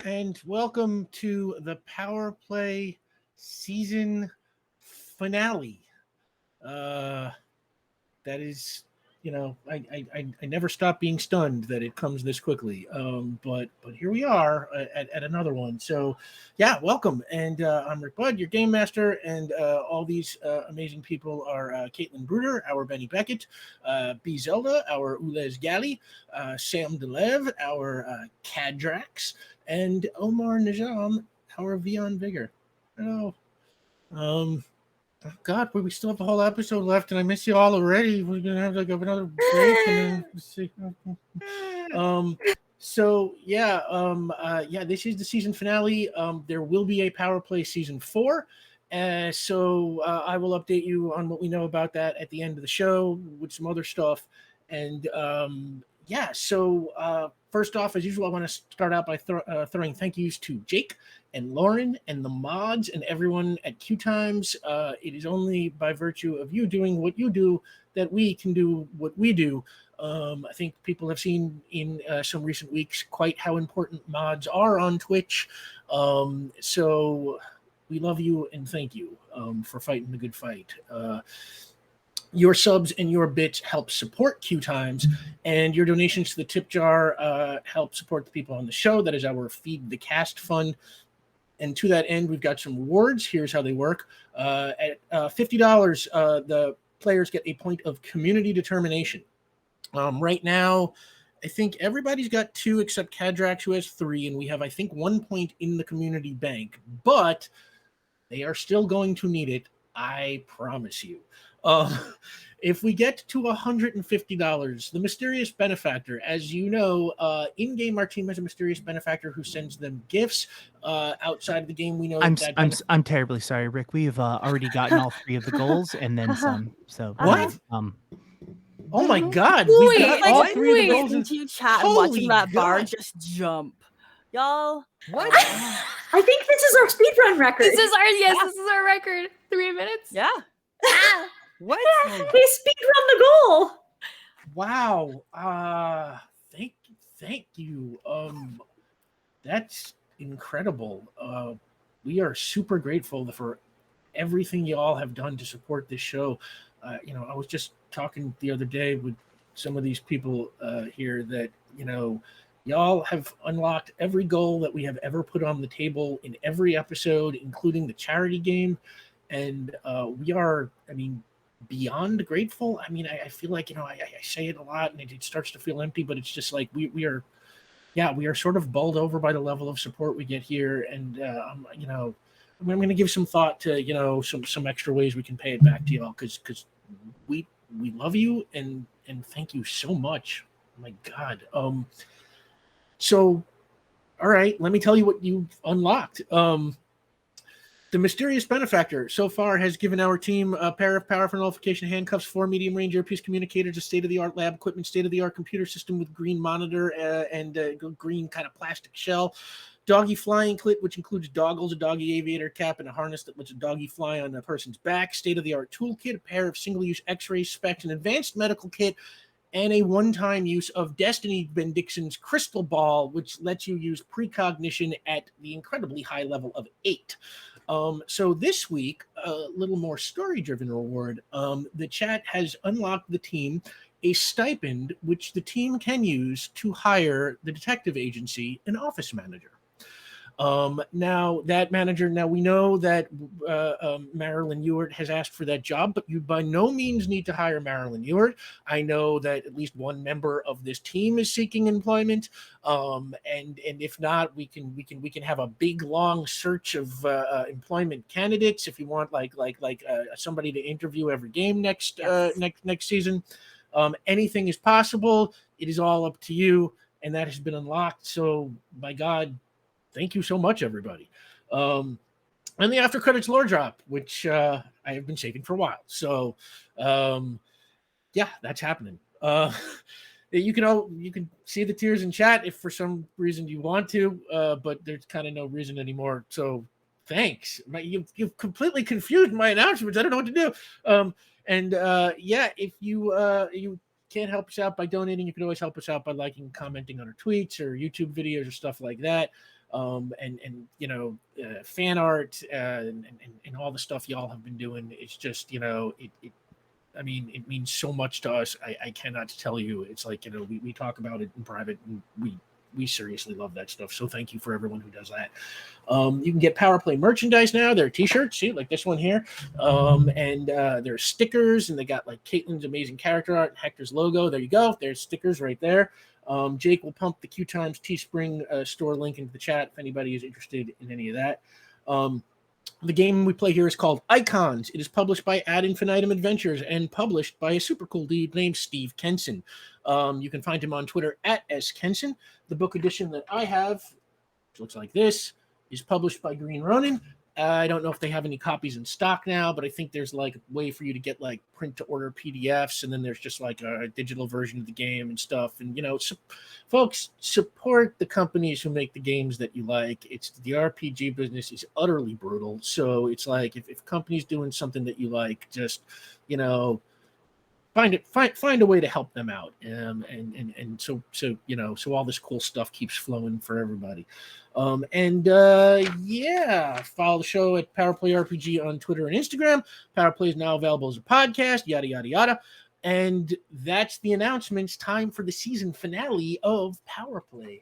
and welcome to the Power Play season finale. Uh, that is, I never stop being stunned that it comes this quickly. But here we are at another one. So, yeah, welcome. And I'm Rick Budd, your game master, and all these amazing people are Caitlin Bruder, our Benny Beckett, B Zelda, our Ulez Gali, Sam Delev, our Cadrax, and Omar Najam, our Vion Vigor. Hello. Um, God, but we still have a whole episode left, and I miss you all already. We're gonna have like another break, and then see. Um, so this is the season finale. There will be a Power Play season 4. I will update you on what we know about that at the end of the show with some other stuff. And first off, as usual, I want to start out by throwing thank yous to Jake and Lauren and the mods and everyone at QueueTimes. It is only by virtue of you doing what you do that we can do what we do. I think people have seen in some recent weeks quite how important mods are on Twitch. So we love you and thank you for fighting the good fight. Your subs and your bits help support QueueTimes, and your donations to the tip jar help support the people on the show. That is our Feed the Cast fund. And to that end, we've got some rewards. Here's how they work. At $50, the players get a point of community determination. Right now, I think everybody's got 2 except Cadrax, who has 3, and we have, I think, 1 point in the community bank. But they are still going to need it, I promise you. If we get to $150, the mysterious benefactor, as you know, in-game our team has a mysterious benefactor who sends them gifts. Outside of the game, we know I'm terribly sorry, Rick. We've already gotten all 3 of the goals and then some. So what? Oh my God! We've got all 3 of the goals. Listening to you chat and watching that bar just jump, y'all. What? I think this is our speedrun record. This is our record. 3 minutes. Yeah. What? They speedrun the goal. Wow. Thank you. That's incredible. We are super grateful for everything you all have done to support this show. I was just talking the other day with some of these people here that, y'all have unlocked every goal that we have ever put on the table in every episode, including the charity game. And we are, beyond grateful. I feel like, I say it a lot and it starts to feel empty, but it's just like we are sort of bowled over by the level of support we get here. And, I'm going to give some thought to, some extra ways we can pay it back to y'all because we love you and thank you so much. Oh my God. So, all right, let me tell you what you unlocked. The mysterious benefactor so far has given our team a pair of powerful nullification handcuffs, 4 medium-range earpiece communicators, a state-of-the-art lab equipment, state-of-the-art computer system with green monitor and green kind of plastic shell, doggy flying kit, which includes doggles, a doggy aviator cap, and a harness that lets a doggy fly on a person's back, state-of-the-art toolkit, a pair of single-use x-ray specs, an advanced medical kit, and a one-time use of Destiny Bendixon's crystal ball, which lets you use precognition at the incredibly high level of 8. So this week, a little more story-driven reward. The chat has unlocked the team a stipend which the team can use to hire the detective agency an office manager. Now we know that Marilyn Ewart has asked for that job, but you by no means need to hire Marilyn Ewart. I know that at least one member of this team is seeking employment. And if not, we can have a big long search of employment candidates if you want like somebody to interview every game next season. Anything is possible. It is all up to you, and that has been unlocked. So by God, thank you so much, everybody. And the after credits lore drop, which I have been saving for a while. So, that's happening. You can see the tiers in chat if for some reason you want to, but there's kind of no reason anymore. So, thanks. You've completely confused my announcements. I don't know what to do. If you can't help us out by donating, you can always help us out by liking, commenting on our tweets or YouTube videos or stuff like that. and fan art and all the stuff y'all have been doing. It's just I mean, it means so much to us. I cannot tell you. It's like, we talk about it in private, and we seriously love that stuff. So thank you for everyone who does that. You can get Power Play merchandise now. There are t-shirts, see, like this one here. And there are stickers, and they got like Caitlin's amazing character art and Hector's logo. There you go. There's stickers right there. Jake will pump the QueueTimes Teespring store link into the chat if anybody is interested in any of that. The game we play here is called Icons. It is published by Ad Infinitum Adventures and published by a super cool dude named Steve Kenson. You can find him on Twitter at @skenson. The book edition that I have, which looks like this, is published by Green Ronin. I don't know if they have any copies in stock now, but I think there's like a way for you to get like print to order PDFs, and then there's just like a digital version of the game and stuff. And folks, support the companies who make the games that you like. It's the RPG business is utterly brutal, so it's like if companies doing something that you like, just find a way to help them out, and so all this cool stuff keeps flowing for everybody. Follow the show at PowerPlay RPG on Twitter and Instagram. PowerPlay is now available as a podcast, yada yada yada. And that's the announcements. Time for the season finale of PowerPlay.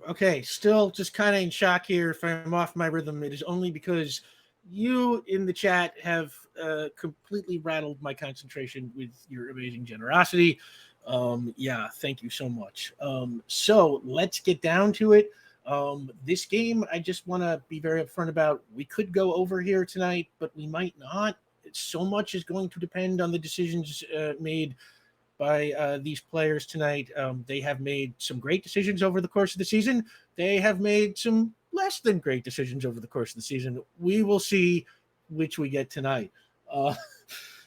Okay, still just kind of in shock here. If I'm off my rhythm, it is only because you in the chat have completely rattled my concentration with your amazing generosity. Thank you so much. So let's get down to it. This game, I just want to be very upfront about. We could go over here tonight, but we might not. So much is going to depend on the decisions made by these players tonight. They have made some great decisions over the course of the season. They have made some less than great decisions over the course of the season. We will see which we get tonight.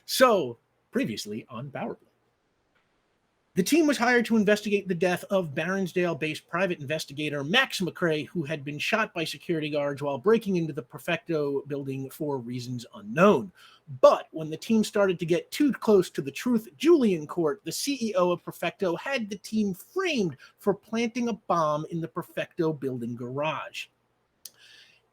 So, previously on PowerPlay. The team was hired to investigate the death of Baronsdale-based private investigator Max McRae, who had been shot by security guards while breaking into the Perfecto building for reasons unknown. But when the team started to get too close to the truth, Julian Court, the CEO of Perfecto, had the team framed for planting a bomb in the Perfecto building garage.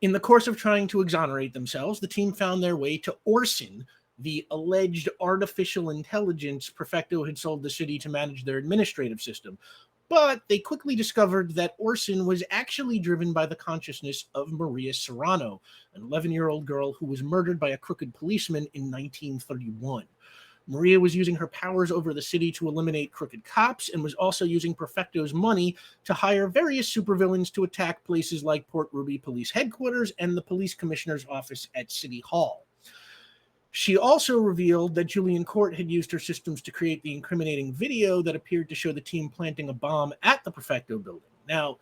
In the course of trying to exonerate themselves, the team found their way to Orson, the alleged artificial intelligence Perfecto had sold the city to manage their administrative system. But they quickly discovered that Orson was actually driven by the consciousness of Maria Serrano, an 11-year-old girl who was murdered by a crooked policeman in 1931. Maria was using her powers over the city to eliminate crooked cops and was also using Perfecto's money to hire various supervillains to attack places like Port Ruby Police Headquarters and the Police Commissioner's office at City Hall. She also revealed that Julian Court had used her systems to create the incriminating video that appeared to show the team planting a bomb at the Perfecto building. Now,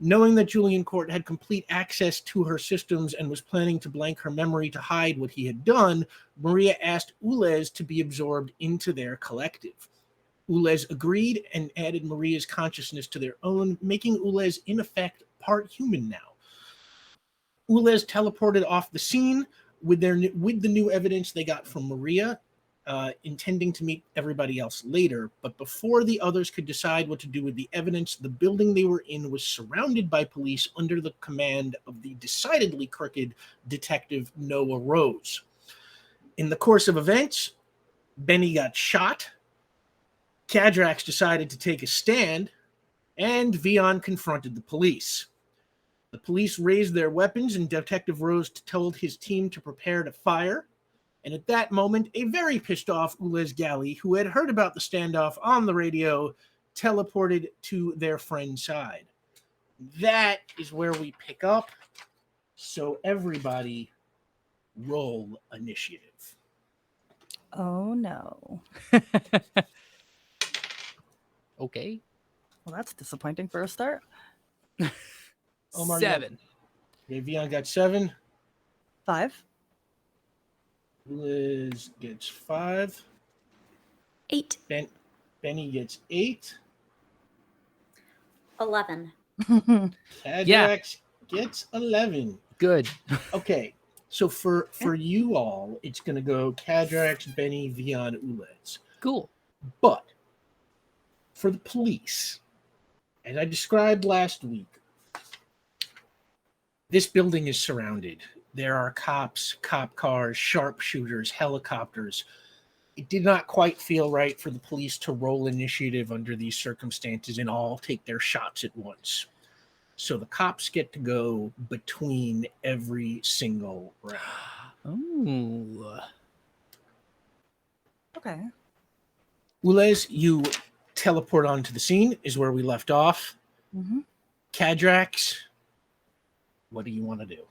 knowing that Julian Court had complete access to her systems and was planning to blank her memory to hide what he had done, Maria asked Ulez to be absorbed into their collective. Ulez agreed and added Maria's consciousness to their own, making Ulez, in effect, part human now. Ulez teleported off the scene with the new evidence they got from Maria, intending to meet everybody else later. But before the others could decide what to do with the evidence, the building they were in was surrounded by police under the command of the decidedly crooked Detective Noah Rose. In the course of events, Benny got shot, Cadrax decided to take a stand, and Vion confronted the police. The police raised their weapons, and Detective Rose told his team to prepare to fire. And at that moment, a very pissed off Ulez Galley, who had heard about the standoff on the radio, teleported to their friend's side. That is where we pick up. So everybody roll initiative. Oh no. Okay. Well, that's disappointing for a start. Omar, 7. Okay, Vion got 7. 5. Liz gets 5. 8. Benny gets 8. 11. Cadrax gets 11. Good. Okay, so for you all, it's going to go Cadrax, Benny, Vion, Ulez. Cool. But for the police, as I described last week, this building is surrounded. There are cops, cop cars, sharpshooters, helicopters. It did not quite feel right for the police to roll initiative under these circumstances and all take their shots at once. So the cops get to go between every single round. Ooh. Okay. Ulez, you teleport onto the scene, is where we left off. Mm-hmm. Cadrax, what do you want to do?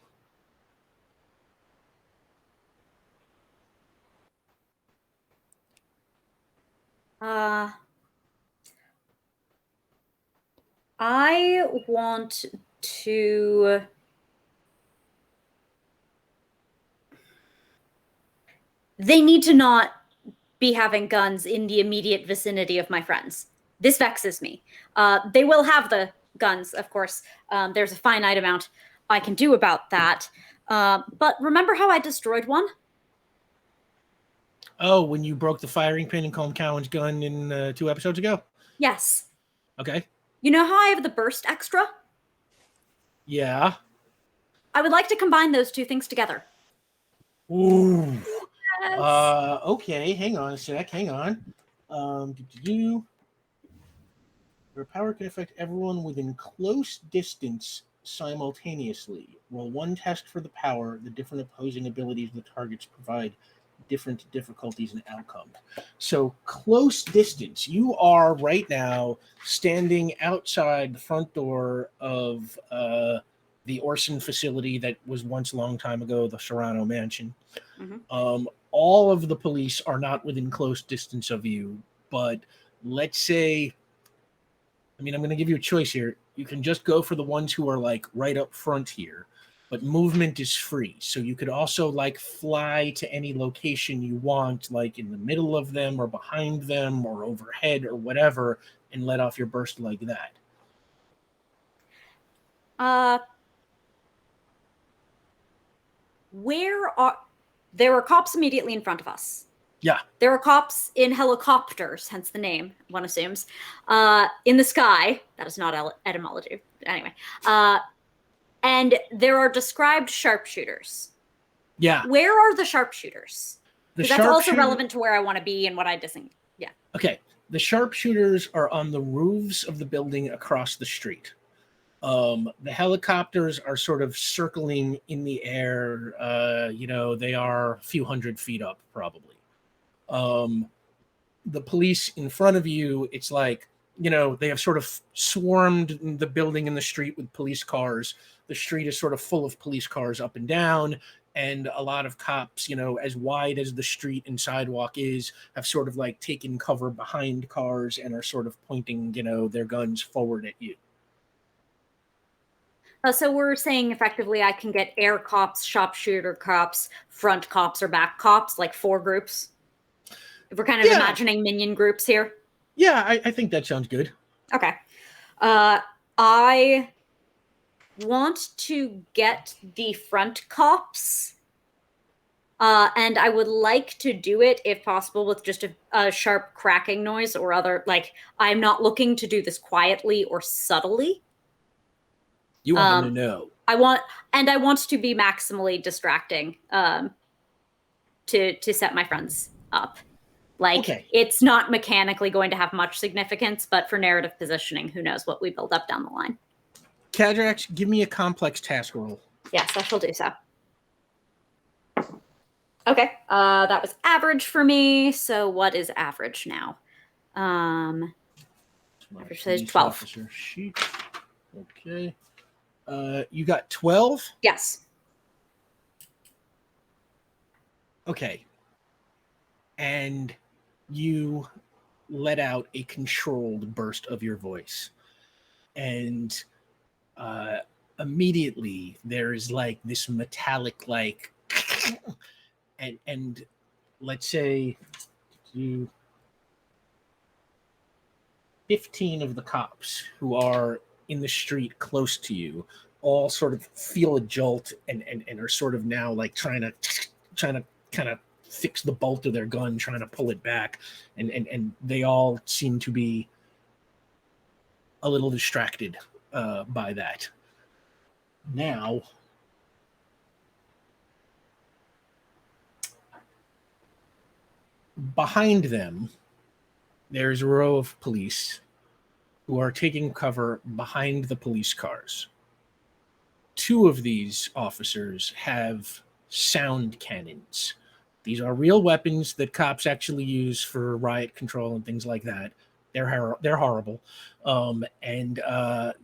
I want to they need to not be having guns in the immediate vicinity of my friends. This vexes me. They will have the guns, of course. There's a finite amount I can do about that. But remember how I destroyed one? Oh, when you broke the firing pin in Colm Cowan's gun in 2 episodes ago? Yes. Okay. You know how I have the burst extra? Yeah. I would like to combine those two things together. Ooh. Yes. Okay, hang on a sec. Hang on. Your power can affect everyone within close distance simultaneously. Roll 1 test for the power. The different opposing abilities of the targets provide different difficulties and outcomes. So close distance. You are right now standing outside the front door of the Orson facility that was once a long time ago the Serrano Mansion. Mm-hmm. All of the police are not within close distance of you, but let's say, I'm going to give you a choice here. You can just go for the ones who are like right up front here, but movement is free. So you could also like fly to any location you want, like in the middle of them or behind them or overhead or whatever, and let off your burst like that. There are cops immediately in front of us. Yeah. There are cops in helicopters, hence the name, one assumes, in the sky. That is not etymology. Anyway. And there are described sharpshooters. Yeah. Where are the sharpshooters? Because that's also sharpshooter- relevant to where I want to be and what I disagree. Yeah. Okay. The sharpshooters are on the roofs of the building across the street. The helicopters are sort of circling in the air. They are a few hundred feet up, probably. The police in front of you, it's like, they have sort of swarmed the building and the street with police cars. The street is sort of full of police cars up and down, and a lot of cops, as wide as the street and sidewalk is, have sort of like taken cover behind cars and are sort of pointing, their guns forward at you. So we're saying effectively I can get air cops, sharpshooter cops, front cops, or back cops, like 4 groups. If we're kind of imagining minion groups here. Yeah, I think that sounds good. Okay. I want to get the front cops. And I would like to do it, if possible, with just a sharp cracking noise or other, like, I'm not looking to do this quietly or subtly. You want them to know. I want to be maximally distracting to set my friends up. Like, Okay. It's not mechanically going to have much significance, but for narrative positioning, who knows what we build up down the line. Cadrax, give me a complex task roll. Yes, I shall do so. Okay, that was average for me. So what is average now? Average says 12. Sheet. Okay. You got 12? Yes. Okay. and you let out a controlled burst of your voice. And immediately there is like this metallic like and let's say you 15 of the cops who are in the street close to you all sort of feel a jolt and are sort of now like trying to kind of fix the bolt of their gun, trying to pull it back, and they all seem to be a little distracted by that. Now, behind them, there's a row of police who are taking cover behind the police cars. Two of these officers have sound cannons. These are real weapons that cops actually use for riot control and things like that. They're horrible, and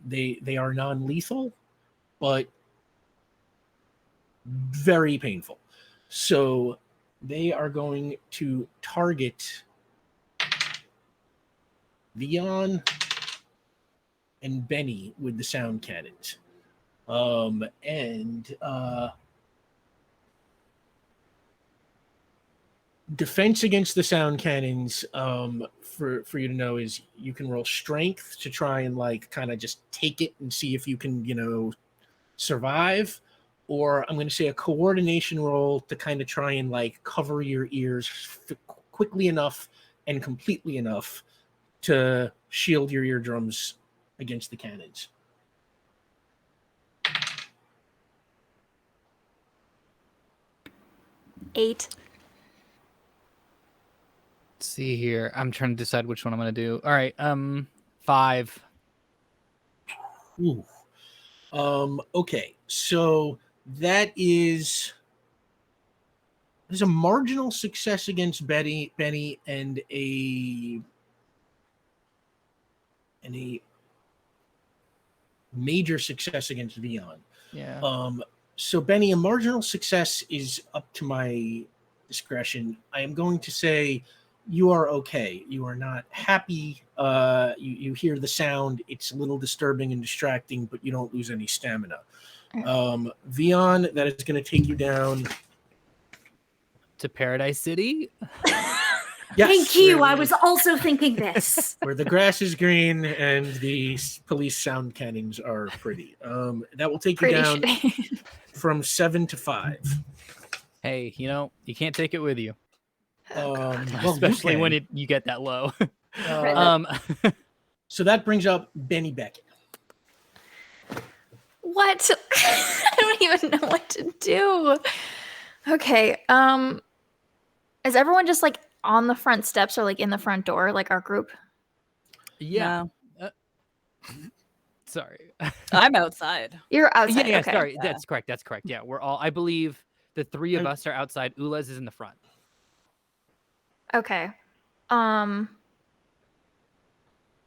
they are non-lethal, but very painful. So they are going to target Vion and Benny with the sound cannons. Defense against the sound cannons, for you to know, is you can roll strength to try and like kind of just take it and see if you can, survive. Or I'm going to say a coordination roll to kind of try and like cover your ears quickly enough and completely enough to shield your eardrums against the cannons. Eight. Let's see here. I'm trying to decide which one I'm going to do. All right. 5. Ooh. Okay. So there's a marginal success against Benny and a major success against Vion. Yeah. So Benny, a marginal success is up to my discretion. I am going to say you are okay. You are not happy. You hear the sound. It's a little disturbing and distracting, but you don't lose any stamina. Vion, that is going to take you down To Paradise City? Yes, Thank you. I was also thinking this. where the grass is green and the police sound cannons are pretty. That will take you Pretty down shitty. from 7 to 5. Hey, you can't take it with you. Well, Especially you when can. you get that low. So that brings up Benny Beckett. What? I don't even know what to do. Okay. Is everyone just like on the front steps or like in the front door, like our group? Yeah. No, Sorry. I'm outside. You're outside. Yeah, okay. sorry. Yeah. That's correct. Yeah, we're all, I believe the three of And- us are outside. Ulez is in the front. Okay.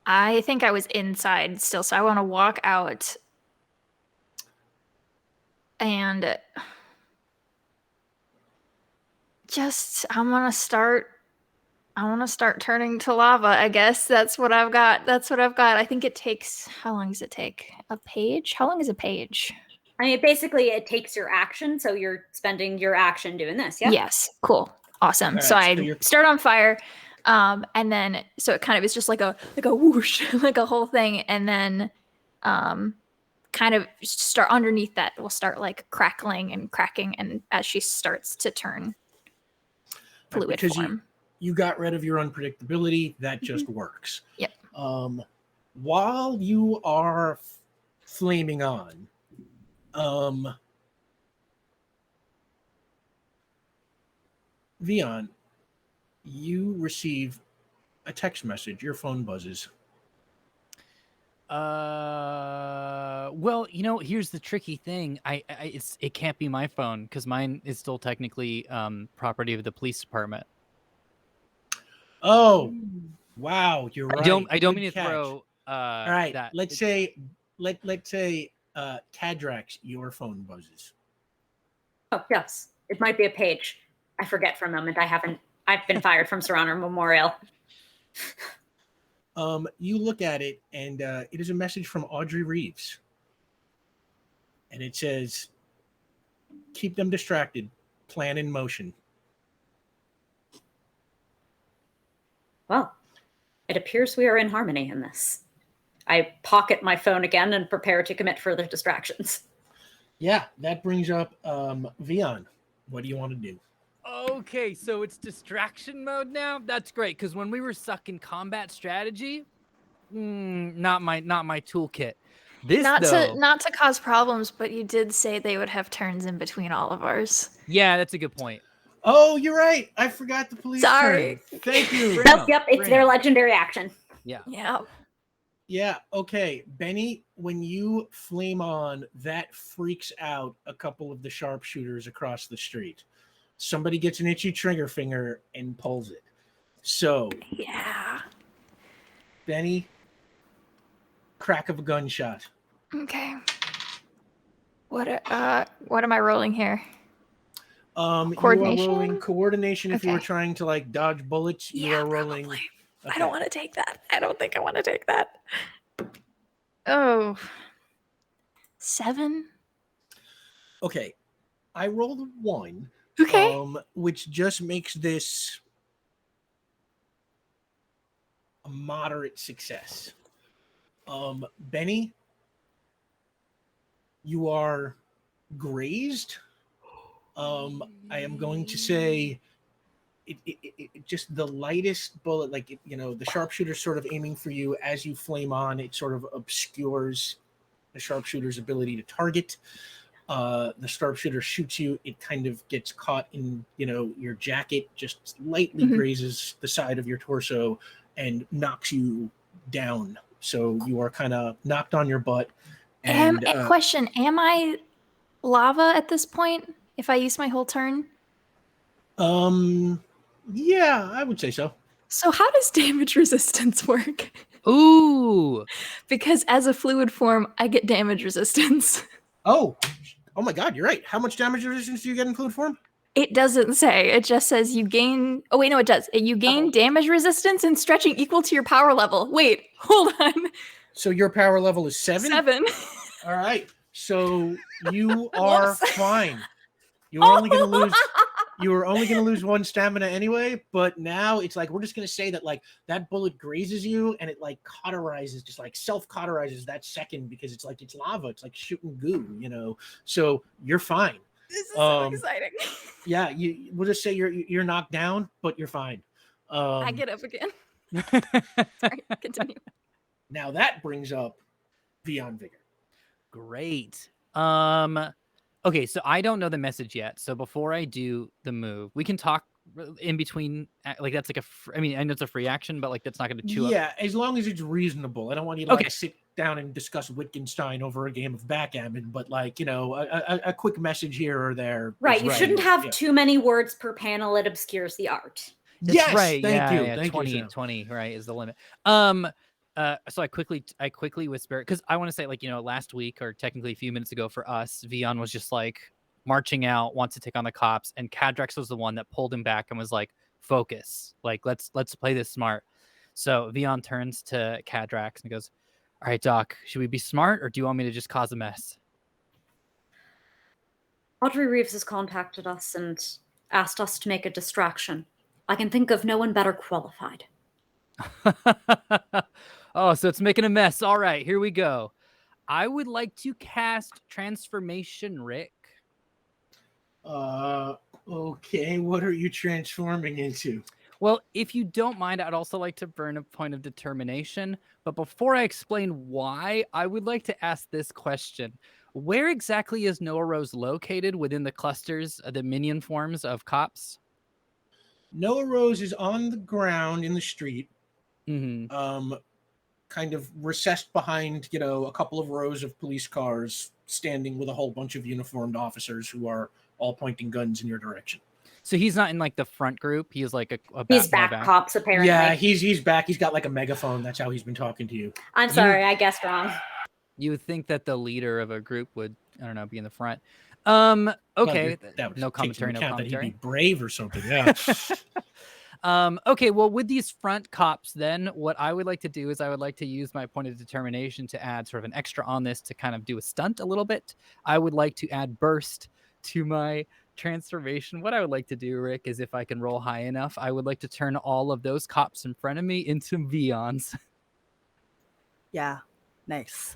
I think I was inside still, so I want to walk out and just I want to start turning to lava, I guess. That's what I've got. I think it takes, how long does it take? A page? How long is a page? I mean, basically, it takes your action, so you're spending your action doing this. Yeah. Yes. Cool. Awesome. All So right, so I you're- start on fire, and then so it kind of is just like a whoosh, like a whole thing, and then kind of start underneath that. We'll start like crackling and cracking, and as she starts to turn fluid because form. you got rid of your unpredictability, that just works. Yep. While you are flaming on, Vion, you receive a text message. Your phone buzzes. Well, here's the tricky thing. It can't be my phone because mine is still technically property of the police department. Oh, wow, you're right. I don't Good mean to catch. throw. All right, that. let's say Cadrax, your phone buzzes. Oh, yes. It might be a page. I forget for a moment. I haven't I've been fired from Serrano Memorial. You look at it, and it is a message from Audrey Reeves. And it says, keep them distracted. Plan in motion. Well, it appears we are in harmony in this. I pocket my phone again and prepare to commit further distractions. Yeah, that brings up Vion. What do you want to do? Okay, so it's distraction mode now. That's great, because when we were stuck in combat strategy, not my toolkit. This not though, to cause problems, but you did say they would have turns in between all of ours. yeah, that's a good point. Oh, you're right. I forgot the police Sorry. turn. Thank you. Yep, it's their legendary action. Yeah. Yeah. Yeah, okay. Benny, when you flame on, that freaks out a couple of the sharpshooters across the street. Somebody gets an itchy trigger finger and pulls it. So, Yeah. Benny, crack of a gunshot. Okay. What am I rolling here? You are Coordination? rolling coordination if you were Okay. trying to like dodge bullets. You are rolling. Probably. I Okay. don't want to take that. I don't think I want to take that. Oh. 7. Okay. I rolled a 1. Okay. Which just makes this a moderate success. Benny, you are grazed. I am going to say it just the lightest bullet, like the sharpshooter sort of aiming for you as you flame on, it sort of obscures the sharpshooter's ability to target. The sharpshooter shoots you, it kind of gets caught in your jacket, just lightly grazes the side of your torso and knocks you down, so you are kind of knocked on your butt. And Question, am I lava at this point if I use my whole turn? yeah, I would say so. So how does damage resistance work? Ooh. Because as a fluid form, I get damage resistance. Oh my god, you're right. How much damage resistance do you get in fluid form? It doesn't say. It just says you gain... Oh, wait, no, it does. You gain damage resistance and stretching equal to your power level. Wait, hold on. So your power level is 7? 7. All right. So you are fine. You were only going to lose... You were only going to lose 1 stamina anyway, but now it's like we're just going to say that like that bullet grazes you and it like cauterizes, just like self-cauterizes that second, because it's like it's lava. It's like shooting goo, So you're fine. This is so exciting. Yeah, we'll just say you're knocked down, but you're fine. I get up again. Sorry, continue. Now that brings up Vion Vigor. Great. Okay, so I don't know the message yet. So before I do the move, we can talk in between. Like that's like I know it's a free action, but like that's not going to chew up. Yeah, as long as it's reasonable. I don't want you to like sit down and discuss Wittgenstein over a game of backgammon, but like a quick message here or there. Right, you shouldn't have too many words per panel. It obscures the art. Yes, right. Thank you. Yeah, Thank 20, you. 20, right, is the limit. So I quickly whisper, because I want to say, like, last week, or technically a few minutes ago for us, Vion was just like marching out, wants to take on the cops, and Cadrex was the one that pulled him back and was like, focus, like let's play this smart. So Vion turns to Cadrex and goes, all right, Doc, should we be smart, or do you want me to just cause a mess? Audrey Reeves has contacted us and asked us to make a distraction. I can think of no one better qualified. Oh, so it's making a mess. All right, here we go. I would like to cast Transformation, Rick. Okay, what are you transforming into? Well, if you don't mind, I'd also like to burn a point of determination. But before I explain why, I would like to ask this question. Where exactly is Noah Rose located within the clusters, the minion forms of cops? Noah Rose is on the ground in the street, kind of recessed behind, a couple of rows of police cars standing with a whole bunch of uniformed officers who are all pointing guns in your direction. So he's not in like the front group. He's like he's back cops, apparently. Yeah, he's back. He's got like a megaphone. That's how he's been talking to you. I'm sorry, I guessed wrong. You would think that the leader of a group would, I don't know, be in the front. Okay. That would no commentary, take into no account commentary. that he'd be brave or something. Yeah. Okay, well, with these front cops, then what I would like to do is I would like to use my point of determination to add sort of an extra on this to kind of do a stunt a little bit. I would like to add burst to my transformation. What I would like to do, Rick, is if I can roll high enough, I would like to turn all of those cops in front of me into Vions. Yeah. Nice.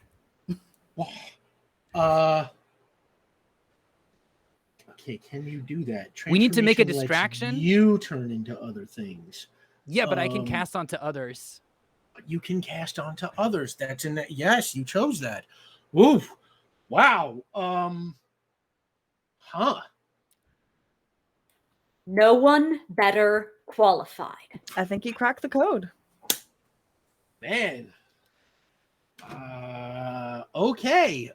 Okay, can you do that? We need to make a Transformation lets distraction? You turn into other things. Yeah, but I can cast onto others. You can cast onto others. That's in that. Yes, you chose that. Ooh, wow. No one better qualified. I think you cracked the code. Man. Okay.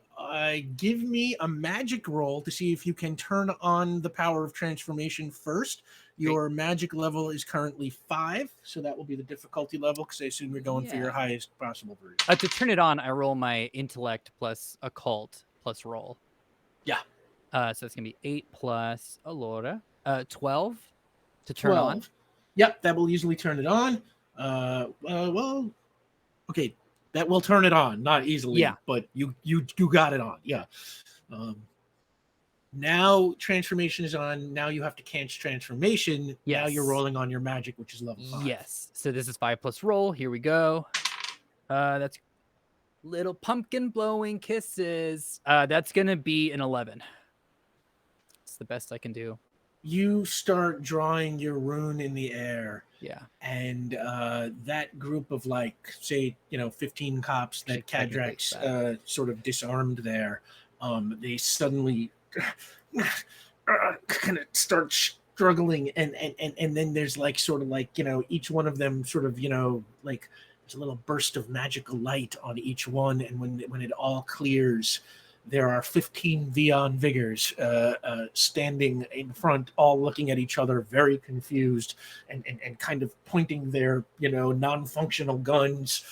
Give me a magic roll to see if you can turn on the power of transformation first. Your magic level is currently 5, so that will be the difficulty level because I assume you're going for your highest possible version. To turn it on, I roll my intellect plus occult plus roll. Yeah. So it's going to be 8 plus Allura. 12 to turn on. Yep, that will easily turn it on. Well, okay, that will turn it on, not easily. Yeah, but you got it on. Yeah. Now transformation is on. Now you have to cancel transformation. Yes. Now you're rolling on your magic, which is level 5. Yes. So this is 5 plus roll. Here we go. That's little pumpkin blowing kisses. That's gonna be an 11. It's the best I can do. You start drawing your rune in the air. Yeah. And that group of 15 cops that Kadrax sort of disarmed there, they suddenly kind of start struggling, and then there's each one of them sort of there's a little burst of magical light on each one, and when it all clears, there are 15 Vion Vigors standing in front, all looking at each other, very confused, and kind of pointing their non-functional guns.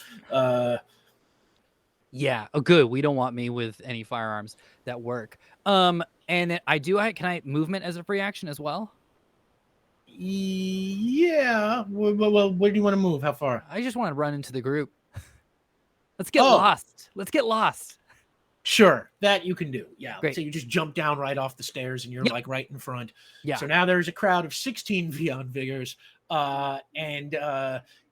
Yeah. Oh, good. We don't want me with any firearms that work. And can I movement as a free action as well? Yeah. Well, where do you want to move? How far? I just want to run into the group. Let's get lost. Let's get lost. Sure, that you can do. Yeah. Great. So you just jump down right off the stairs and you're right in front. Yeah. So now there's a crowd of 16 Vion Vigors. And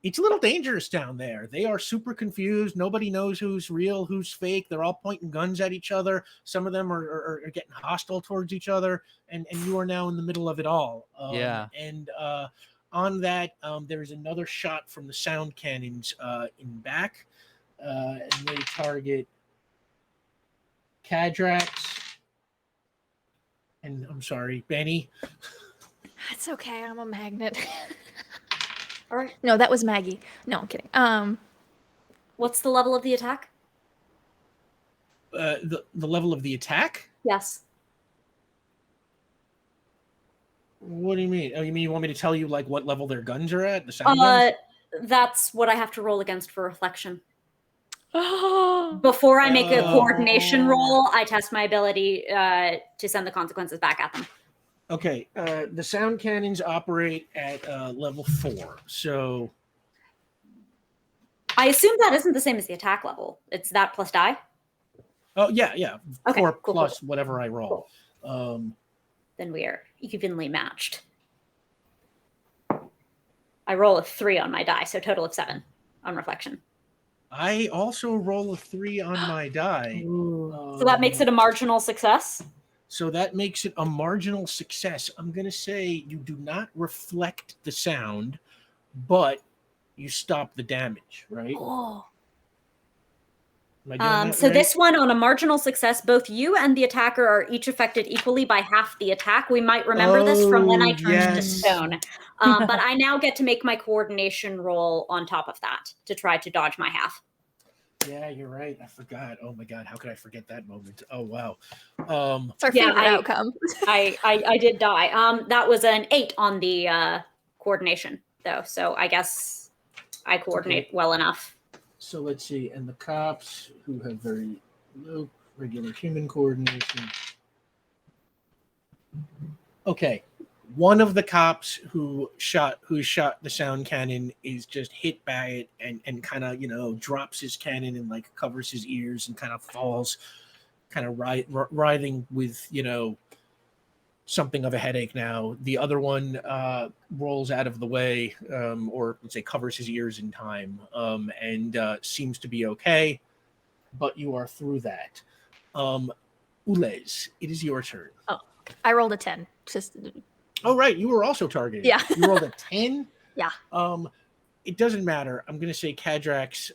it's a little dangerous down there. They are super confused. Nobody knows who's real, who's fake. They're all pointing guns at each other. Some of them are getting hostile towards each other. And you are now in the middle of it all. And on that, there's another shot from the sound cannons in back. And they target Kadrax. And I'm sorry, Benny. It's okay. I'm a magnet. All right. No, that was Maggie. No, I'm kidding. What's the level of the attack? The level of the attack? Yes. What do you mean? Oh, you mean you want me to tell you what level their guns are at? The sound guns? That's what I have to roll against for reflection. Before I make a coordination roll, I test my ability to send the consequences back at them. Okay, the sound cannons operate at level 4, so... I assume that isn't the same as the attack level. It's that plus die? Oh, yeah. Okay, 4 cool, plus cool. whatever I roll. Cool. Then we are evenly matched. I roll a 3 on my die, so total of 7 on reflection. I also roll a 3 on my die. So that makes it a marginal success? So that makes it a marginal success. I'm going to say you do not reflect the sound, but you stop the damage, right? Oh. Am I doing that So right? this one, on a marginal success, both you and the attacker are each affected equally by half the attack. We might remember this from when I turned to stone. But I now get to make my coordination roll on top of that to try to dodge my half. Yeah, you're right. I forgot. Oh my God, how could I forget that moment? Oh wow. It's our favorite outcome. I did die. That was an 8 on the coordination, though. So I guess I coordinate well enough. So let's see. And the cops who have very low regular human coordination. Okay. One of the cops who shot the sound cannon is just hit by it and kind of, drops his cannon and like covers his ears and kind of falls, kind of writhing with, something of a headache now. The other one rolls out of the way, or let's say covers his ears in time, and seems to be okay, but you are through that. Ulez, it is your turn. Oh, I rolled a 10. Just Oh, right. You were also targeted. Yeah. You rolled a 10? Yeah. It doesn't matter. I'm going to say Kadrax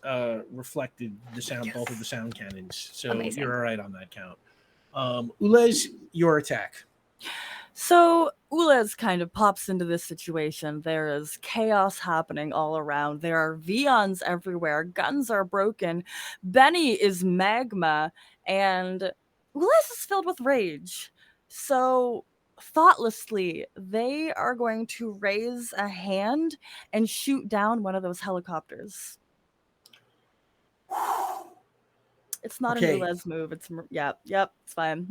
reflected the sound, both of the sound cannons. So Amazing. You're all right on that count. Ulez, your attack. So Ulez kind of pops into this situation. There is chaos happening all around. There are Vions everywhere. Guns are broken. Benny is magma. And Ulez is filled with rage. So thoughtlessly, they are going to raise a hand and shoot down one of those helicopters. It's not Okay. an Ulez move. It's it's fine.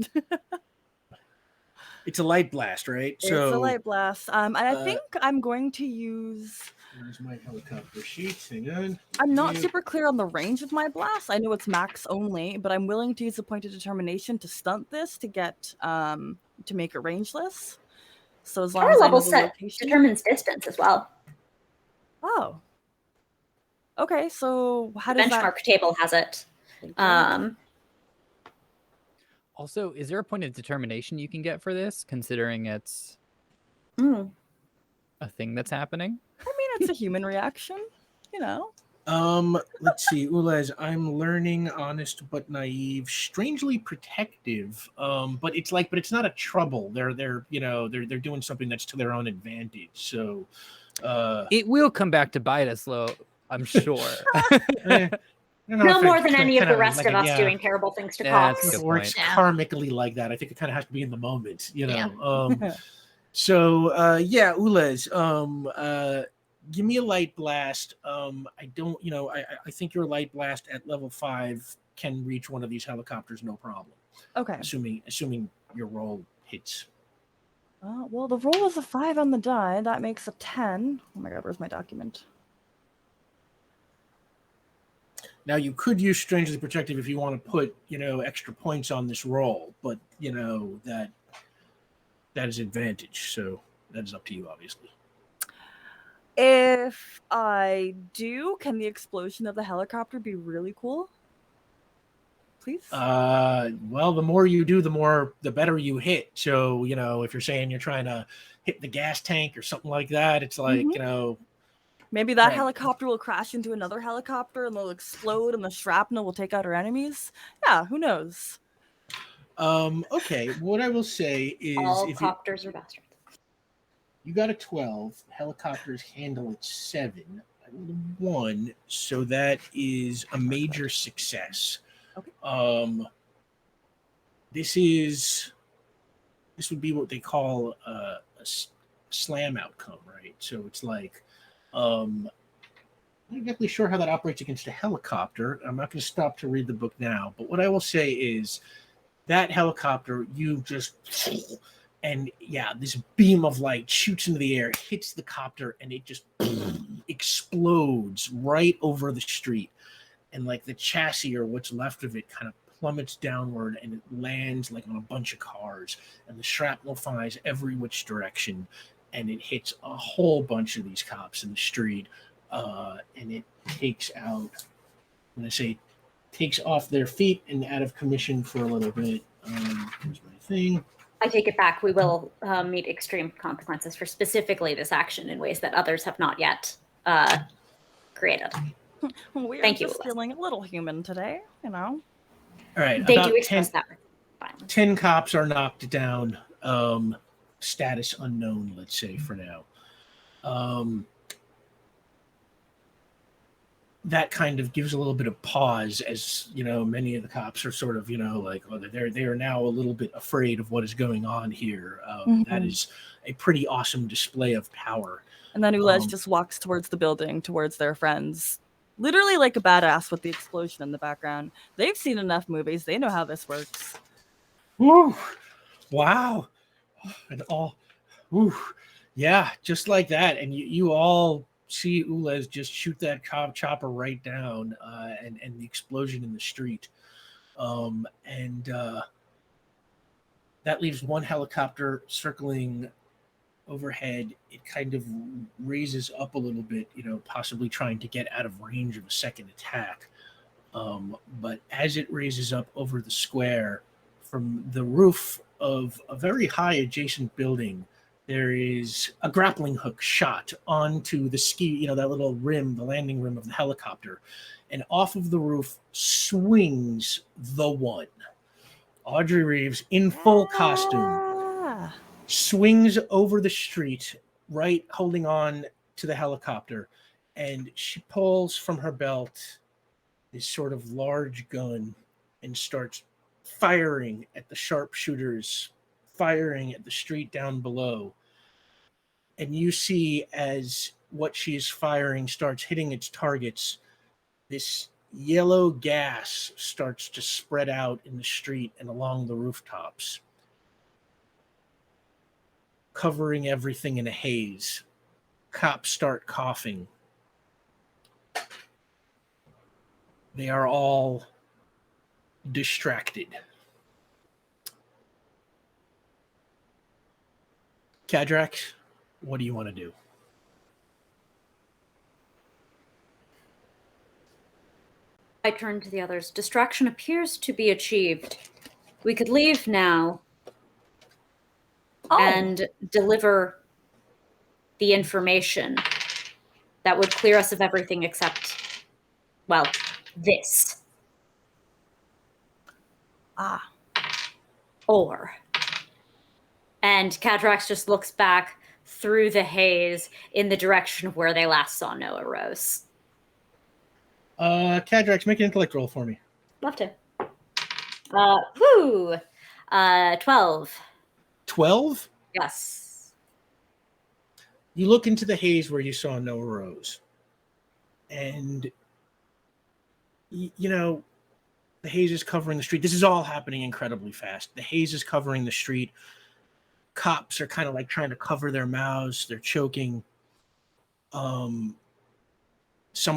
It's a light blast, right? It's a light blast. And I think I'm going to use. Where's my helicopter sheet? Hang on. I'm not super clear on the range of my blast. I know it's max only, but I'm willing to use a point of determination to stunt this to get to make it rangeless. So as long Power as I level know the set location. determines distance as well. Oh. Okay, so how The does that benchmark table has it. Also, is there a point of determination you can get for this, considering it's Mm. a thing that's happening? I mean, it's a human reaction, Let's see, Ulez. I'm learning, honest but naive, strangely protective. But it's not a trouble. They're doing something that's to their own advantage. So, It will come back to bite us, though, I'm sure. No more than any of the rest of us doing terrible things to That's cops. a good Or it's point. karmically like that. I think it kind of has to be in the moment, Yeah. So Ulez, give me a light blast. I don't, I think your light blast at level 5 can reach one of these helicopters, no problem. Okay. Assuming your roll hits. Well, the roll is a 5 on the die. That makes a 10. Oh my god, where's my document? Now you could use strangely protective if you want to put, extra points on this roll, but that is advantage. So that is up to you, obviously. If I do, can the explosion of the helicopter be really cool? Please? Well, the more you do, the better you hit. So, if you're saying you're trying to hit the gas tank or something like that, it's like, Maybe that right. helicopter will crash into another helicopter and they'll explode and the shrapnel will take out our enemies. Yeah, who knows? Okay, what I will say is All if copters are bastards. you got a 12, helicopters handle it 7. I rolled a 1, so that is a major success. Okay. This would be what they call a slam outcome, right? So it's like, I'm not exactly sure how that operates against a helicopter. I'm not going to stop to read the book now, but what I will say is that helicopter, this beam of light shoots into the air, hits the copter, and it just explodes right over the street. And like the chassis or what's left of it kind of plummets downward and it lands like on a bunch of cars. And the shrapnel flies every which direction. And it hits a whole bunch of these cops in the street. And it takes out, when I say takes off their feet and out of commission for a little bit. Here's my thing. I take it back. We will meet extreme consequences for specifically this action in ways that others have not yet created. We're Thank you, just Alyssa. feeling a little human today, All right. They about do express that with violence. 10 cops are knocked down. Status unknown, let's say, for now. That kind of gives a little bit of pause as, many of the cops are sort of, they are now a little bit afraid of what is going on here. That is a pretty awesome display of power. And then Ulez just walks towards the building, towards their friends. Literally like a badass with the explosion in the background. They've seen enough movies. They know how this works. Woo! Wow. And all Ooh, yeah, just like that. And you all see Ulez just shoot that chopper right down, and the explosion in the street. And that leaves one helicopter circling overhead. It kind of raises up a little bit, possibly trying to get out of range of a second attack. But as it raises up over the square from the roof of a very high adjacent building, there is a grappling hook shot onto the ski, that little rim, the landing rim of the helicopter. And off of the roof swings the one. Audrey Reeves, in full costume, swings over the street, right, holding on to the helicopter. And she pulls from her belt this sort of large gun and starts firing at the sharpshooters, firing at the street down below. And you see as what she's firing starts hitting its targets, this yellow gas starts to spread out in the street and along the rooftops, covering everything in a haze. Cops start coughing. They are all distracted. Kadrax, what do you want to do? I turn to the others. Distraction appears to be achieved. We could leave now and deliver the information that would clear us of everything except, well, this. Or. And Kadrax just looks back through the haze in the direction of where they last saw Noah Rose. Kadrax, make an intellect roll for me. Love to. 12. 12? Yes. You look into the haze where you saw Noah Rose. And, the haze is covering the street. This is all happening incredibly fast. The haze is covering the street. Cops are kind of like trying to cover their mouths. They're choking. Some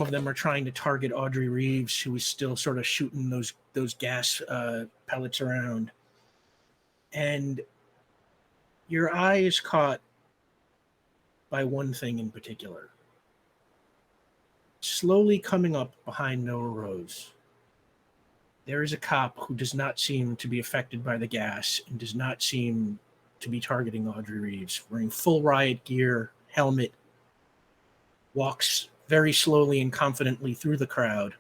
of them are trying to target Audrey Reeves, who is still sort of shooting those gas pellets around. And your eye is caught by one thing in particular. Slowly coming up behind Noah Rose, there is a cop who does not seem to be affected by the gas and does not seem to be targeting Audrey Reeves, wearing full riot gear, helmet, walks very slowly and confidently through the crowd,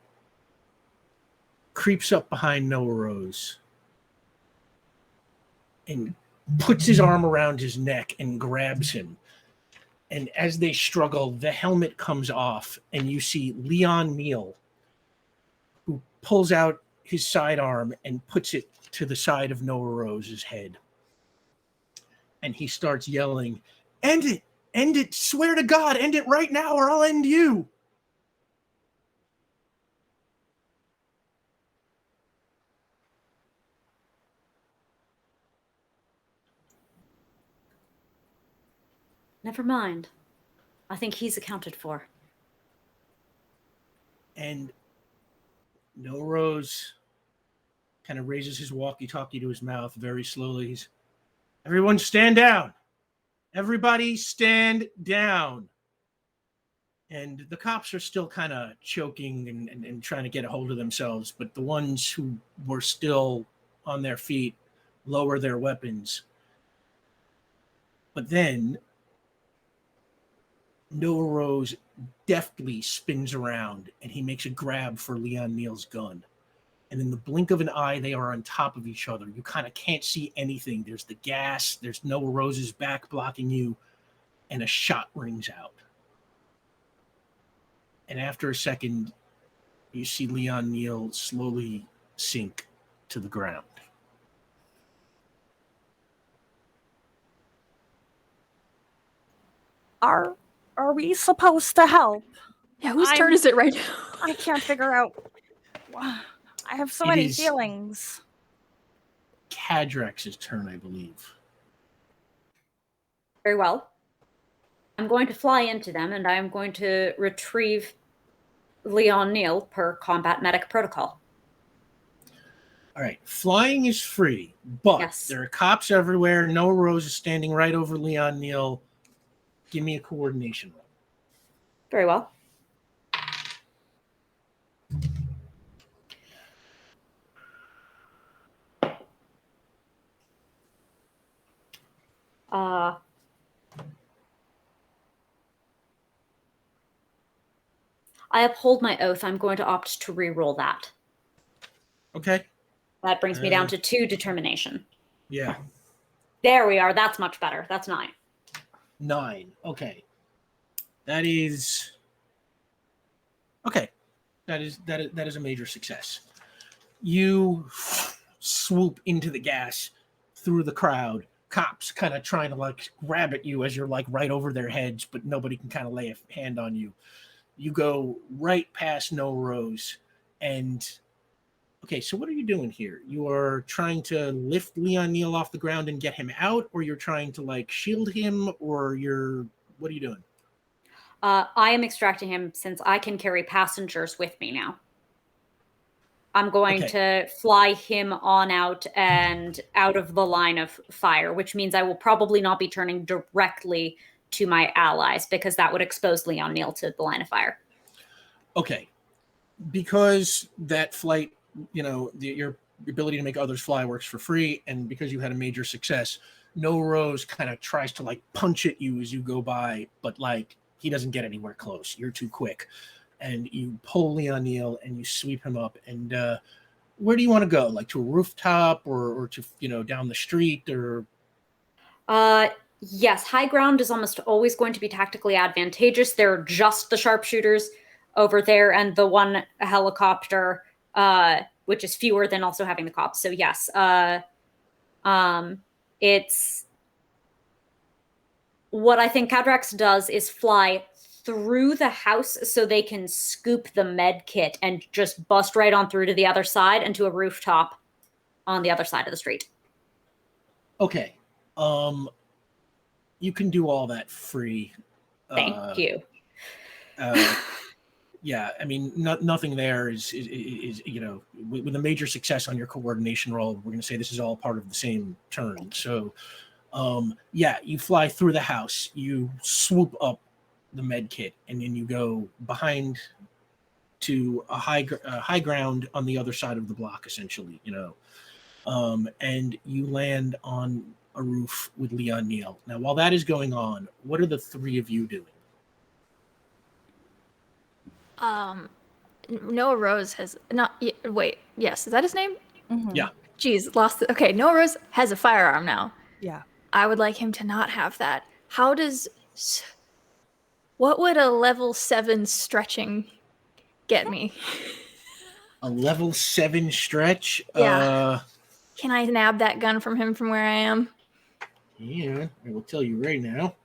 creeps up behind Noah Rose, and puts his arm around his neck and grabs him. And as they struggle, the helmet comes off, and you see Leon Neal, who pulls out his sidearm and puts it to the side of Noah Rose's head. And he starts yelling, "End it! End it! Swear to God, end it right now or I'll end you!" Never mind. I think he's accounted for. And Noah Rose kind of raises his walkie-talkie to his mouth very slowly. He's, "Everyone stand down. Everybody stand down." And the cops are still kind of choking and trying to get a hold of themselves, but the ones who were still on their feet lower their weapons. But then Noah Rose deftly spins around and he makes a grab for Leon Neal's gun. And in the blink of an eye, they are on top of each other. You kind of can't see anything. There's the gas, there's Noah Rose's back blocking you, and a shot rings out. And after a second, you see Leon Neal slowly sink to the ground. Are we supposed to help? Yeah, whose turn is it right now? I can't figure out. I have so many feelings. Kadrax's turn, I believe. Very well. I'm going to fly into them, and I'm going to retrieve Leon Neal per combat medic protocol. All right, flying is free, but Yes. there are cops everywhere. Noah Rose is standing right over Leon Neal. Give me a coordination roll. Very well. I uphold my oath. I'm going to opt to re-roll that. Okay. That brings me down to 2 determination. Yeah. There we are. That's much better. That's 9. 9. Okay. That is okay. That is a major success. You swoop into the gas through the crowd. Cops kind of trying to like grab at you as you're like right over their heads, but nobody can kind of lay a hand on you. You go right past No Rose, and okay, so what are you doing here? You are trying to lift Leon Neal off the ground and get him out, or you're trying to like shield him, or what are you doing? I am extracting him since I can carry passengers with me now. I'm going to fly him on out and out of the line of fire, which means I will probably not be turning directly to my allies because that would expose Leon Neal to the line of fire. Okay. Because that flight, your ability to make others fly works for free, and because you had a major success, No Rose kind of tries to like punch at you as you go by, but like he doesn't get anywhere close. You're too quick. And you pull Leon Neal and you sweep him up. And where do you want to go? Like to a rooftop or to, down the street or? Yes, high ground is almost always going to be tactically advantageous. There are just the sharpshooters over there and the one helicopter, which is fewer than also having the cops. So yes, it's what I think Cadrax does is fly through the house so they can scoop the med kit and just bust right on through to the other side and to a rooftop on the other side of the street. Okay. You can do all that free. Thank you. Yeah, I mean, nothing there is with a major success on your coordination roll, we're going to say this is all part of the same turn. So, you fly through the house, you swoop up the med kit, and then you go behind to a high ground on the other side of the block, essentially, and you land on a roof with Leon Neal. Now, while that is going on, what are the 3 of you doing? Noah Rose has not. Wait, yes, is that his name? Mhm. Yeah. Jeez, lost it. Okay, Noah Rose has a firearm now. Yeah. I would like him to not have that. What would a level 7 stretching get me? A level 7 stretch? Yeah. Can I nab that gun from him from where I am? Yeah, I will tell you right now.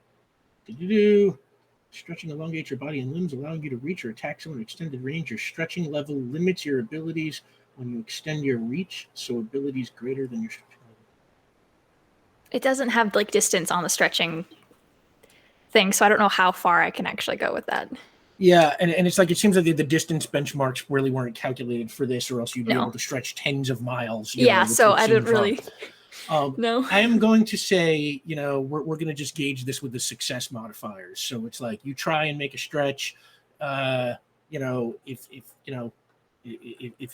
Stretching elongates your body and limbs, allowing you to reach or attack someone at extended range. Your stretching level limits your abilities when you extend your reach, so abilities greater than your stretching level. It doesn't have like distance on the stretching thing, so I don't know how far I can actually go with that. Yeah, and it's like it seems like the distance benchmarks really weren't calculated for this, or else you'd be able to stretch tens of miles. So I didn't really. No. I am going to say, we're going to just gauge this with the success modifiers. So it's like you try and make a stretch. If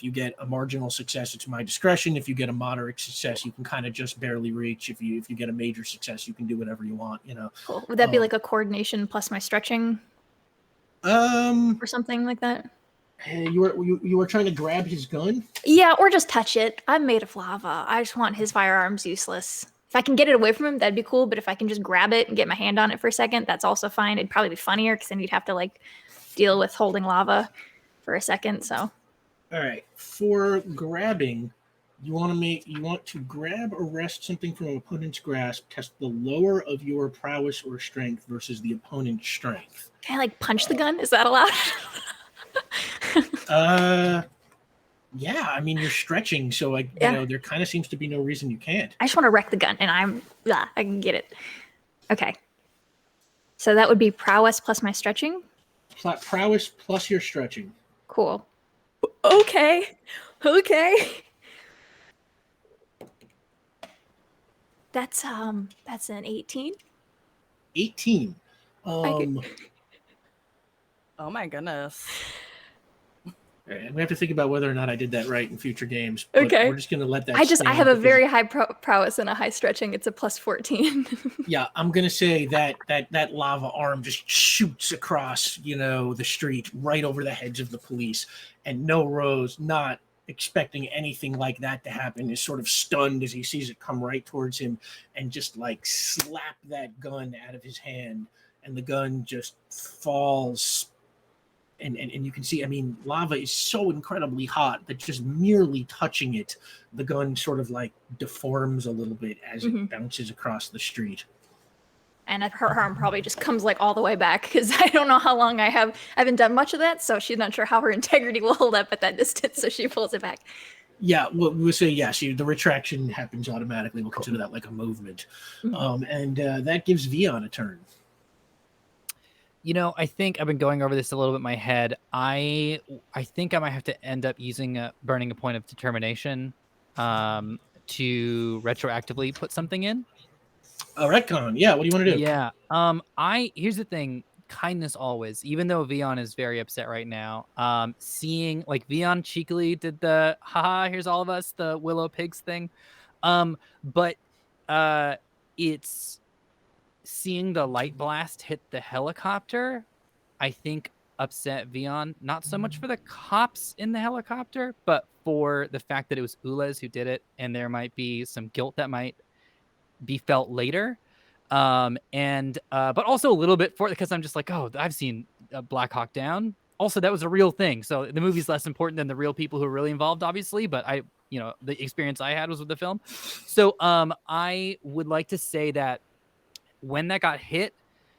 you get a marginal success, it's my discretion. If you get a moderate success, you can kind of just barely reach. If you get a major success, you can do whatever you want. Cool. Would that be like a coordination plus my stretching? Or something like that. You were trying to grab his gun? Yeah, or just touch it. I'm made of lava. I just want his firearms useless. If I can get it away from him, that'd be cool. But if I can just grab it and get my hand on it for a second, that's also fine. It'd probably be funnier because then you'd have to like deal with holding lava for a second. So, all right. For grabbing, you want to grab or wrest something from an opponent's grasp. Test the lower of your prowess or strength versus the opponent's strength. Can I like punch the gun? Is that allowed? Yeah, I mean you're stretching, so there kind of seems to be no reason you can't. I just want to wreck the gun, and I can get it. Okay. So that would be prowess plus my stretching. Prowess plus your stretching. Cool. Okay. That's an 18. 18. could- Oh my goodness. I'm gonna have to think about whether or not I did that right in future games. But Okay. we're just gonna let that. I stand have a because- very high prowess and a high stretching. It's a plus 14. Yeah, I'm gonna say that lava arm just shoots across, the street right over the heads of the police, and No Rose, not expecting anything like that to happen, is sort of stunned as he sees it come right towards him, and just like slap that gun out of his hand, and the gun just falls. And you can see, I mean, lava is so incredibly hot that just merely touching it, the gun sort of like deforms a little bit as it bounces across the street. And her arm probably just comes like all the way back because I don't know how long I haven't done much of that, so she's not sure how her integrity will hold up at that distance, so she pulls it back. Yeah, we'll say yes. The retraction happens automatically. We'll consider that like a movement. And that gives Vion a turn. I think I've been going over this a little bit in my head. I think I might have to end up using burning a point of determination to retroactively put something in. A retcon. Yeah, what do you want to do? Yeah. Here's the thing. Kindness always, even though Vion is very upset right now. Seeing like Vion cheekily did the haha, here's all of us, the Willow Pigs thing. But it's seeing the light blast hit the helicopter, I think upset Vion, not so much for the cops in the helicopter, but for the fact that it was Ulez who did it, and there might be some guilt that might be felt later. But also a little bit because I'm just like, oh, I've seen Black Hawk Down. Also, that was a real thing. So the movie's less important than the real people who are really involved, obviously. But the experience I had was with the film. So I would like to say that when that got hit,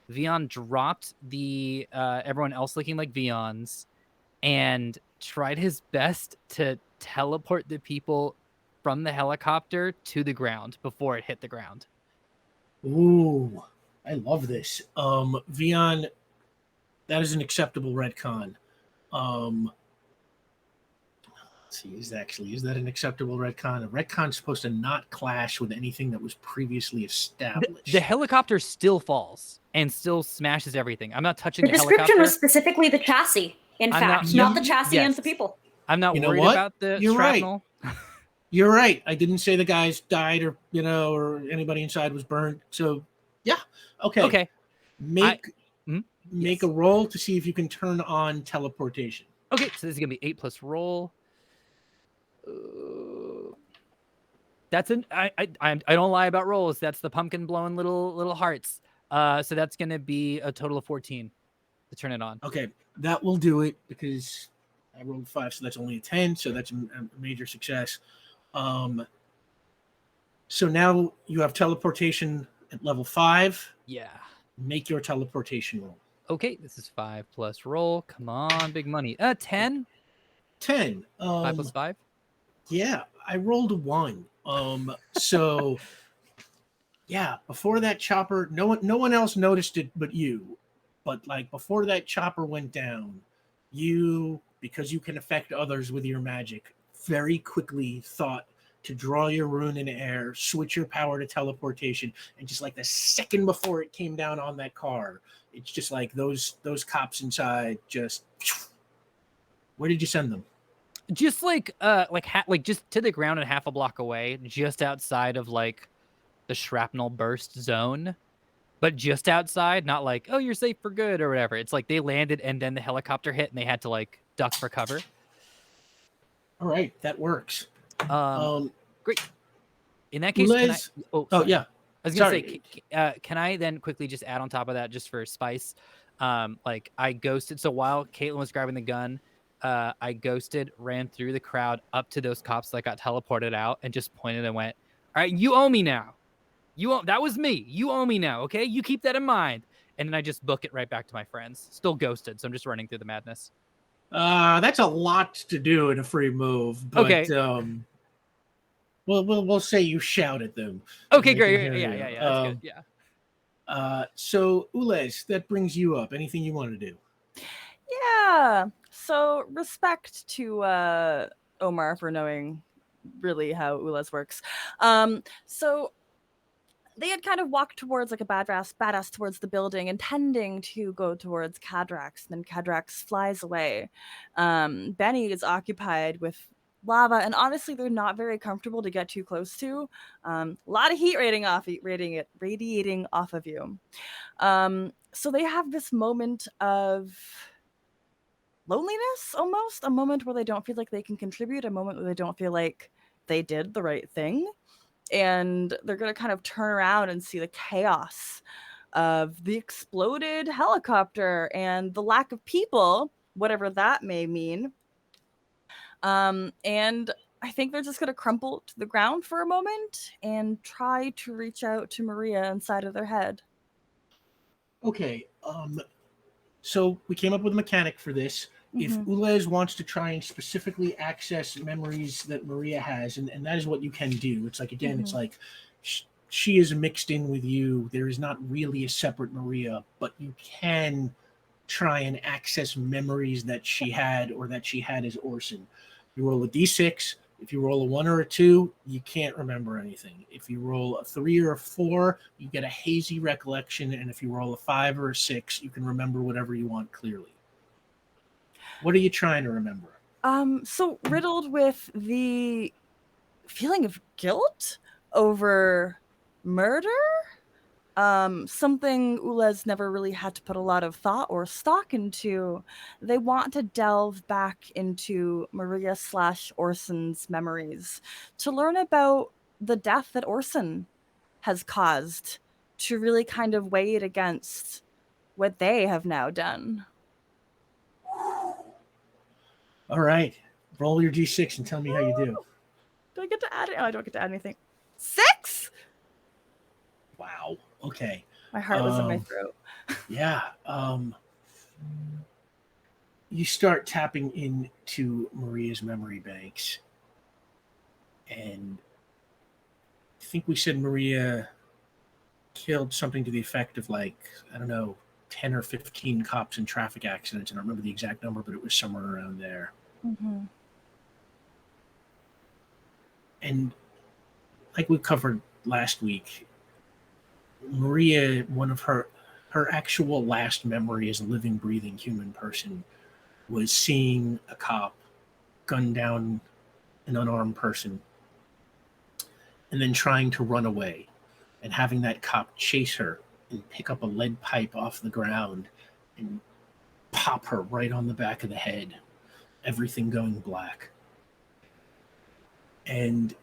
Vion dropped the everyone else looking like Vion's and tried his best to teleport the people from the helicopter to the ground before it hit the ground. Ooh, I love this. Vion, that is an acceptable retcon. Let's see, is that an acceptable retcon? A retcon's supposed to not clash with anything that was previously established. The helicopter still falls and still smashes everything. I'm not touching The the description helicopter. was specifically the chassis, in fact, not the chassis and Yes. the people. I'm not worried what? about the You're shrapnel. Right. You're right. I didn't say the guys died or anybody inside was burned. So yeah. Okay. Make a roll to see if you can turn on teleportation. Okay, so this is gonna be 8 plus roll. That's I don't lie about rolls. That's the pumpkin blowing little hearts. So that's gonna be a total of 14 to turn it on. Okay, that will do it because I rolled 5, so that's only a 10. So that's a major success. So now you have teleportation at level 5. Yeah. Make your teleportation roll. Okay, this is 5 plus roll. Come on, big money. 10. 10. 5 plus 5. Yeah, I rolled a 1. So yeah, before that chopper, no one else noticed it but you. But like before that chopper went down, you, because you can affect others with your magic, very quickly thought to draw your rune in air, switch your power to teleportation, and just like the second before it came down on that car, it's just like those cops inside just. Where did you send them? Just just to the ground and half a block away, just outside of like the shrapnel burst zone. But just outside, not like, oh, you're safe for good or whatever. It's like they landed and then the helicopter hit and they had to like duck for cover. All right, that works. Great. In that case, yeah. I was gonna say, can I then quickly just add on top of that, just for spice? Like I ghosted. So while Caitlin was grabbing the gun, I ghosted, ran through the crowd up to those cops that got teleported out, and just pointed and went, "All right, you owe me now. That was me. You owe me now. Okay, you keep that in mind." And then I just book it right back to my friends. Still ghosted, so I'm just running through the madness. That's a lot to do in a free move. But, okay. We'll say you shout at them. Okay, great. Yeah. That's good. So Ulez, that brings you up. Anything you want to do? Yeah. So respect to Omar for knowing really how Ulas works. So they had kind of walked towards like a badass towards the building, intending to go towards Cadrax. And then Cadrax flies away. Benny is occupied with lava, and honestly, they're not very comfortable to get too close to. A lot of heat radiating off of you. So they have this moment of loneliness, almost a moment where they don't feel like they can contribute, a moment where they don't feel like they did the right thing, and they're going to kind of turn around and see the chaos of the exploded helicopter and the lack of people, whatever that may mean. And I think they're just going to crumple to the ground for a moment and try to reach out to Maria inside of their head. Okay. So we came up with a mechanic for this. If Ulez wants to try and specifically access memories that Maria has, and that is what you can do. It's like, again, it's like she is mixed in with you. There is not really a separate Maria, but you can try and access memories that she had or that she had as Orson. You roll a d6. If you roll a 1 or a 2, you can't remember anything. If you roll a 3 or a 4, you get a hazy recollection. And if you roll a 5 or a 6, you can remember whatever you want clearly. What are you trying to remember? So riddled with the feeling of guilt over murder, something Ulez never really had to put a lot of thought or stock into. They want to delve back into Maria / Orson's memories to learn about the death that Orson has caused, to really kind of weigh it against what they have now done. All right. Roll your d6 and tell me how you do. Do I get to add it? Oh, I don't get to add anything. 6? Wow. Okay. My heart was in my throat. Yeah. You start tapping into Maria's memory banks. And I think we said Maria killed something to the effect of, like, I don't know, 10 or 15 cops in traffic accidents. I don't remember the exact number, but it was somewhere around there. And like we covered last week, Maria, one of her actual last memory as a living, breathing human person was seeing a cop gun down an unarmed person and then trying to run away and having that cop chase her and pick up a lead pipe off the ground and pop her right on the back of the head, everything going black. And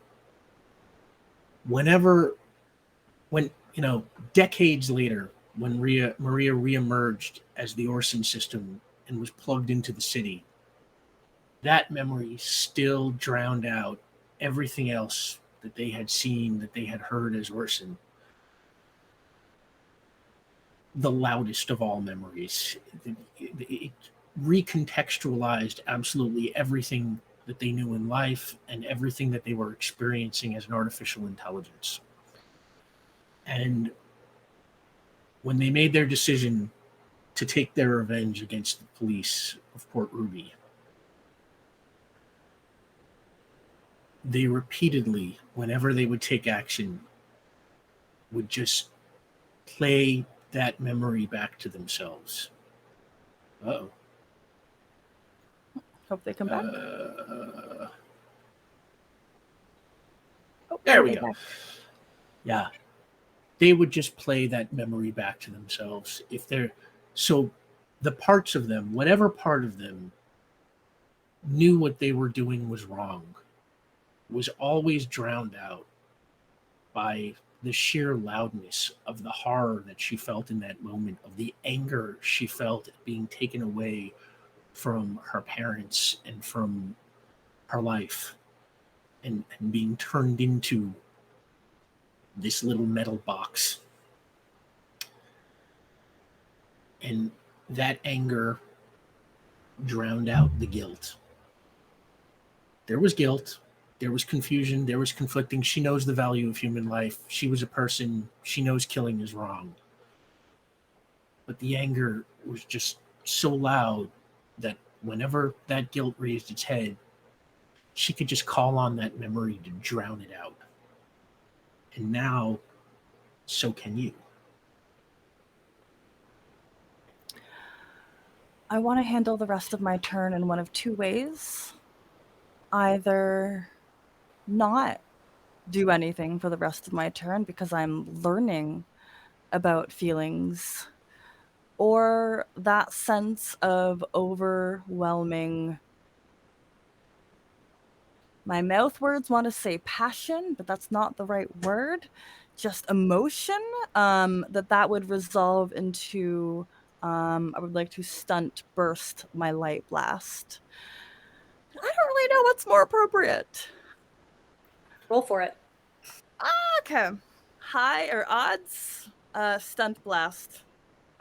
decades later, when Maria reemerged as the Orson system and was plugged into the city, that memory still drowned out everything else that they had seen, that they had heard as Orson. The loudest of all memories. It recontextualized absolutely everything that they knew in life and everything that they were experiencing as an artificial intelligence. And when they made their decision to take their revenge against the police of Port Ruby, they repeatedly, whenever they would take action, would just play that memory back to themselves. Uh-oh. Hope they come back. There we go. Yeah. They would just play that memory back to themselves. So the parts of them, whatever part of them knew what they were doing was wrong, was always drowned out by the sheer loudness of the horror that she felt in that moment, of the anger she felt at being taken away from her parents and from her life and being turned into this little metal box. And that anger drowned out the guilt. There was guilt. There was confusion. There was conflicting. She knows the value of human life. She was a person. She knows killing is wrong. but the anger was just so loud that whenever that guilt raised its head, she could just call on that memory to drown it out. And now, so can you. I want to handle the rest of my turn in one of two ways. Either not do anything for the rest of my turn because I'm learning about feelings, or that sense of overwhelming, my mouth words want to say passion, but that's not the right word, just emotion, that would resolve into I would like to stunt burst my light blast. I don't really know what's more appropriate. Roll for it. Okay. High or odds? Stunt blast.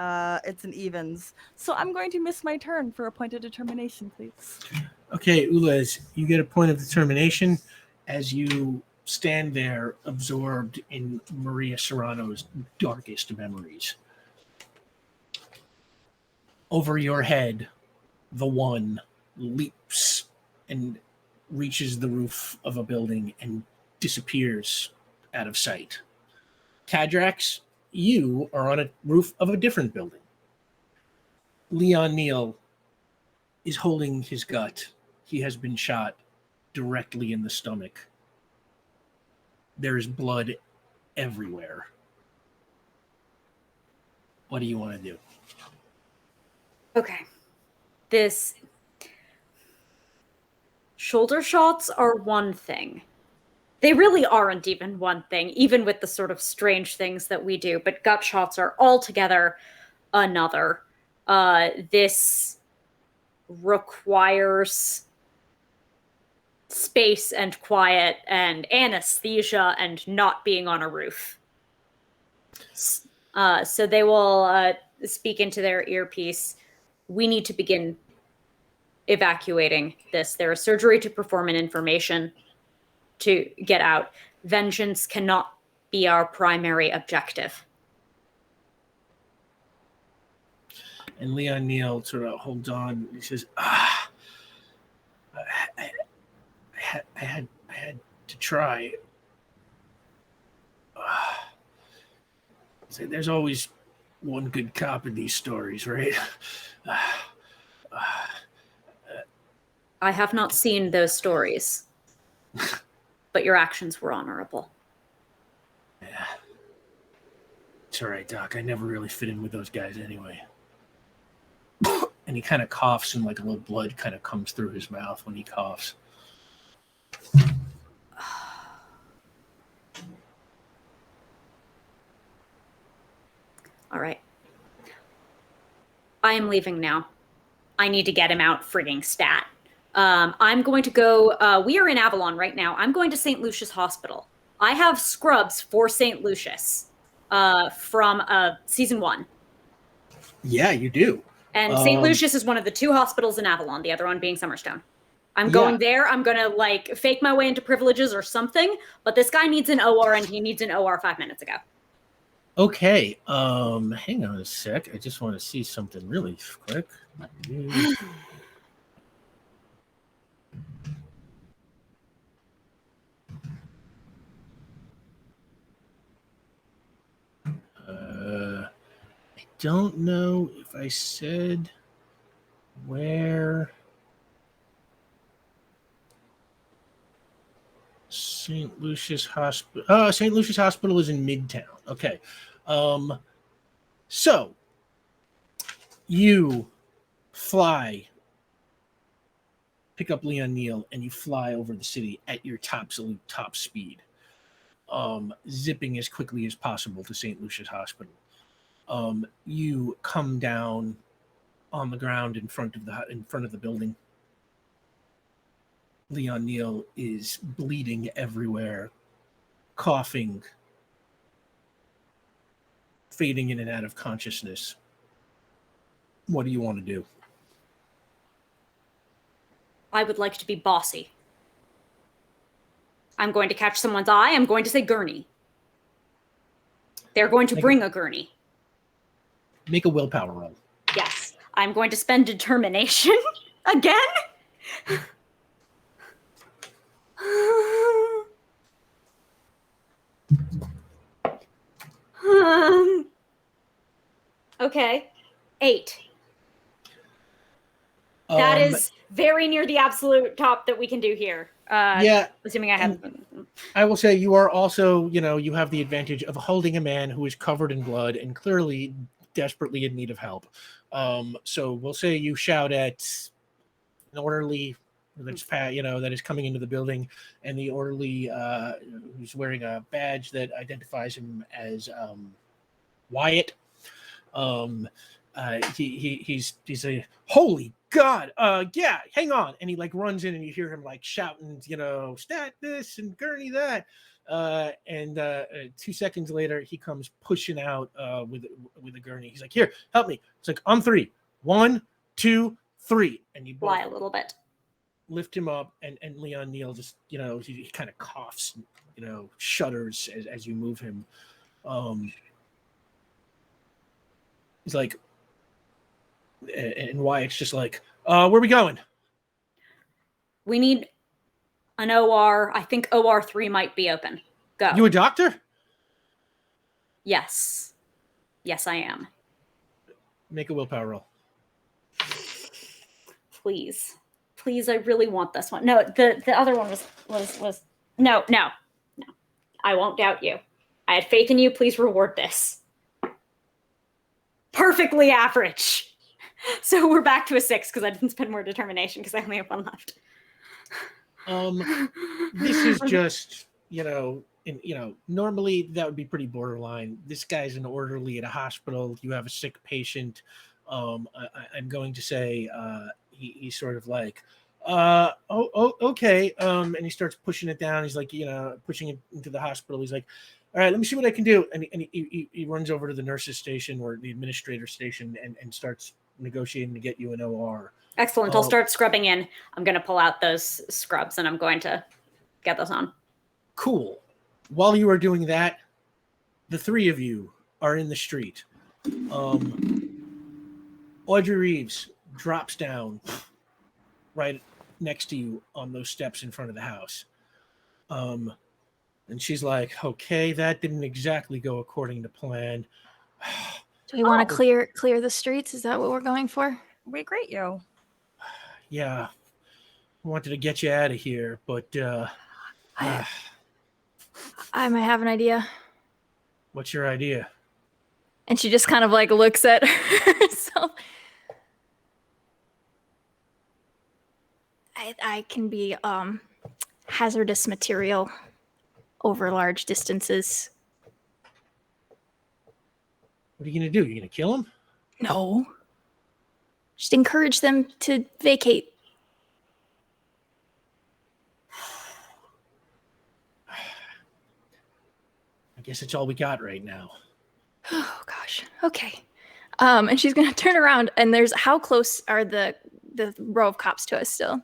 It's an evens. So I'm going to miss my turn for a point of determination, please. Okay, Ulez, you get a point of determination as you stand there absorbed in Maria Serrano's darkest memories. Over your head, the one leaps and reaches the roof of a building and disappears out of sight. Cadrax, you are on a roof of a different building. Leon Neal is holding his gut. He has been shot directly in the stomach. There is blood everywhere. What do you want to do? Okay. This shoulder shots are one thing. They really aren't even one thing, even with the sort of strange things that we do, but gut shots are altogether another. This requires space and quiet and anesthesia and not being on a roof. So they will speak into their earpiece. We need to begin evacuating this. There is surgery to perform and information to get out. Vengeance cannot be our primary objective. And Leon Neal sort of holds on. He says, I had to try. So there's always one good cop in these stories, right? I have not seen those stories, but your actions were honorable. Yeah. It's all right, Doc. I never really fit in with those guys anyway. And he kind of coughs, and like a little blood kind of comes through his mouth when he coughs. All right. I am leaving now. I need to get him out frigging stat. I'm going to go, we are in Avalon right now. I'm going to St. Lucius Hospital. I have scrubs for St. Lucius from season 1. Yeah, you do. And St. Lucius is one of the 2 hospitals in Avalon, the other one being Summerstone. I'm going there. I'm going to like fake my way into privileges or something, but this guy needs an OR and he needs an OR 5 minutes ago. Okay, hang on a sec. I just want to see something really quick. I don't know if I said where St. Lucius Hospital. Oh, St. Lucius Hospital is in Midtown. Okay. So you fly, pick up Leon Neal, and you fly over the city at your absolute top speed, zipping as quickly as possible to St. Lucius Hospital. You come down on the ground in front of the building. Leon Neal is bleeding everywhere, coughing, fading in and out of consciousness. What do you want to do? I would like to be bossy. I'm going to catch someone's eye. I'm going to say gurney. They're going to bring a gurney. Make a willpower roll. Yes. I'm going to spend determination again. Okay. 8. That is very near the absolute top that we can do here. Yeah. Assuming I have. I will say you are also, you have the advantage of holding a man who is covered in blood and clearly desperately in need of help. So we'll say you shout at an orderly that is coming into the building, and the orderly who's wearing a badge that identifies him as Wyatt. He's a holy God. Yeah, hang on. And he like runs in and you hear him like shouting, stat this and gurney that. And 2 seconds later, he comes pushing out with a gurney. He's like, here, help me. It's like on 3. 1, 2, 3. And you fly a little bit. Lift him up, and Leon Neal just, he kind of coughs, shudders as you move him. He's like, and Wyatt's just like, where are we going? We need an OR. I think OR 3 might be open. Go. You a doctor? Yes. Yes, I am. Make a willpower roll. Please. Please, I really want this one. No, the other one was no. I won't doubt you. I had faith in you. Please reward this. Perfectly average. So we're back to a 6 because I didn't spend more determination because I only have 1 left. This is just, normally that would be pretty borderline. This guy's an orderly at a hospital. You have a sick patient. I'm going to say he's sort of like, okay. And he starts pushing it down. He's like, pushing it into the hospital. He's like, all right, let me see what I can do. And he runs over to the nurse's station or the administrator station and starts negotiating to get you an OR. Excellent. I'll start scrubbing in. I'm going to pull out those scrubs and I'm going to get those on. Cool. While you are doing that, the 3 of you are in the street. Audrey Reeves drops down right next to you on those steps in front of the house. And she's like, okay, that didn't exactly go according to plan. Do we want to clear the streets? Is that what we're going for? We greet you. Yeah. I wanted to get you out of here, but I might have an idea. what's your idea? And she just kind of like looks at herself. I can be hazardous material over large distances. What are you going to do? You're going to kill him? No. Just encourage them to vacate. I guess it's all we got right now. Oh gosh. Okay. And she's gonna turn around and how close are the row of cops to us still?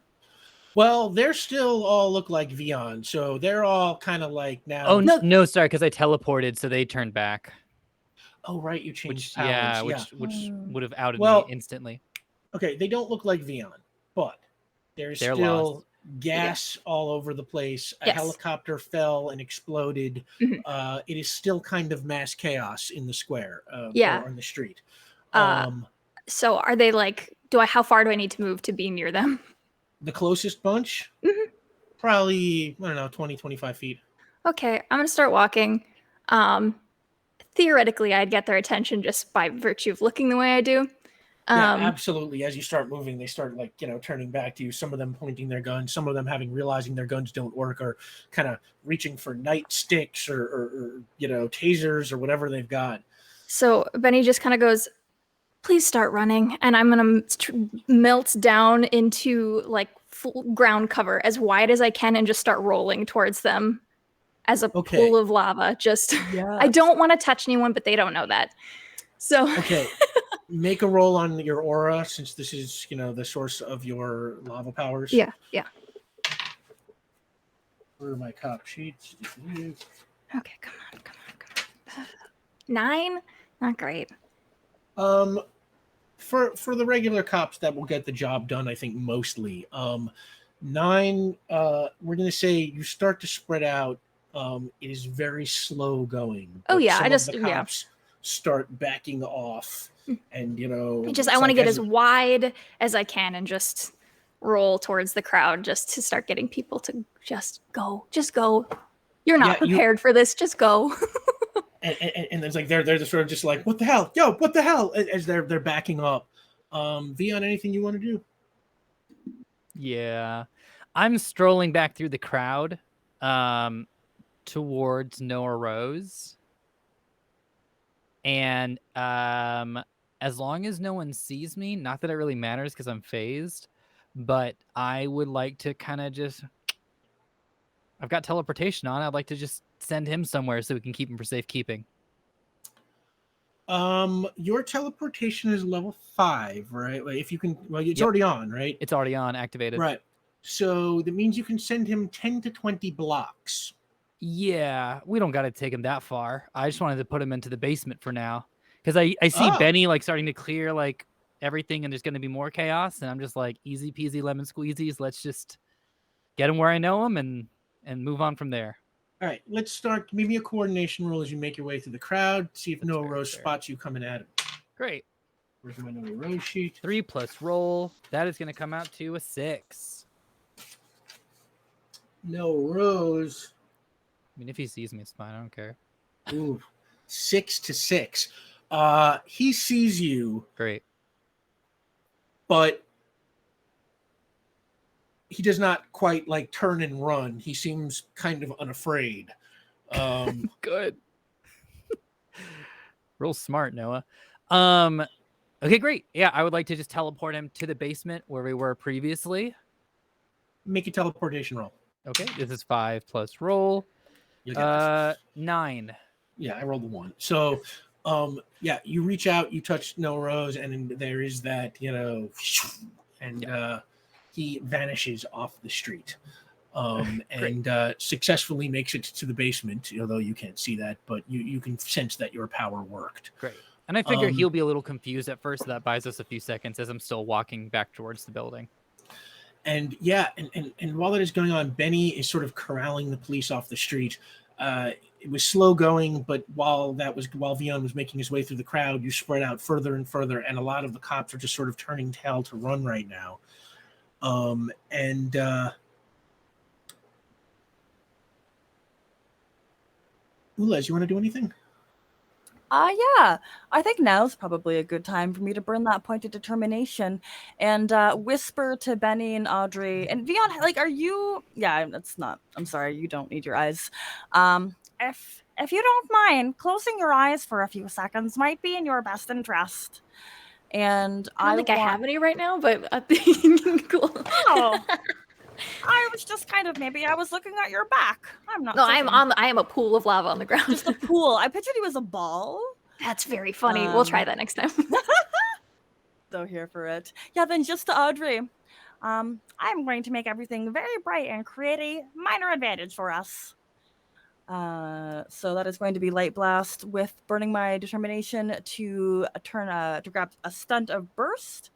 Well, they're still all look like Vion, so they're all kind of like now. Oh no, sorry, because I teleported, so they turned back. Oh right, you changed Which, powers. which would have outed Well, me instantly. Okay, they don't look like Vion, but they're still lost. gas all over the place. A Yes. helicopter fell and exploded. Mhm. It is still kind of mass chaos in the square, Yeah. or on the street. So are they like? How far do I need to move to be near them? The closest bunch, probably, I don't know, 20, 25 feet. Okay, I'm gonna start walking. Theoretically, I'd get their attention just by virtue of looking the way I do. Yeah, absolutely. As you start moving, they start turning back to you. Some of them pointing their guns, some of them realizing their guns don't work, or kind of reaching for nightsticks or tasers or whatever they've got. So Benny just kind of goes, please start running. And I'm going to melt down into like full ground cover as wide as I can and just start rolling towards them as a pool of lava. I don't want to touch anyone, but they don't know that. So okay. Make a roll on your aura, since this is, the source of your lava powers. Yeah. Where are my cop sheets? Okay, come on. 9? Not great. For the regular cops that will get the job done, I think mostly. 9, we're gonna say you start to spread out. It is very slow going. Oh, But yeah, some I of just- the yeah. cops start backing off, and I it's want to like get as- as wide as I can and just roll towards the crowd just to start getting people to just go. Just go. You're not Yeah, prepared for this. Just go. and it's like they're just sort of just like, what the hell, yo, what the hell, as they're backing up. Vion, anything you want to do? Yeah. I'm strolling back through the crowd towards Noah Rose. And as long as no one sees me, not that it really matters because I'm phased, but I would like to kind of just, I've got teleportation on. I'd like to just send him somewhere so we can keep him for safekeeping. Your teleportation is level 5, right? Like if you can, well, it's Yep. already on, right? It's already on, activated. Right. So that means you can send him 10 to 20 blocks. Yeah, we don't got to take him that far. I just wanted to put him into the basement for now because I see Oh. Benny like starting to clear like everything and there's going to be more chaos. And I'm just like, easy peasy lemon squeezies. Let's just get him where I know him and move on from there. All right, let's start. Give me a coordination roll as you make your way through the crowd. See if That's Noah very Rose fair. spots you coming at him. Great. Where's my Noah Rose sheet? 3 plus roll. That is going to come out to a 6. Noah Rose. I mean, if he sees me, it's fine. I don't care. Ooh, 6 to 6. He sees you, Great. but he does not quite like turn and run. He seems kind of unafraid. Good. Real smart, Noah. Okay, great. Yeah, I would like to just teleport him to the basement where we were previously. Make a teleportation roll. Okay, this is 5 plus roll. You'll get this. 9. Yeah, I rolled a 1. So, yeah, you reach out, you touch Noah Rose, and there is that, and he vanishes off the street. And successfully makes it to the basement, although you can't see that, but you can sense that your power worked. Great. And I figure he'll be a little confused at first, so that buys us a few seconds as I'm still walking back towards the building. And yeah, and while that is going on, Benny is sort of corralling the police off the street. It was slow going, but while Vion was making his way through the crowd, you spread out further and further, and a lot of the cops are just sort of turning tail to run right now. Ulez, you want to do anything? Yeah. I think now's probably a good time for me to burn that point of determination and whisper to Benny and Audrey and Vion, like, are you? Yeah, that's not. I'm sorry, you don't need your eyes. If you don't mind, closing your eyes for a few seconds might be in your best interest. And I don't think I have any right now, but I think cool. Oh. I was just kind of, maybe I was looking at your back. I'm not. No, certain. I am a pool of lava on the ground. Just a pool. I pictured you as a ball. That's very funny. We'll try that next time. So here for it. Yeah, then just to Audrey. I'm going to make everything very bright and create a minor advantage for us. So that is going to be Light Blast with burning my determination to grab a stunt of burst.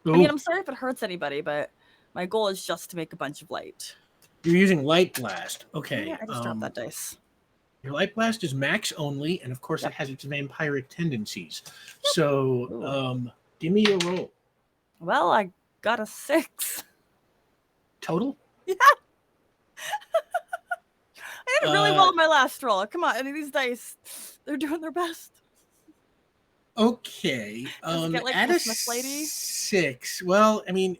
Ooh. I mean, I'm sorry if it hurts anybody, but my goal is just to make a bunch of light. You're using Light Blast. Okay. Yeah, I just dropped that dice. Your Light Blast is max only, and of course it has its vampiric tendencies. So give me a roll. Well, I got a 6. Total? Yeah. I did really well in my last roll. Come on, any of these dice, they're doing their best. Okay. Get like at Christmas a lady? 6. Well, I mean,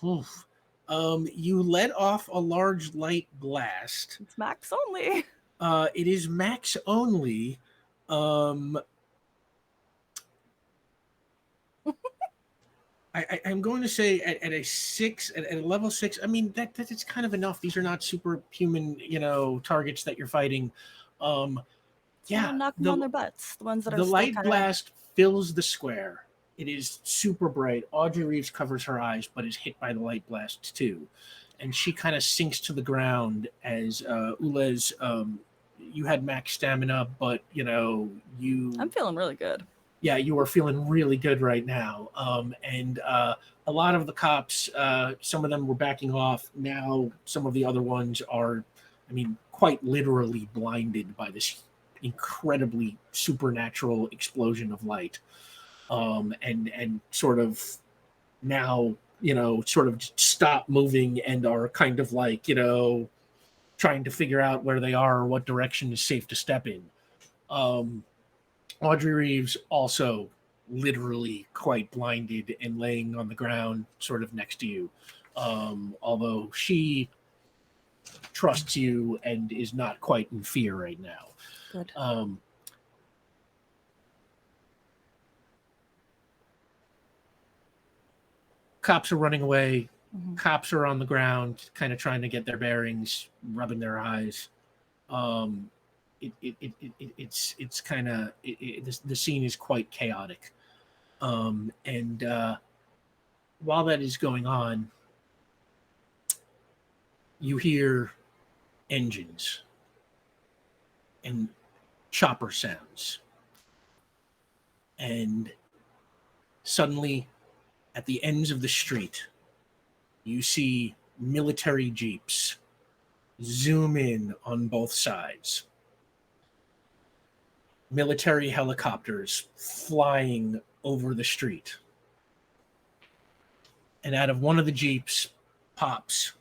you let off a large light blast. It's max only. It is max only. I'm going to say at a 6, at a level 6. I mean that it's kind of enough. These are not superhuman, targets that you're fighting. Yeah, knock them on their butts. The ones that are the still light kinda... blast fills the square. It is super bright. Audrey Reeves covers her eyes, but is hit by the light blast too, and she kind of sinks to the ground as Ulez. You had max stamina, but you. I'm feeling really good. Yeah, you are feeling really good right now. And a lot of the cops, some of them were backing off. Now, some of the other ones are, I mean, quite literally blinded by this incredibly supernatural explosion of light. And sort of now, sort of stop moving and are kind of like, trying to figure out where they are or what direction is safe to step in. Um, Audrey Reeves also literally quite blinded and laying on the ground sort of next to you. Although she trusts you and is not quite in fear right now. Good. Cops are running away. Mhm. Cops are on the ground, kind of trying to get their bearings, rubbing their eyes. It's kind of the scene is quite chaotic. And while that is going on, you hear engines and chopper sounds. And suddenly, at the ends of the street, you see military jeeps zoom in on both sides. Military helicopters flying over the street. And out of one of the jeeps pops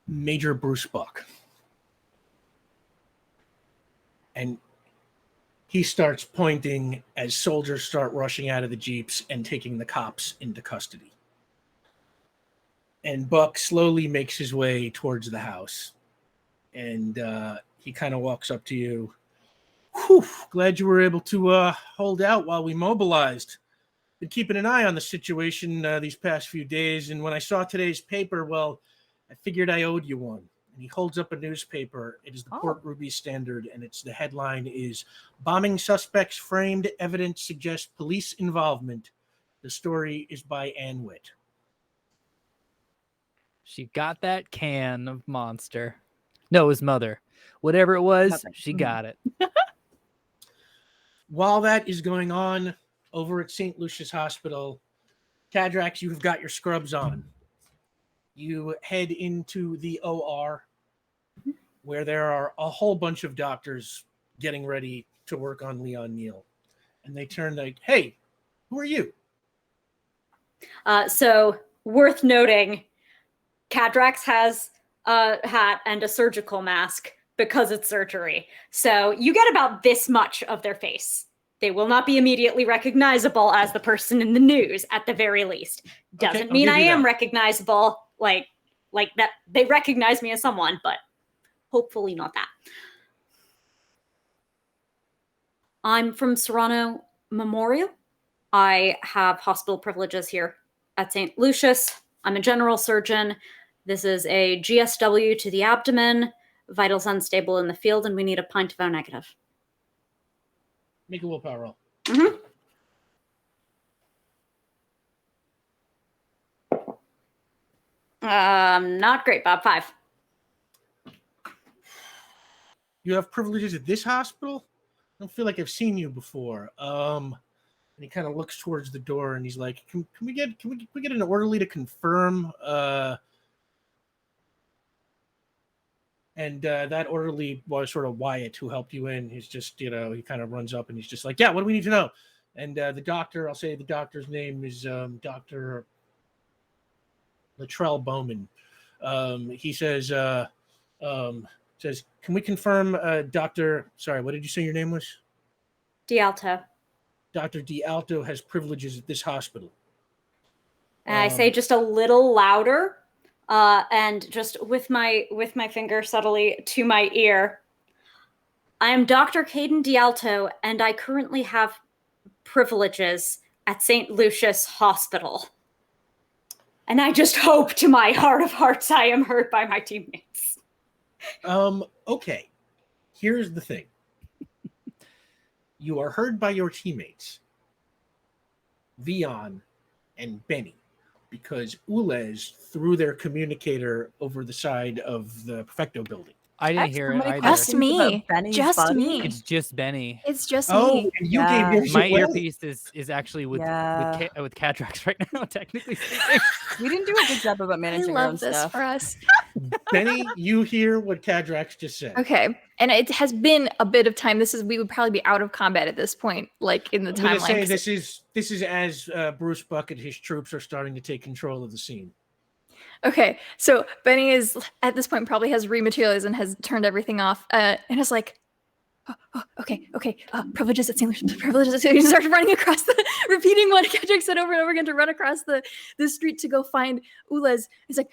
Major Bruce Buck. And he starts pointing as soldiers start rushing out of the jeeps and taking the cops into custody. And Buck slowly makes his way towards the house. And he kind of walks up to you. Whew, glad you were able to hold out while we mobilized. Been keeping an eye on the situation these past few days, and when I saw today's paper, well, I figured I owed you one. And he holds up a newspaper. It is the Port Ruby Standard, and the headline is "Bombing Suspects Framed. Evidence Suggests Police Involvement." The story is by Ann Witt. She got that can of Monster. No, it was Mother. Whatever it was, Nothing. she got it. While that is going on over at St. Lucia's Hospital, Cadrax, you have got your scrubs on. You head into the OR, where there are a whole bunch of doctors getting ready to work on Leon Neal. And they turn like, hey, who are you? So, worth noting, Cadrax has a hat and a surgical mask because it's surgery. So, you get about this much of their face. They will not be immediately recognizable as the person in the news, at the very least. Doesn't mean I am recognizable, like that they recognize me as someone, but hopefully not that. I'm from Serrano Memorial. I have hospital privileges here at St. Lucia's. I'm a general surgeon. This is a GSW to the abdomen, vitals unstable in the field, and we need a pint of O negative. Make a willpower roll. Mm-hmm. Not great, Bob. 5. You have privileges at this hospital? I don't feel like I've seen you before. And he kind of looks towards the door and he's like, "Can we get an orderly to confirm?" And that orderly was sort of Wyatt, who helped you in. He's just, he kind of runs up and he's just like, "Yeah, what do we need to know?" And the doctor, I'll say the doctor's name is Dr. Latrell Bowman. He says, "Can we confirm Dr. Sorry, what did you say your name was?" D'Alto. Dr. D'Alto has privileges at this hospital. And I say just a little louder, and just with my finger subtly to my ear. I am Dr. Caden D'Alto, and I currently have privileges at St. Lucia's Hospital. And I just hope to my heart of hearts I am heard by my teammates. Okay. Here's the thing. You are heard by your teammates, Vion and Benny, because Ulez threw their communicator over the side of the Perfecto building. I I didn't have hear so it many either. Just questions about me. Benny's Just body. me. It's just Benny. It's just Oh, me. and you Yeah. gave yours My away? earpiece is actually with Yeah. with Cadrax right now, technically speaking. You didn't do a good job about I managing your own love this stuff. for us. Benny, you hear what Cadrax just said. Okay. And it has been a bit of time. We would probably be out of combat at this point, like in the I'm going to say timeline. this is as Bruce Buck and his troops are starting to take control of the scene. Okay, so Benny is at this point probably has rematerialized and has turned everything off, and is like, okay, privileges at St. Lucian, privileges at St. Lucian. Starts running across repeating what Kendrick said over and over again to run across the street to go find Ulez. He's like,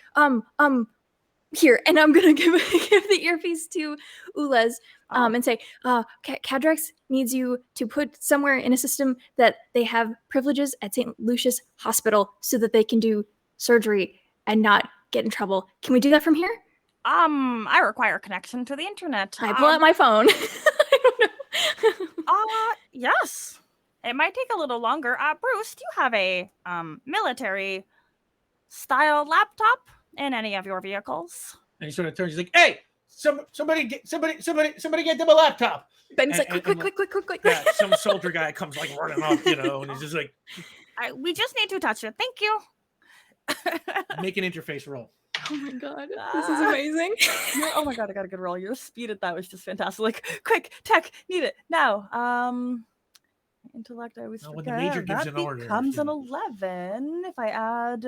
here, and I'm gonna give the earpiece to Ulez, and say, Cadrax needs you to put somewhere in a system that they have privileges at St. Lucia's Hospital so that they can do surgery and not get in trouble. Can we do that from here? I require connection to the internet. I pull out my phone. I don't know. Yes. It might take a little longer. Bruce, do you have a military style laptop in any of your vehicles? And he sort of turns. He's like, "Hey, somebody get them a laptop." Ben's And- like, and- quick. Yeah, some soldier guy comes like running up, and he's just like, We just need to touch it. Thank you. make an interface roll. Oh my god, this is amazing. Oh my god, I got a good roll. Your speed at that was just fantastic. Like, quick, tech, need it now. Intellect, I always When forget. the major gives that an order, becomes an yeah. 11 if I add.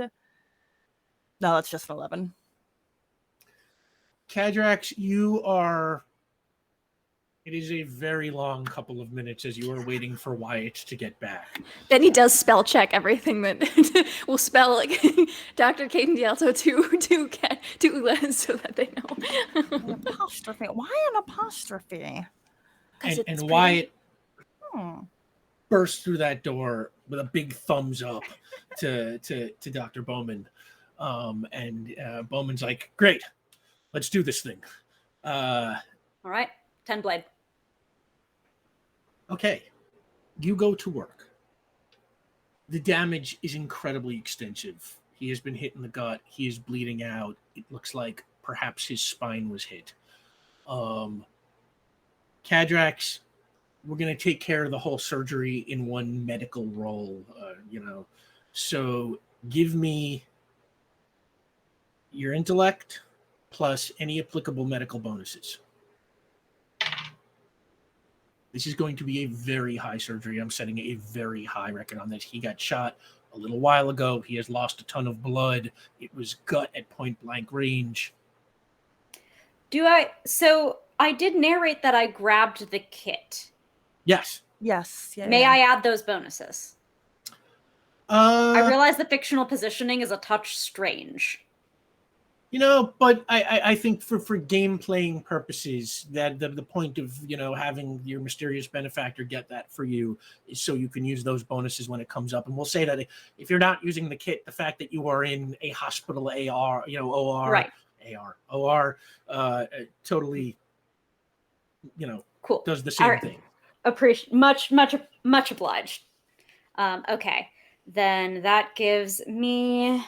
No, that's just an 11. Cadrax, it is a very long couple of minutes as you are waiting for Wyatt to get back. Benny does spell check everything that will spell like Dr. Caden Dialto to Ulez so that they know. An apostrophe. Why an apostrophe? And Wyatt Hmm. bursts through that door with a big thumbs up to Dr. Bowman. And Bowman's like, "Great, let's do this thing." All right, 10 blade. Okay, you go to work. The damage is incredibly extensive. He has been hit in the gut. He is bleeding out. It looks like perhaps his spine was hit. Cadrax, we're going to take care of the whole surgery in one medical roll, So give me your intellect plus any applicable medical bonuses. This is going to be a very high surgery. I'm setting a very high record on this. He got shot a little while ago. He has lost a ton of blood. It was gut at point blank range. So I did narrate that I grabbed the kit. Yes. Yes. Yeah. May I add those bonuses? I realize the fictional positioning is a touch strange. But I think for game playing purposes, that the point of having your mysterious benefactor get that for you is so you can use those bonuses when it comes up. And we'll say that if you're not using the kit, the fact that you are in a hospital OR, Right. OR, totally, Cool. does the same All right. thing. Appreciate much obliged. Okay, then that gives me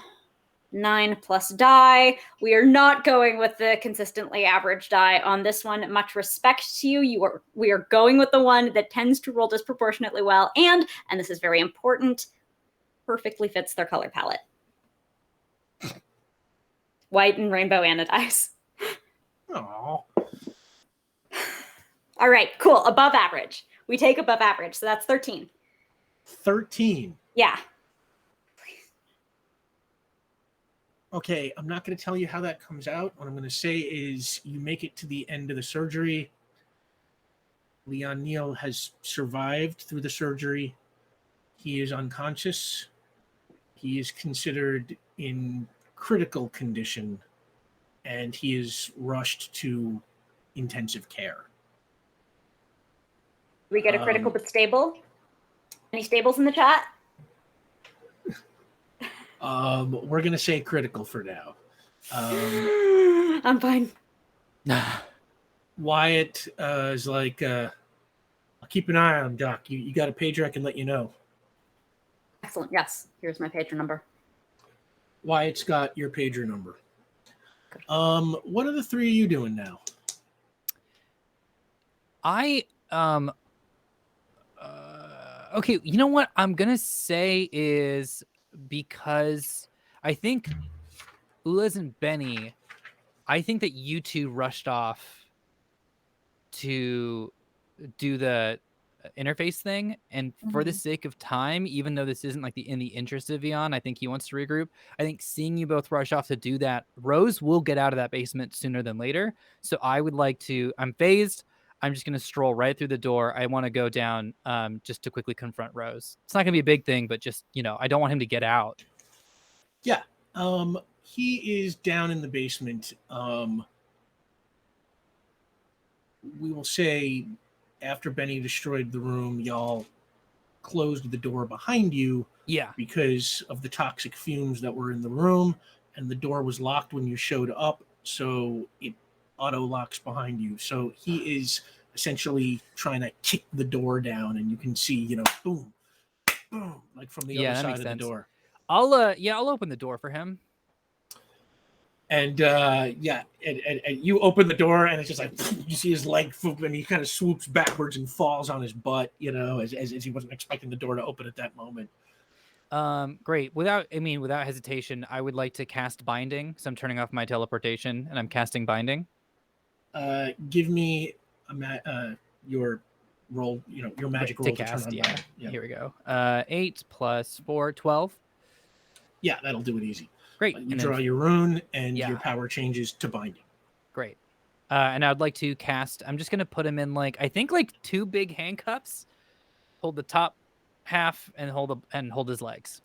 9 plus die. We are not going with the consistently average die on this one. Much respect to you. We are going with the one that tends to roll disproportionately well, and this is very important, perfectly fits their color palette. White and rainbow anodize. Aww. All right, cool. Above average. We take above average, so that's 13. 13. Yeah. Okay, I'm not going to tell you how that comes out. What I'm going to say is you make it to the end of the surgery. Leon Neal has survived through the surgery. He is unconscious. He is considered in critical condition, and he is rushed to intensive care. We get a critical but stable. Any stables in the chat? We're going to say critical for now. I'm fine. Wyatt is like, I'll keep an eye on him, Doc. You got a pager, I can let you know. Excellent. Yes. Here's my pager number. Wyatt's got your pager number. What are the three of you doing now? Okay, you know what I'm gonna say is because I think Ulez and Benny, I think that you two rushed off to do the interface thing, and for the sake of time, even though this isn't like in the interest of Vion, I think he wants to regroup. I think seeing you both rush off to do that, Rose will get out of that basement sooner than later. So I would like to. I'm phased. I'm just gonna stroll right through the door. I want to go down just to quickly confront Rose. It's not gonna be a big thing, but just I don't want him to get out. Yeah. He is down in the basement. We will say after Benny destroyed the room, y'all closed the door behind you. Yeah. Because of the toxic fumes that were in the room, and the door was locked when you showed up, so it auto locks behind you. So he is essentially trying to kick the door down, and you can see, boom, boom, like from the other side of the door. I'll open the door for him. And and you open the door, and it's just like you see his leg, and he kind of swoops backwards and falls on his butt, as he wasn't expecting the door to open at that moment. Great. Without hesitation, I would like to cast Binding. So I'm turning off my teleportation, and I'm casting Binding. Give me your roll, your magic roll to cast. To turn on Yeah. Here we go. 8 + 4, 12. Yeah, that'll do it easy. Great. You draw your rune, and your power changes to Binding. Great. And I'd like to cast. I'm just gonna put him in I think 2 big handcuffs. Hold the top half and hold his legs.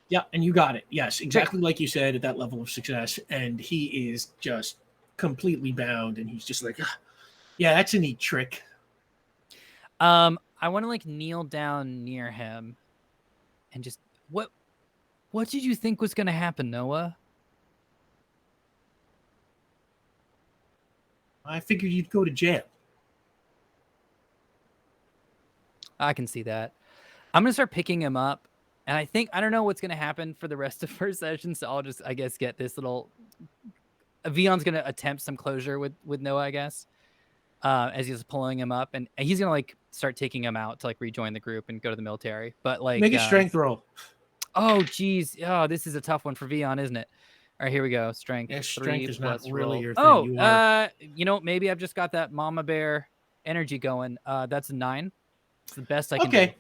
Yeah, and you got it. Yes, exactly like you said, at that level of success, and he is just completely bound, and he's just like, yeah, that's a neat trick. I want to kneel down near him, and just what did you think was going to happen, Noah? I figured you'd go to jail. I can see that. I'm going to start picking him up, and I don't know what's going to happen for the rest of first session, so I'll just, I guess, get this little... Vion's going to attempt some closure with Noah, I guess, as he's pulling him up, and he's going to, start taking him out to, rejoin the group and go to the military. But, Make a strength roll. Oh, geez. Oh, this is a tough one for Vion, isn't it? All right, here we go. Strength. Yeah, strength is not really roll. your thing. Oh, maybe I've just got that mama bear energy going. That's a 9. It's the best I can do. Okay.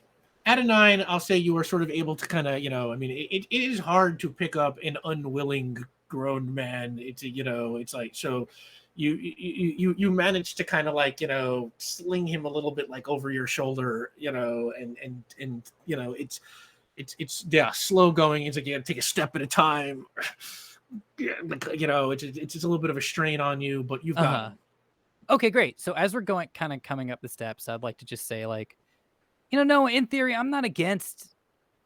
At a 9, I'll say you are sort of able to kind of, it is hard to pick up an unwilling grown man. It's it's like, so you managed to kind of sling him a little bit over your shoulder, and it's slow going. It's like you got to take a step at a time. It's a little bit of a strain on you, but you've got it. Okay, great. So as we're coming up the steps, I'd like to just say Noah, in theory, I'm not against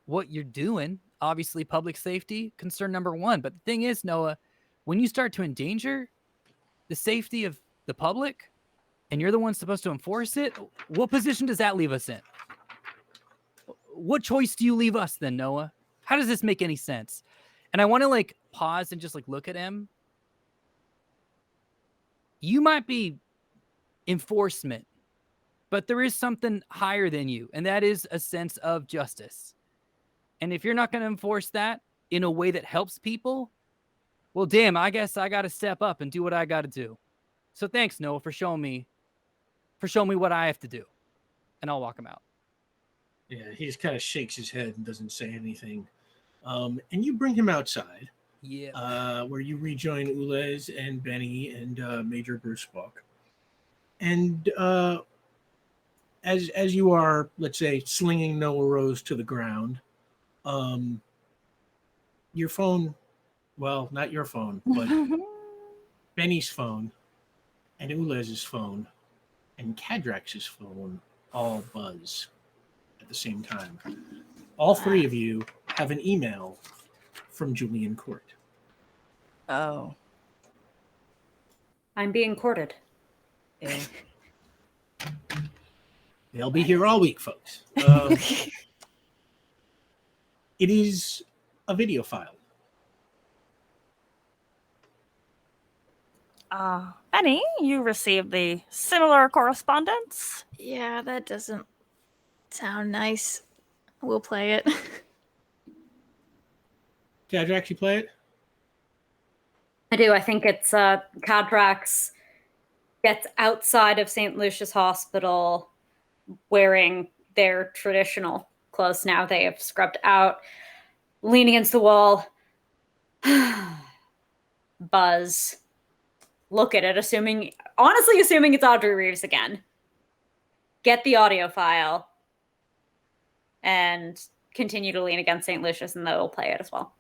what you're doing. Obviously, public safety, concern number 1. But the thing is, Noah, when you start to endanger the safety of the public, and you're the one supposed to enforce it, what position does that leave us in? What choice do you leave us then, Noah? How does this make any sense? And I want to pause and just look at him. You might be enforcement, but there is something higher than you, and that is a sense of justice. And if you're not going to enforce that in a way that helps people, well, damn, I guess I got to step up and do what I got to do. So thanks, Noah, for showing me what I have to do. And I'll walk him out. Yeah, he just kind of shakes his head and doesn't say anything. And you bring him outside. Yeah. Where you rejoin Ulez and Benny and Major Bruce Buck. And as you are, let's say, slinging Noah Rose to the ground, your phone, well, not your phone, but Benny's phone and Ulez's phone and Kadrax's phone all buzz at the same time. All 3 of you have an email from Julian Court. Oh. I'm being courted. Yeah. They'll be here all week, folks. It is a video file. Benny, you received the similar correspondence? Yeah, that doesn't sound nice. We'll play it. Jadrax, you play it? I do. I think it's Cadrax gets outside of St. Lucia's Hospital wearing their traditional clothes now. They have scrubbed out, lean against the wall. Buzz. Look at it, honestly assuming it's Audrey Reeves again. Get the audio file and continue to lean against St. Lucia's, and they'll play it as well.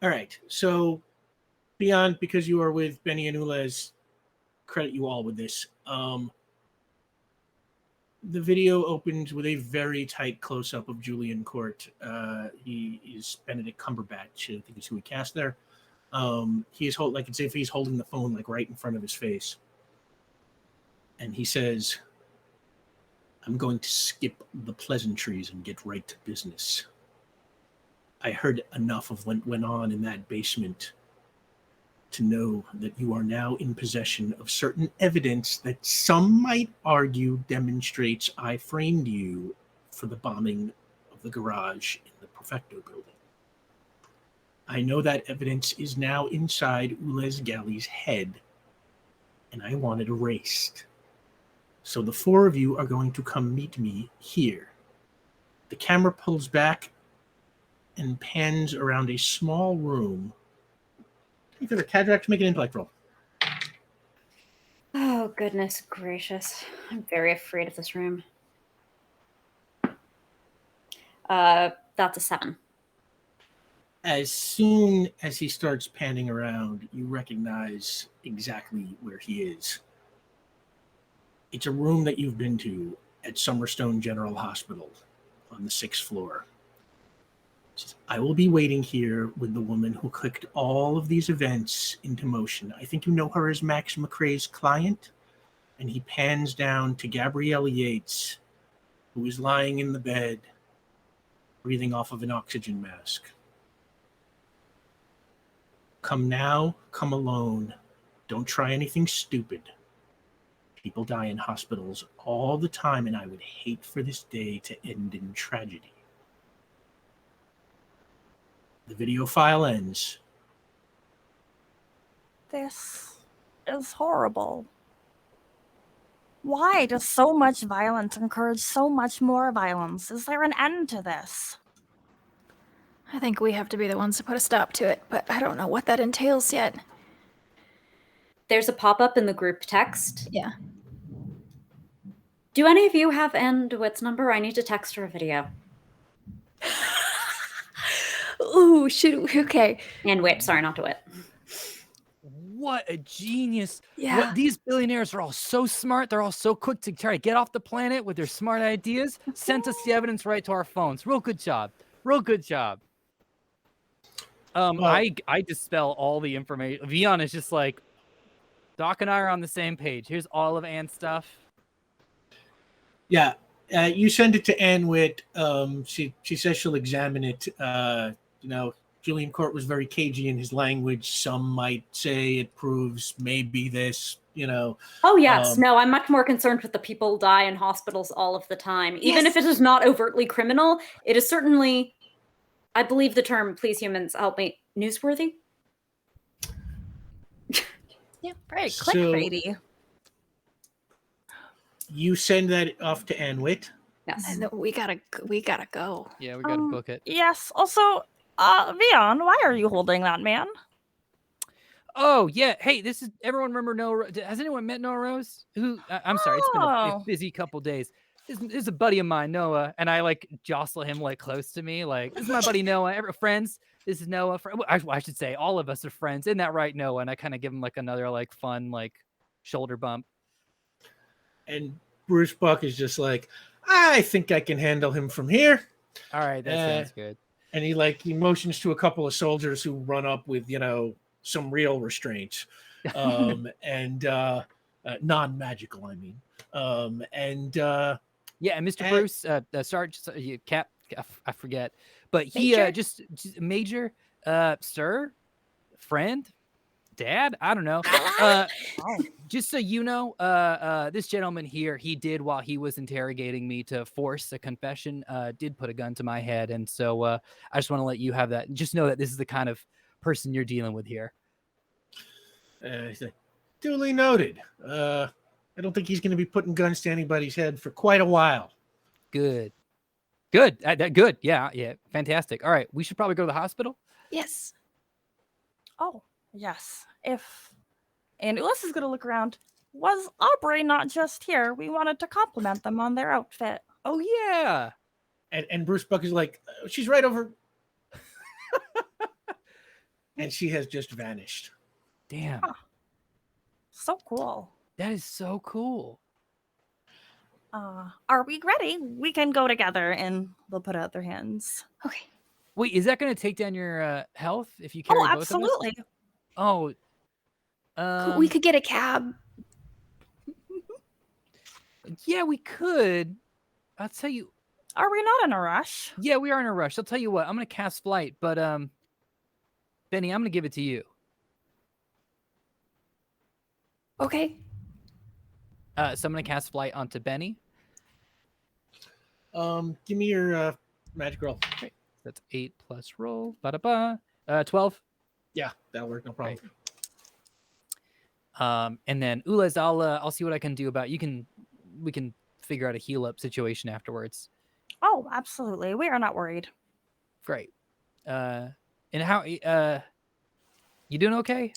All right. So, Beyond, because you are with Benny and Ulez, credit you all with this. The video opens with a very tight close-up of Julian Court. He is Benedict Cumberbatch, I think is who he cast there. He is like it's if he's holding the phone like right in front of his face. And he says, I'm going to skip the pleasantries and get right to business. I heard enough of what went on in that basement to know that you are now in possession of certain evidence that some might argue demonstrates I framed you for the bombing of the garage in the Profecto building. I know that evidence is now inside Ulez Galley's head, and I want it erased. So the four of you are going to come meet me here. The camera pulls back and pans around a small room. For the Cadrak to make an intellect roll. Oh, goodness gracious. I'm very afraid of this room. That's a 7. As soon as he starts panning around, you recognize exactly where he is. It's a room that you've been to at Summerstone General Hospital on the 6th floor. Says, I will be waiting here with the woman who clicked all of these events into motion. I think you know her as Max McRae's client. And he pans down to Gabrielle Yates, who is lying in the bed, breathing off of an oxygen mask. Come now, come alone. Don't try anything stupid. People die in hospitals all the time, and I would hate for this day to end in tragedy. The video file ends. This is horrible. Why does so much violence encourage so much more violence? Is there an end to this? I think we have to be the ones to put a stop to it, but I don't know what that entails yet. There's a pop-up in the group text. Yeah. Do any of you have Anne DeWitt's number? I need to text her a video. Ooh, okay. Anne Witt, sorry, not DeWitt. What a genius. Yeah. These billionaires are all so smart. They're all so quick to try to get off the planet with their smart ideas. Sent us the evidence right to our phones. Real good job. Real good job. I dispel all the information. Vion is just like, Doc and I are on the same page. Here's all of Anne's stuff. Yeah, you send it to Anne Witt. She says she'll examine it. Julian Court was very cagey in his language. Some might say it proves maybe this, Oh, yes. No, I'm much more concerned with the people die in hospitals all of the time. Even if it is not overtly criminal, it is certainly, I believe the term, please humans, help me, newsworthy? Yeah, very clickbaity. You send that off to Anne Witt? Yes. And we gotta go. Yeah, we gotta book it. Yes. Also, Vion, why are you holding that man? Oh, yeah. Hey, this is everyone remember Noah? Has anyone met Noah Rose? I'm sorry, it's been a busy couple days. This is a buddy of mine, Noah, and I jostle him close to me. This is my buddy Noah. Friends. This is Noah. I should say all of us are friends. Isn't that right, Noah? And I kind of give him another fun shoulder bump. And Bruce Buck is just like, I think I can handle him from here. All right, that sounds good. And he motions to a couple of soldiers who run up with some real restraints, and non-magical. I mean, and Mr. Bruce, Sergeant Cap, I forget, but he Major? just Major, sir, friend. Dad? I don't know. Oh, Just so you know, this gentleman here, he did, while he was interrogating me to force a confession, did put a gun to my head. And so I just want to let you have that. Just know that this is the kind of person you're dealing with here. He's like, duly noted. I don't think he's going to be putting guns to anybody's head for quite a while. Good. Good. Good. Yeah. Fantastic. All right. We should probably go to the hospital. Yes. oh, yes. And Ulysses is going to look around. Was Aubrey not just here? We wanted to compliment them on their outfit. Oh, yeah. And Bruce Buck is like, she's right over. And she has just vanished. Damn. Huh. So cool. That is so cool. Are we ready? We can go together, and they'll put out their hands. Okay. Wait, is that going to take down your health if you carry Oh, both absolutely. of us? Oh. We could get a cab. Yeah, we could. I'll tell you. Are we not in a rush? Yeah, we are in a rush. I'll tell you what. I'm going to cast flight, but Benny, I'm going to give it to you. Okay. So I'm going to cast flight onto Benny. Give me your magic roll. Great. That's 8 plus roll. 12. Yeah, that'll work. No problem. Right. And then Ulez, I'll see what I can do about. We can figure out a heal up situation afterwards. Oh, absolutely. We are not worried. Great. And how you doing okay?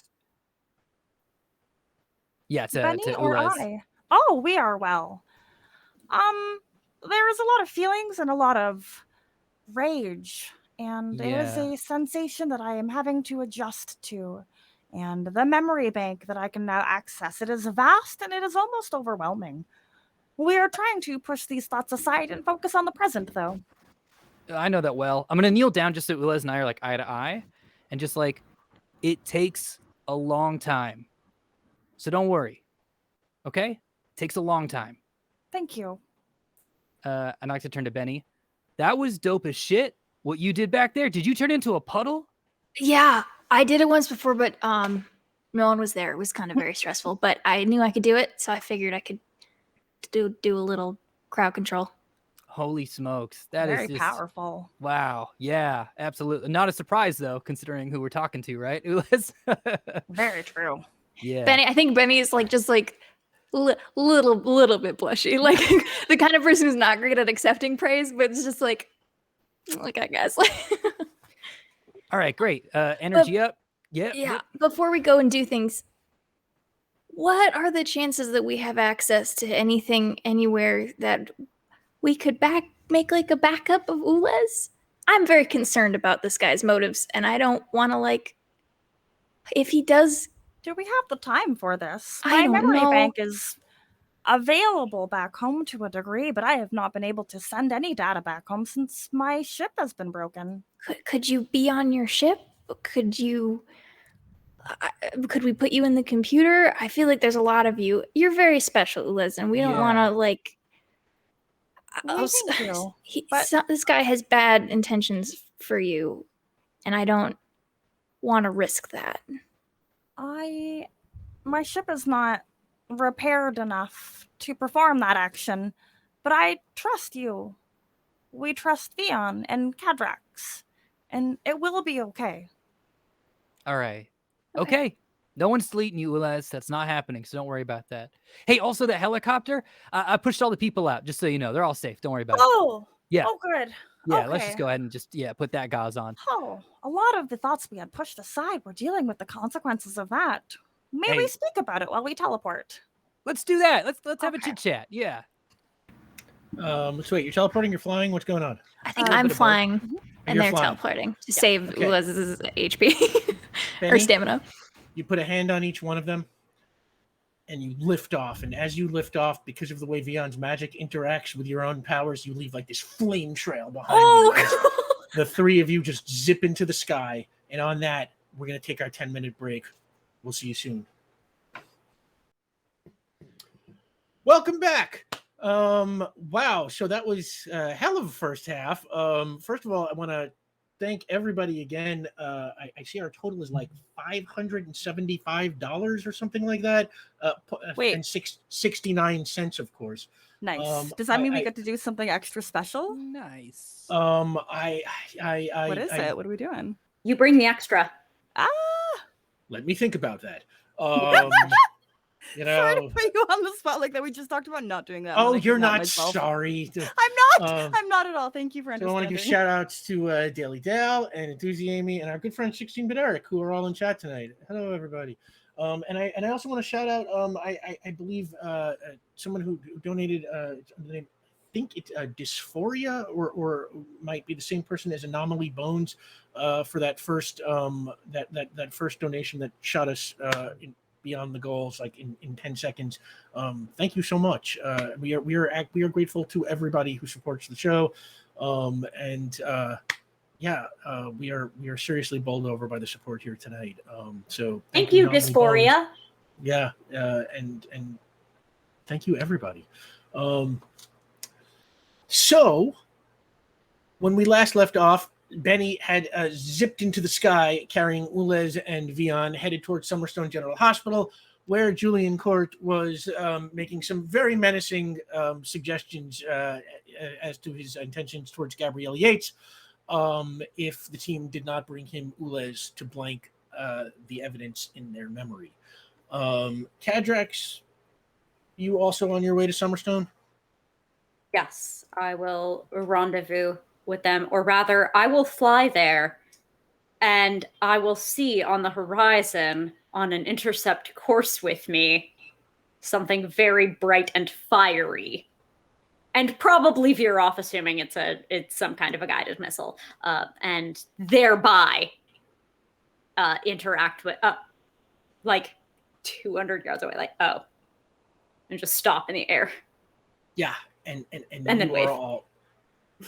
Yeah, Benny to or Ulez. I? Oh, we are well. There is a lot of feelings and a lot of rage, and it is Yeah. a sensation that I am having to adjust to. And the memory bank that I can now access, it is vast and it is almost overwhelming. We are trying to push these thoughts aside and focus on the present, though. I know that well. I'm gonna kneel down just so Ulez and I are like eye to eye, and just like, it takes a long time, so don't worry. Okay? It takes a long time. Thank you. I'd like to turn to Benny. That was dope as shit. What you did back there? Did you turn into a puddle? Yeah, I did it once before, but no one was there. It was kind of very stressful, but I knew I could do it, so I figured I could do a little crowd control. Holy smokes. That is Very just powerful. wow. Yeah, absolutely. Not a surprise though, considering who we're talking to, right? Ulez? Very true. Yeah. Benny, I think Benny is like just like little bit blushy, like the kind of person who's not great at accepting praise, but it's just like I guess. All right, great. Energy up. Yep. Yeah. Yep. Before we go and do things, what are the chances that we have access to anything anywhere that we could make like a backup of Ulez? I'm very concerned about this guy's motives, and I don't want to if he does. Do we have the time for this? I My don't memory know. bank is available back home to a degree, but I have not been able to send any data back home since my ship has been broken. Could you be on your ship? Could we put you in the computer? I feel like there's a lot of you. You're very special, Ulez, and we don't want to Well, thank you. But- this guy has bad intentions for you, and I don't want to risk that. My ship is not repaired enough to perform that action, but I trust you. We trust Theon and Cadrax, and it will be okay. All right. Okay. No one's deleting you, Ulez. That's not happening, so don't worry about that. Hey, also that helicopter, I pushed all the people out, just so you know. They're all safe. Don't worry about it. Oh, Yeah. Oh, good. Yeah, let's okay. just go ahead and just put that gauze on. Oh, a lot of the thoughts we had pushed aside, we're dealing with the consequences of that. May Hey. we speak about it while we teleport? Let's do that. Let's have a Okay. chit chat. Yeah. So wait, you're teleporting, you're flying, what's going on? I think A I'm bit of both. flying, and You're they're flying. teleporting to save okay. Ulez's HP or Benny, stamina. you put a hand on each one of them, and you lift off. And as you lift off, because of the way Vion's magic interacts with your own powers, you leave like this flame trail behind you. as the three of you just zip into the sky. And on that, we're going to take our 10-minute break. We'll see you soon. Welcome back. Wow. So that was a hell of a first half. First of all, I want to thank everybody again. I see our total is like $575 or something like that. Wait. And 69 cents, of course. Nice. Does that mean we I- get to do something extra special? Nice. I What is it? What are we doing? You bring the extra. Ah, Let me think about that. You sorry to know. put you on the spot like that. We just talked about not doing that. Oh, I'm you're thinking about not myself. sorry. I'm not. I'm not at all. Thank you for So I understanding. want to give shout outs to Daily Dale and Enthusi Amy and our good friend 16-Bit Eric, who are all in chat tonight. Hello, everybody. And I also want to shout out. I believe someone who donated the name. I think it's Dysphoria, or might be the same person as Anomaly Bones, for that first that first donation that shot us beyond the goals, like in 10 seconds. Thank you so much. We are grateful to everybody who supports the show. We are seriously bowled over by the support here tonight. So Thank you, Anomaly Dysphoria. Bones. Yeah, and thank you, everybody. So when we last left off, Benny had zipped into the sky carrying Ulez and Vion, headed towards Summerstone General Hospital, where Julian Court was making some very menacing suggestions as to his intentions towards Gabrielle Yates if the team did not bring him Ulez to blank the evidence in their memory. Cadrax, you also on your way to Summerstone? Yes, I will rendezvous with them, or rather, I will fly there, and I will see on the horizon, on an intercept course with me, something very bright and fiery, and probably veer off, assuming it's some kind of a guided missile, and thereby interact with like 200 yards away, like and just stop in the air. Yeah, and then you wave.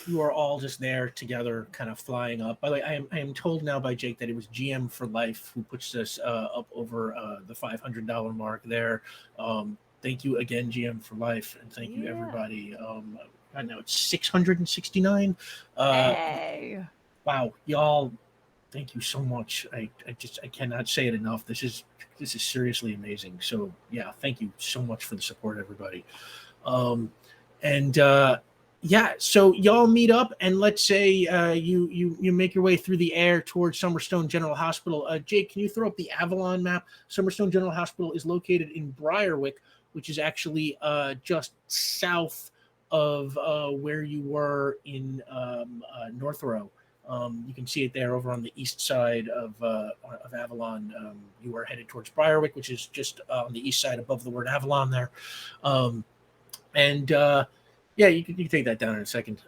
You are all just there together, kind of flying up. By the way, I am told now by Jake that it was GM for Life who puts us up over the $500 mark there. Thank you again, GM for Life, and thank you everybody. I know it's 669. Hey. Wow, y'all! Thank you so much. I cannot say it enough. This is seriously amazing. So yeah, thank you so much for the support, everybody. So y'all meet up, and let's say you make your way through the air towards Summerstone General Hospital. Jake, can you throw up the Avalon map? Summerstone General Hospital is located in Briarwick, which is actually just south of where you were in Northrow. You can see it there over on the east side of Avalon. You are headed towards Briarwick, which is just on the east side above the word Avalon there. You can take that down in a second.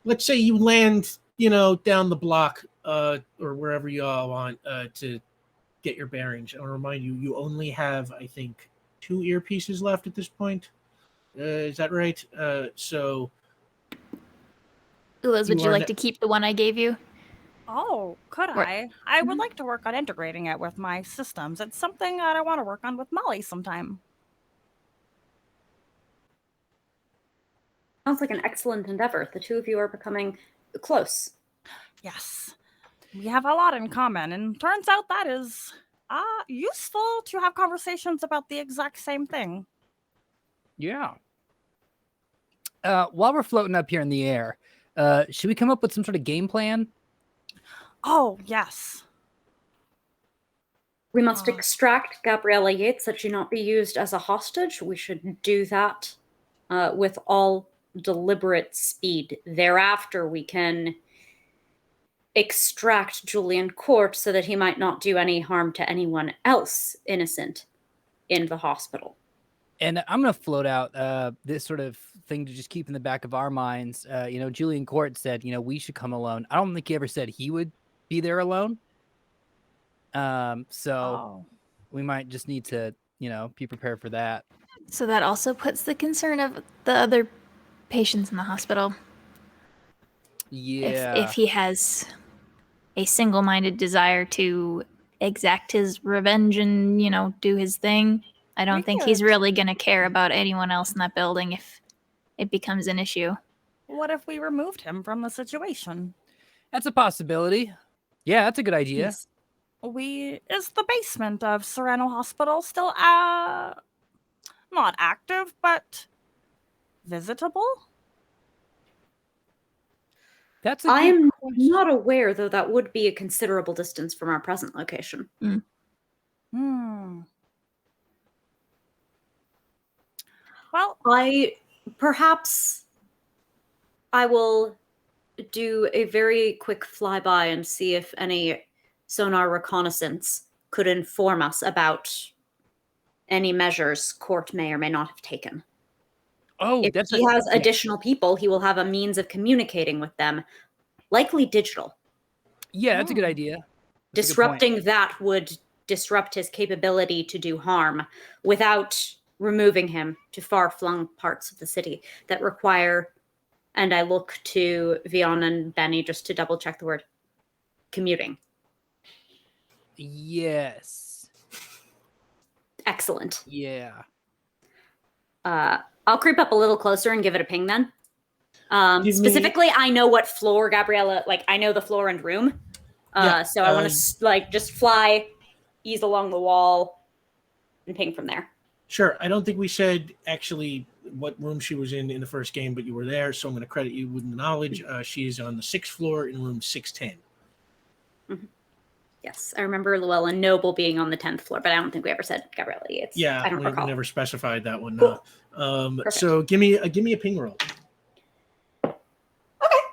Let's say you land, down the block or wherever you all want to get your bearings. I want to remind you, you only have, I think, 2 earpieces left at this point. Is that right? Ulez, would you like to keep the one I gave you? Oh, could I? I would like to work on integrating it with my systems. It's something that I want to work on with Molly sometime. Sounds like an excellent endeavor. The two of you are becoming close. Yes. We have a lot in common, and turns out that is useful to have conversations about the exact same thing. Yeah. While we're floating up here in the air, should we come up with some sort of game plan? Oh, yes. We must extract Gabriella Yates that she not be used as a hostage. We should do that with all deliberate speed. Thereafter, we can extract Julian Court so that he might not do any harm to anyone else innocent in the hospital. And I'm going to float out this sort of thing to just keep in the back of our minds. Julian Court said, we should come alone. I don't think he ever said he would be there alone. We might just need to, be prepared for that. So that also puts the concern of the other patients in the hospital. Yeah. If he has a single-minded desire to exact his revenge and, do his thing, I don't think he's really going to care about anyone else in that building if it becomes an issue. What if we removed him from the situation? That's a possibility. Yeah, that's a good idea. Yes. Is the basement of Serrano Hospital still not active, but visitable? That's a I good am question. not aware, though that would be a considerable distance from our present location. Hmm. Well, Perhaps I will do a very quick flyby and see if any sonar reconnaissance could inform us about any measures court may or may not have taken. Oh, If he has additional people, he will have a means of communicating with them, likely digital. Yeah, that's a good idea. That's a good point. Disrupting that would disrupt his capability to do harm without removing him to far-flung parts of the city that require, and I look to Vion and Benny just to double-check the word, commuting. Yes. Excellent. Yeah. I'll creep up a little closer and give it a ping then. Specifically, I know what floor Gabriella, I know the floor and room. So I want to just fly, ease along the wall, and ping from there. Sure. I don't think we said actually what room she was in the first game, but you were there, so I'm going to credit you with the knowledge. She's on the 6th floor in room 610. Mm-hmm. Yes, I remember Llewellyn Noble being on the 10th floor, but I don't think we ever said Gabriella. I don't recall. We never specified that one. Cool. So give me a ping roll. Okay,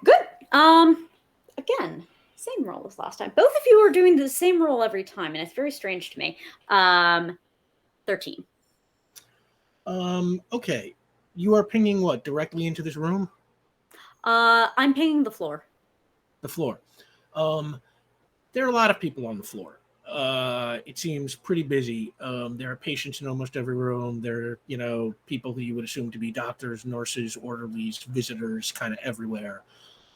good. Again, same roll as last time. Both of you are doing the same roll every time, and it's very strange to me. 13. Okay. You are pinging what? Directly into this room? I'm pinging the floor. The floor. There are a lot of people on the floor. It seems pretty busy. There are patients in almost every room. There are, people who you would assume to be doctors, nurses, orderlies, visitors, kind of everywhere.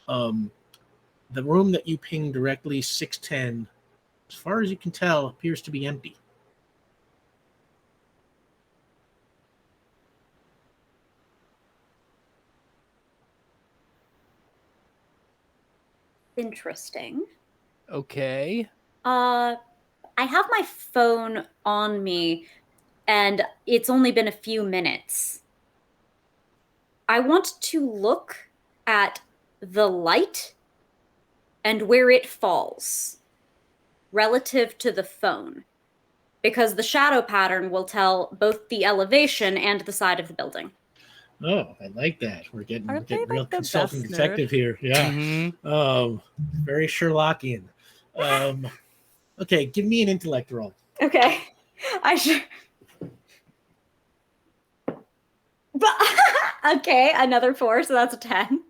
The room that you ping directly, 610, as far as you can tell, appears to be empty. Interesting. Okay. I have my phone on me, and it's only been a few minutes. I want to look at the light and where it falls relative to the phone, because the shadow pattern will tell both the elevation and the side of the building. Oh, I like that. We're getting real the consulting best detective here. Yeah. Mm-hmm. Very Sherlockian. Okay, give me an intellect roll. Okay. I should. Okay, another 4, so that's a 10.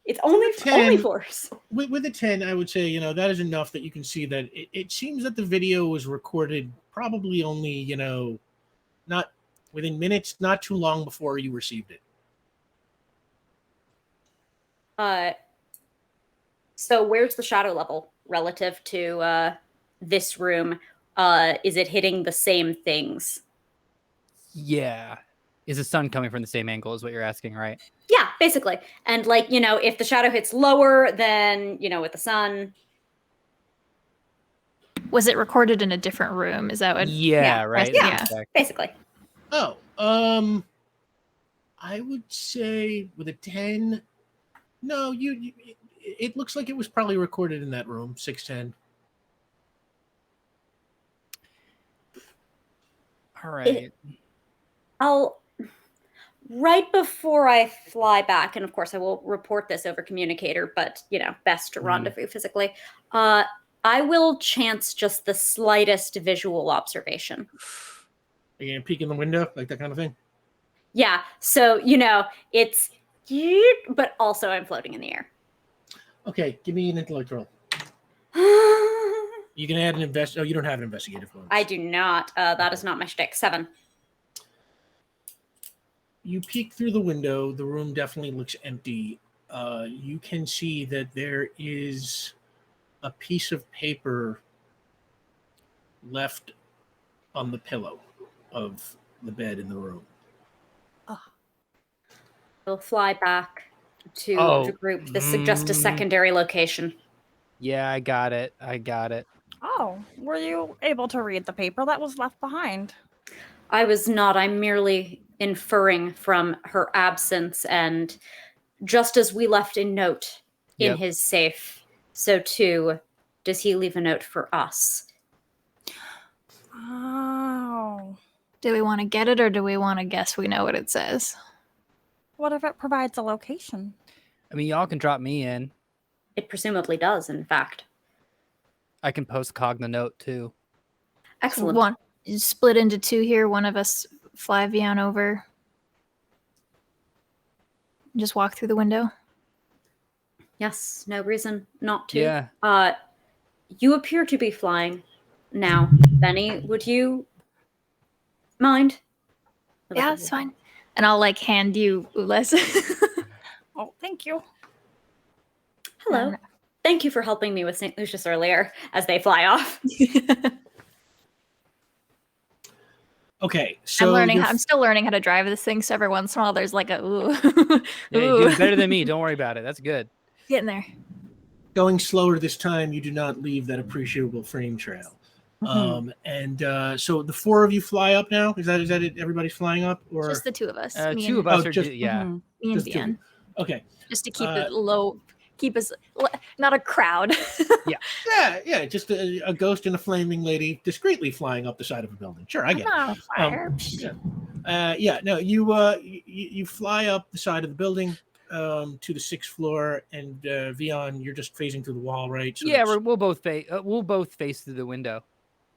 It's only 4s. With a 10, I would say, that is enough that you can see that it seems that the video was recorded probably only, not within minutes, not too long before you received it. So where's the shadow level relative to this room? Is it hitting the same things? Yeah. Is the sun coming from the same angle is what you're asking, right? Yeah, basically. And if the shadow hits lower than, with the sun. Was it recorded in a different room? Is that what? Yeah, right? Yeah, basically. Oh, I would say with a 10, no, it looks like it was probably recorded in that room, 610. All right. Right before I fly back, and of course I will report this over communicator, but, best to rendezvous physically, I will chance just the slightest visual observation. Are you going to peek in the window, like that kind of thing? Yeah, so, it's, but also I'm floating in the air. Okay, give me an intellect roll. You can add an Oh, you don't have an investigative bonus. I do not. That is not my shtick. 7. You peek through the window. The room definitely looks empty. You can see that there is a piece of paper left on the pillow of the bed in the room. We'll fly back to group. This suggests a secondary location. Yeah, I got it. Oh, were you able to read the paper that was left behind? I was not. I'm merely inferring from her absence, and just as we left a note in his safe, so too does he leave a note for us. Oh. Do we want to get it, or do we want to guess we know what it says? What if it provides a location? I mean, y'all can drop me in. It presumably does, in fact. I can postcog the note too. Excellent. So you split into two here. One of us fly Vion over. Just walk through the window. Yes, no reason not to. Yeah. You appear to be flying now. Benny, would you mind? Yeah, it's fine. And I'll hand you Ules. Oh, thank you. Hello. Thank you for helping me with St. Lucius earlier as they fly off. Okay, so I'm still learning how to drive this thing, so every once in a while there's like a ooh. Yeah, you're doing better than me. Don't worry about it. That's good. Getting there. going slower this time, you do not leave that appreciable frame trail. So the four of you fly up now. Is that it? Everybody's flying up, or Just the two of us. Two of us are just me and Vion. Okay. Just to keep it low, keep us not a crowd. Yeah. Just a ghost and a flaming lady discreetly flying up the side of a building. Sure, I get it. No, you fly up the side of the building to the 6th floor, and Vion, you're just phasing through the wall, right? So we'll both face through the window.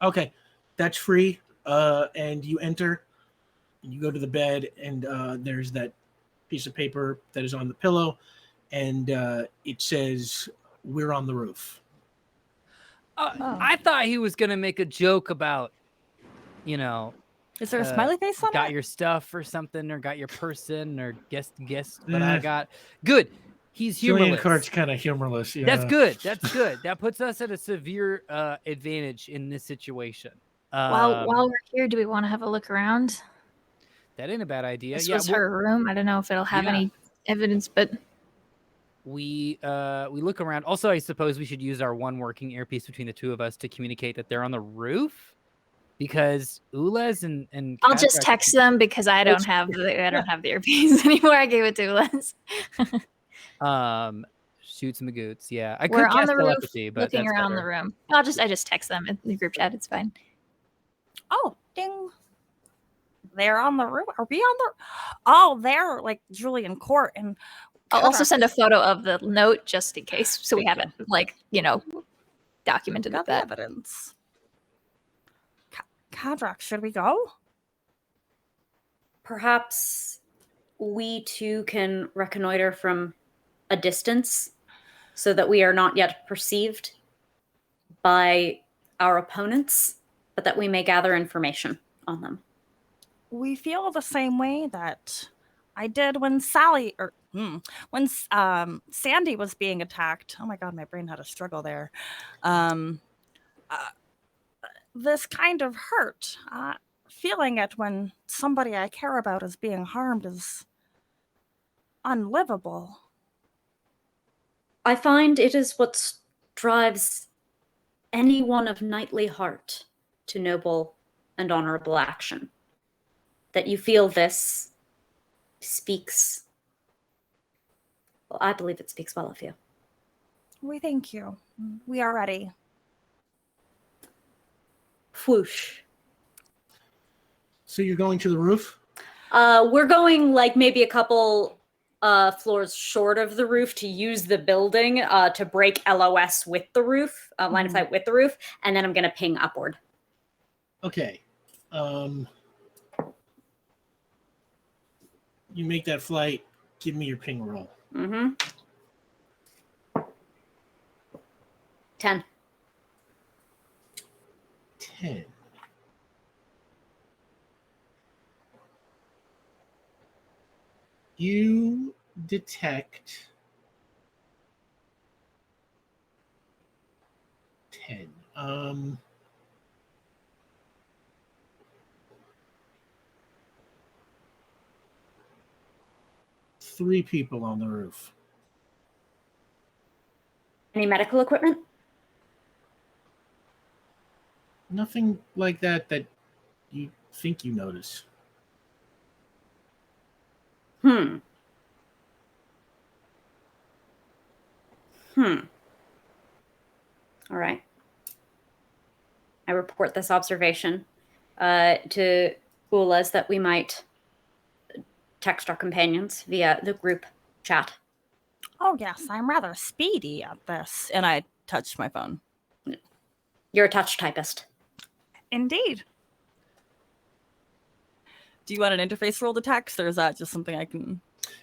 Okay, that's free. And you enter, and you go to the bed, and there's that piece of paper that is on the pillow, and it says, "We're on the roof." I thought he was gonna make a joke about, Is there a smiley face on got it? your stuff or something, or got your person, or guessed what I got. Good. He's Julian humorless. Cart's kind of humorless. Yeah. That's good. That puts us at a severe advantage in this situation. While we're here, do we want to have a look around? That ain't a bad idea. This was her room. I don't know if it'll have any evidence, but we look around. Also, I suppose we should use our one working earpiece between the two of us to communicate that they're on the roof, because Ules and I'll just text them because I don't have the earpiece anymore. I gave it to Ules. Shoots magoots. Yeah, I We're could on cast the roof, telepathy, but looking that's around better. the room. I just text them in the group chat. It's fine. Oh, ding. They're on the roof. Are we on the? Oh, they're like Julian Court, and I'll also send a photo of the note just in case, so we have it documented got with that. the evidence. Kadrak, should we go? Perhaps we too can reconnoiter from a distance so that we are not yet perceived by our opponents, but that we may gather information on them. We feel the same way that I did when Sandy was being attacked. Oh my god, my brain had a struggle there. This kind of hurt. Feeling it when somebody I care about is being harmed is unlivable. I find it is what drives anyone of knightly heart to noble and honorable action. That you feel this speaks, well, I believe it speaks well of you. We thank you. We are ready. Whoosh. So you're going to the roof? We're going maybe a couple floors short of the roof to use the building to break LOS with the roof, line of sight with the roof, and then I'm going to ping upward. Okay. You make that flight. Give me your ping roll. 10. 10. You detect 10. 3 people on the roof. Any medical equipment? Nothing like that you think you notice. All right. I report this observation to Ulas that we might text our companions via the group chat. Oh, yes, I'm rather speedy at this. And I touched my phone. You're a touch typist. Indeed. Do you want an interface roll to text, or is that just something I can...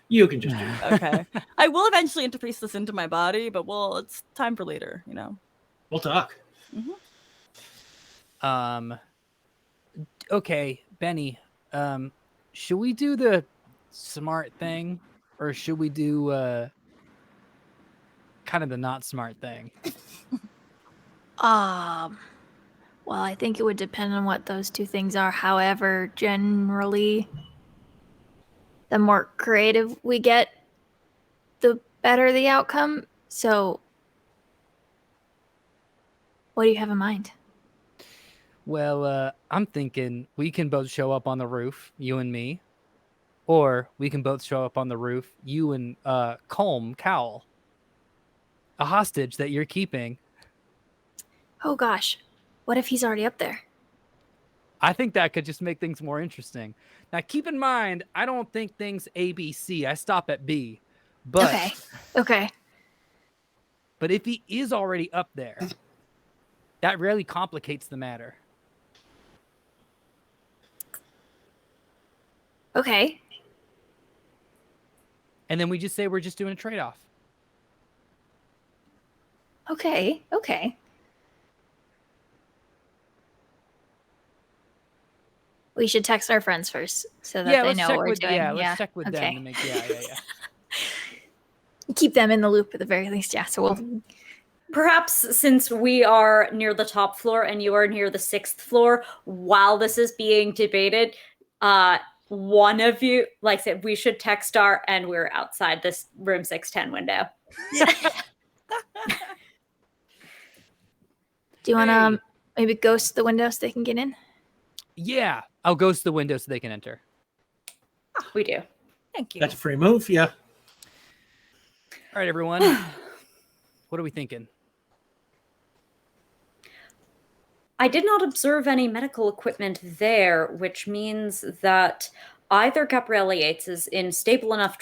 You can just do it. Okay. I will eventually interface this into my body, but it's time for later, you know? We'll talk. Okay, Benny, should we do the smart thing, or should we do kind of the not smart thing? Well, I think it would depend on what those two things are. However, generally, the more creative we get, the better the outcome. So, what do you have in mind? Well, I'm thinking we can both show up on the roof, you and me, or we can both show up on the roof, you and Cowell, a hostage that you're keeping. Oh gosh, what if he's already up there? I think that could just make things more interesting. Now, keep in mind, I don't think things A, B, C. I stop at B. But Okay. But if he is already up there, that really complicates the matter. Okay. And then we just say we're just doing a trade-off. Okay. We should text our friends first so that they know what we're doing. Let's check with them to make Keep them in the loop at the very least. Yeah, so we'll... Perhaps since we are near the top floor and you are near the 6th floor, while this is being debated, one of you, like I said, we should text our, and we're outside this room 610 window. Do you want to maybe ghost the window so they can get in? Yeah, I'll ghost the window so they can enter. We do. Thank you. That's a free move, yeah. All right, everyone. What are we thinking? I did not observe any medical equipment there, which means that either Gabrielle Yates is in stable enough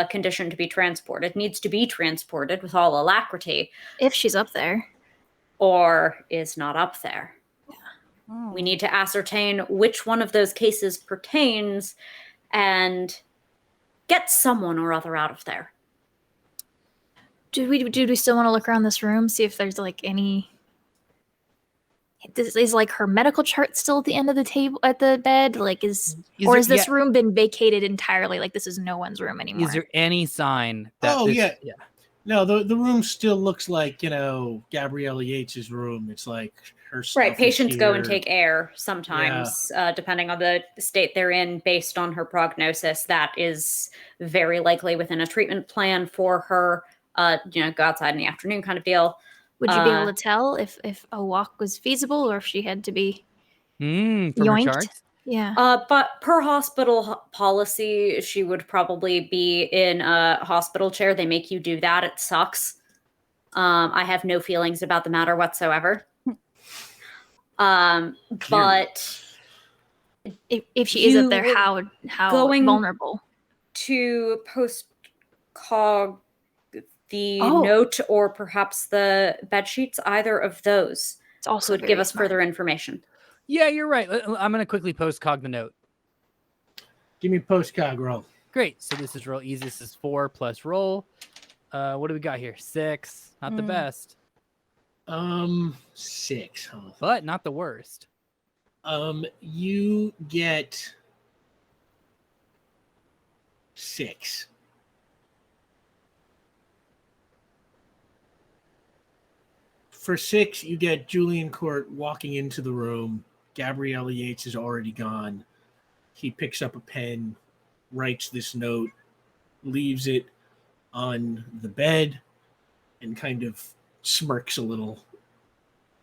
condition to be transported, needs to be transported with all alacrity. If she's up there. Or is not up there. Oh. We need to ascertain which one of those cases pertains and get someone or other out of there. Do we still want to look around this room, see if there's like any... Is like her medical chart still at the end of the table at the bed? Like has this room been vacated entirely? Like this is no one's room anymore. Is there any sign that yeah. No, the room still looks like, Gabrielle Yates's room. It's like her stuff. Right, patients go and take air sometimes, depending on the state they're in, based on her prognosis. That is very likely within a treatment plan for her, go outside in the afternoon kind of deal. Would you be able to tell if a walk was feasible or if she had to be from yoinked? Her charts? Yeah. But per hospital policy, she would probably be in a hospital chair. They make you do that. It sucks. I have no feelings about the matter whatsoever. But if she is up there, how vulnerable? To post-cog the note or perhaps the bed sheets, either of those also would give us further information. Yeah, you're right. I'm going to quickly post-cog the note. Give me post-cog roll. Great. So this is real easy. This is 4 plus roll. What do we got here? 6. Not the best. 6, huh? But not the worst. You get 6. For 6, you get Julian Court walking into the room. Gabrielle Yates is already gone. He picks up a pen, writes this note, leaves it on the bed and kind of smirks a little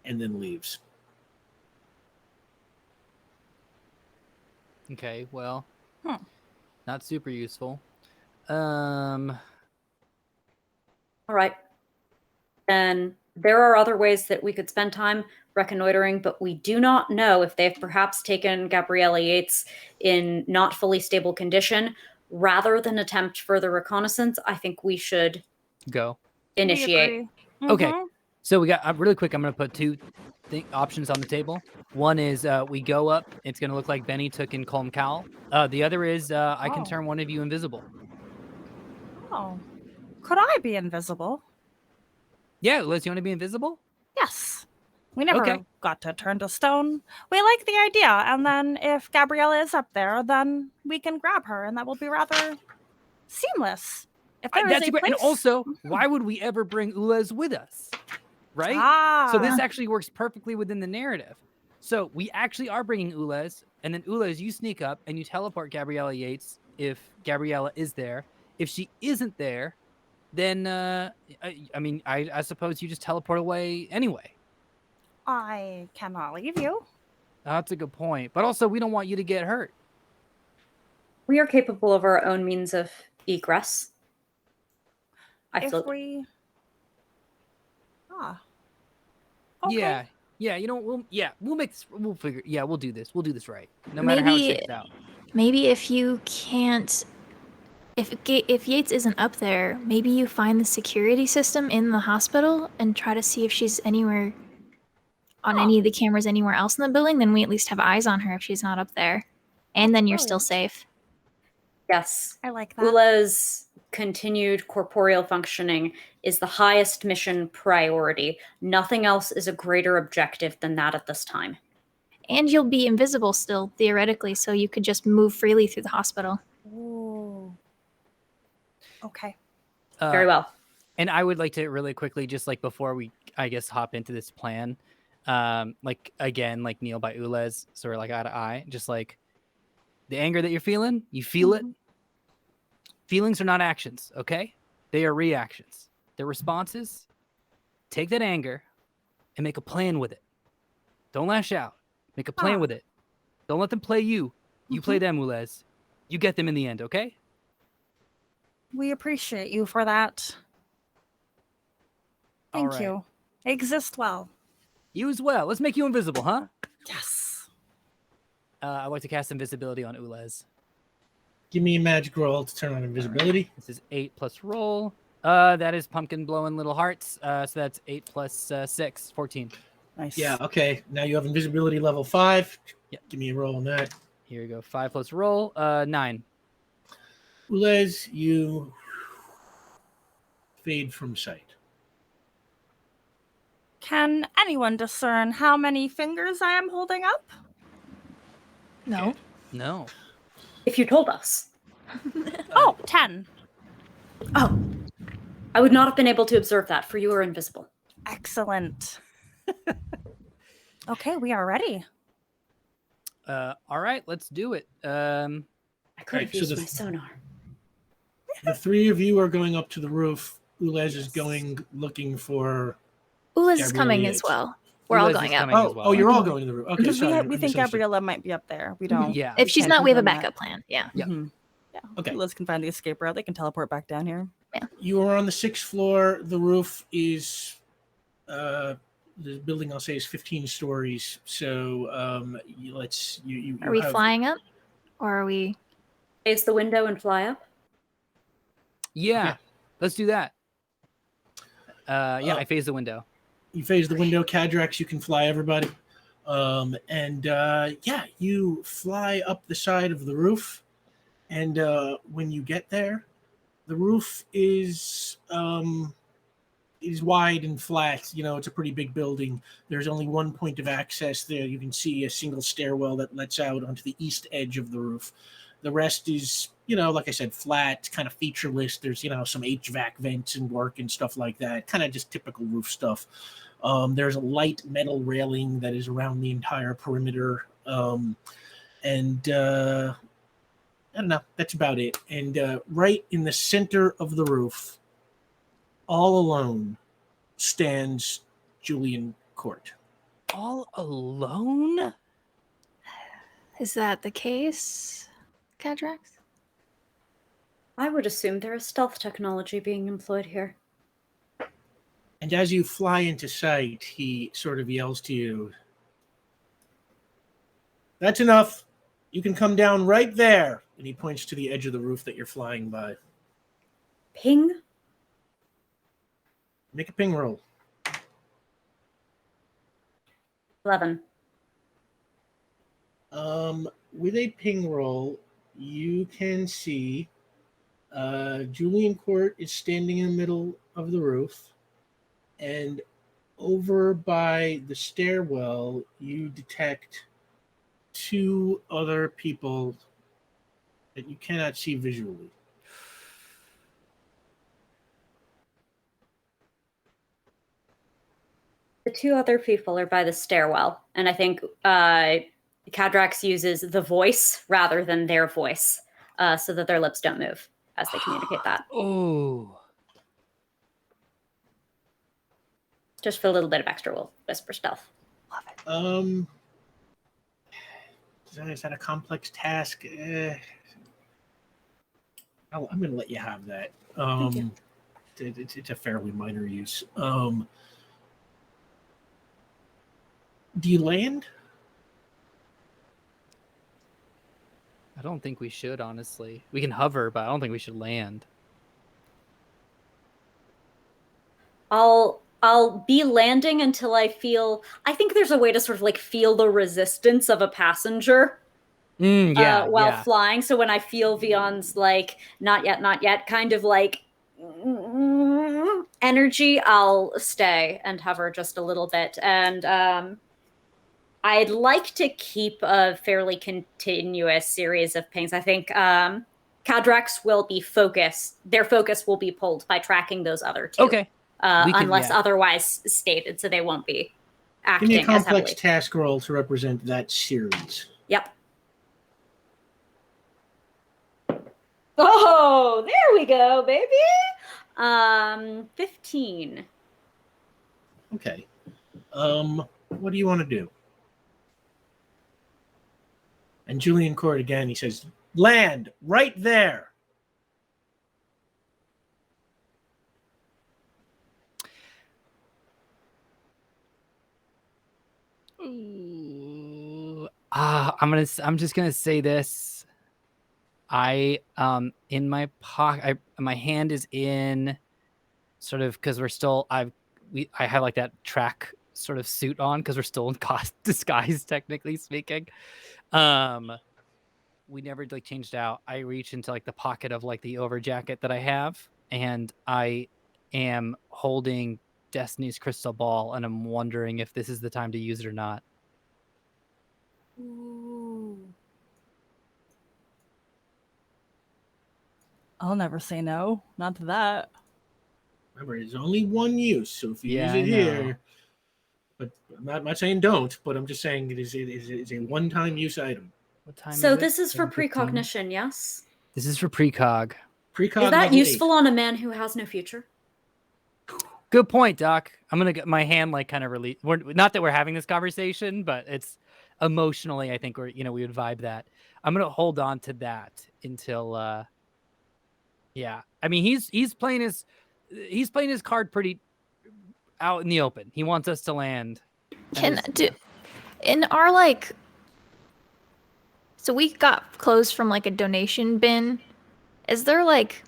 and then leaves. Okay, well, Hmm. not super useful. All right. Then there are other ways that we could spend time reconnoitering, but we do not know if they've perhaps taken Gabriella Yates in not fully stable condition. Rather than attempt further reconnaissance, I think we should Go. initiate. We agree. Okay. Mhm. So we got really quick. I'm going to put two options on the table. One is we go up. It's going to look like Benny took in Colm Cowell. The other is I can Oh. turn one of you invisible. Oh. Could I be invisible? Yeah, Liz, you want to be invisible? Yes. We never Okay. got to turn to stone. We like the idea, and then if Gabriella is up there, then we can grab her, and that will be rather seamless. If there is That's a great. place, And also, why would we ever bring Ulez with us? Right? Ah, So this actually works perfectly within the narrative. So we actually are bringing Ulez, and then Ulez, you sneak up and you teleport Gabriella Yates if Gabriella is there. If she isn't there, then I suppose you just teleport away anyway. I cannot leave you. That's a good point. But also, we don't want you to get hurt. We are capable of our own means of egress. I If float. we, okay. Yeah. You know, we'll make this. We'll figure. Yeah, we'll do this. We'll do this right, no matter how it Maybe- shakes out. Maybe if you can't, if Yates isn't up there, maybe you find the security system in the hospital and try to see if she's anywhere on any of the cameras anywhere else in the building. Then we at least have eyes on her if she's not up there, and then you're still Brilliant. safe. Yes. I like that. Ula's continued corporeal functioning is the highest mission priority. Nothing else is a greater objective than that at this time. And you'll be invisible still, theoretically, so you could just move freely through the hospital. Ooh. Okay. Very well. And I would like to really quickly, just like before we, I guess, hop into this plan, like again, like kneel by Ulez, so we're like eye to eye, just like the anger that you're feeling, you feel it. Feelings are not actions, okay? They are reactions. They're responses. Take that anger and make a plan with it. Don't lash out. Make a plan with it. Don't let them play you. You play them, Ulez. You get them in the end, okay? We appreciate you for that. All Thank right. you. Exist well. You as well. Let's make you invisible, huh? Yes. I'd like to cast invisibility on Ulez. Give me a magic roll to turn on invisibility. This is 8 plus roll. That is pumpkin blowing little hearts. So that's 8 plus 6, 14. Nice. Yeah, okay. Now you have invisibility level 5. Yeah. Give me a roll on that. Here we go. 5 plus roll. 9. Ulez, you fade from sight. Can anyone discern how many fingers I am holding up? No. No. If you told us. Oh, 10. Oh. I would not have been able to observe that, for you are invisible. Excellent. Okay, we are ready. All right, let's do it. I could Right, have so used the- my sonar. The three of you are going up to the roof. Ulez is going looking for... Ulez is Gabriella coming Yates. as well. We're all Ulez is going up. coming as well. Oh, you're all going to the roof. Okay, Because sorry. I we think misunderstood. Gabriella might be up there. We don't. Yeah. If she's can't not, we have a confirm that. backup plan. Yeah. Yeah. Mhm. Yeah. Okay. Liz can find the escape route. They can teleport back down here. You are on the 6th floor. The roof is... the building, I'll say, is 15 stories. So you Are we have- flying up? Or are we... Raise the window and fly up. Yeah. Yeah. Let's do that. I phase the window. You phase the window, Cadrax, you can fly everybody. You fly up the side of the roof. And when you get there, the roof is wide and flat. You know, it's a pretty big building. There's only one point of access there. You can see a single stairwell that lets out onto the east edge of the roof. The rest is, like I said, flat, kind of featureless. There's, some HVAC vents and work and stuff like that. Kind of just typical roof stuff. There's a light metal railing that is around the entire perimeter. I don't know. That's about it. And right in the center of the roof, all alone, stands Julian Court. All alone? Is that the case, Cadrax? I would assume there is stealth technology being employed here. And as you fly into sight, he sort of yells to you, "That's enough. You can come down right there." And he points to the edge of the roof that you're flying by. Ping? Make a ping roll. 11. With a ping roll, you can see Julian Court is standing in the middle of the roof, and over by the stairwell, you detect two other people that you cannot see visually. The two other people are by the stairwell, and I think Cadrax uses the voice rather than their voice, so that their lips don't move as they communicate that. Oh. Just for a little bit of extra whisper stealth. Love it. Is that a complex task? I'm going to let you have that. Thank you. It's a fairly minor use. Do you land? I don't think we should, honestly. We can hover, but I don't think we should land. I'll be landing until I think there's a way to sort of like feel the resistance of a passenger while flying. So when I feel Vion's like, not yet, kind of like energy, I'll stay and hover just a little bit. And I'd like to keep a fairly continuous series of pings. I think Cadrax will be focused. Their focus will be pulled by tracking those other two. Okay. Unless otherwise stated, so they won't be acting Give me a as complex heavily. task roll to represent that series. Yep. Oh, there we go, baby. 15. Okay. What do you want to do? And Julian Court again, he says, "Land right there." Ooh. I'm just gonna say this. I in my pocket, my hand is in sort of, because we're still I have like that track sort of suit on because we're still in disguise, technically speaking. We never like changed out. I reach into like the pocket of like the over jacket that I have, and I am holding Destiny's crystal ball, and I'm wondering if this is the time to use it or not. Ooh. I'll never say no. Not to that. Remember, it's only one use, so if you Yeah, use it I know. here, but I'm not saying don't, but I'm just saying it is a one-time use item. What time So is it? this is for 7:15? precognition, yes? This is for precog. Precog Is that level useful on a man who has no future? Good point, Doc. I'm gonna get my hand like kind of release. Not that we're having this conversation, but it's emotionally, I think we would vibe that. I'm gonna hold on to that until yeah. I mean, he's playing his card pretty out in the open. He wants us to land. In our like, so we got clothes from like a donation bin. Is there like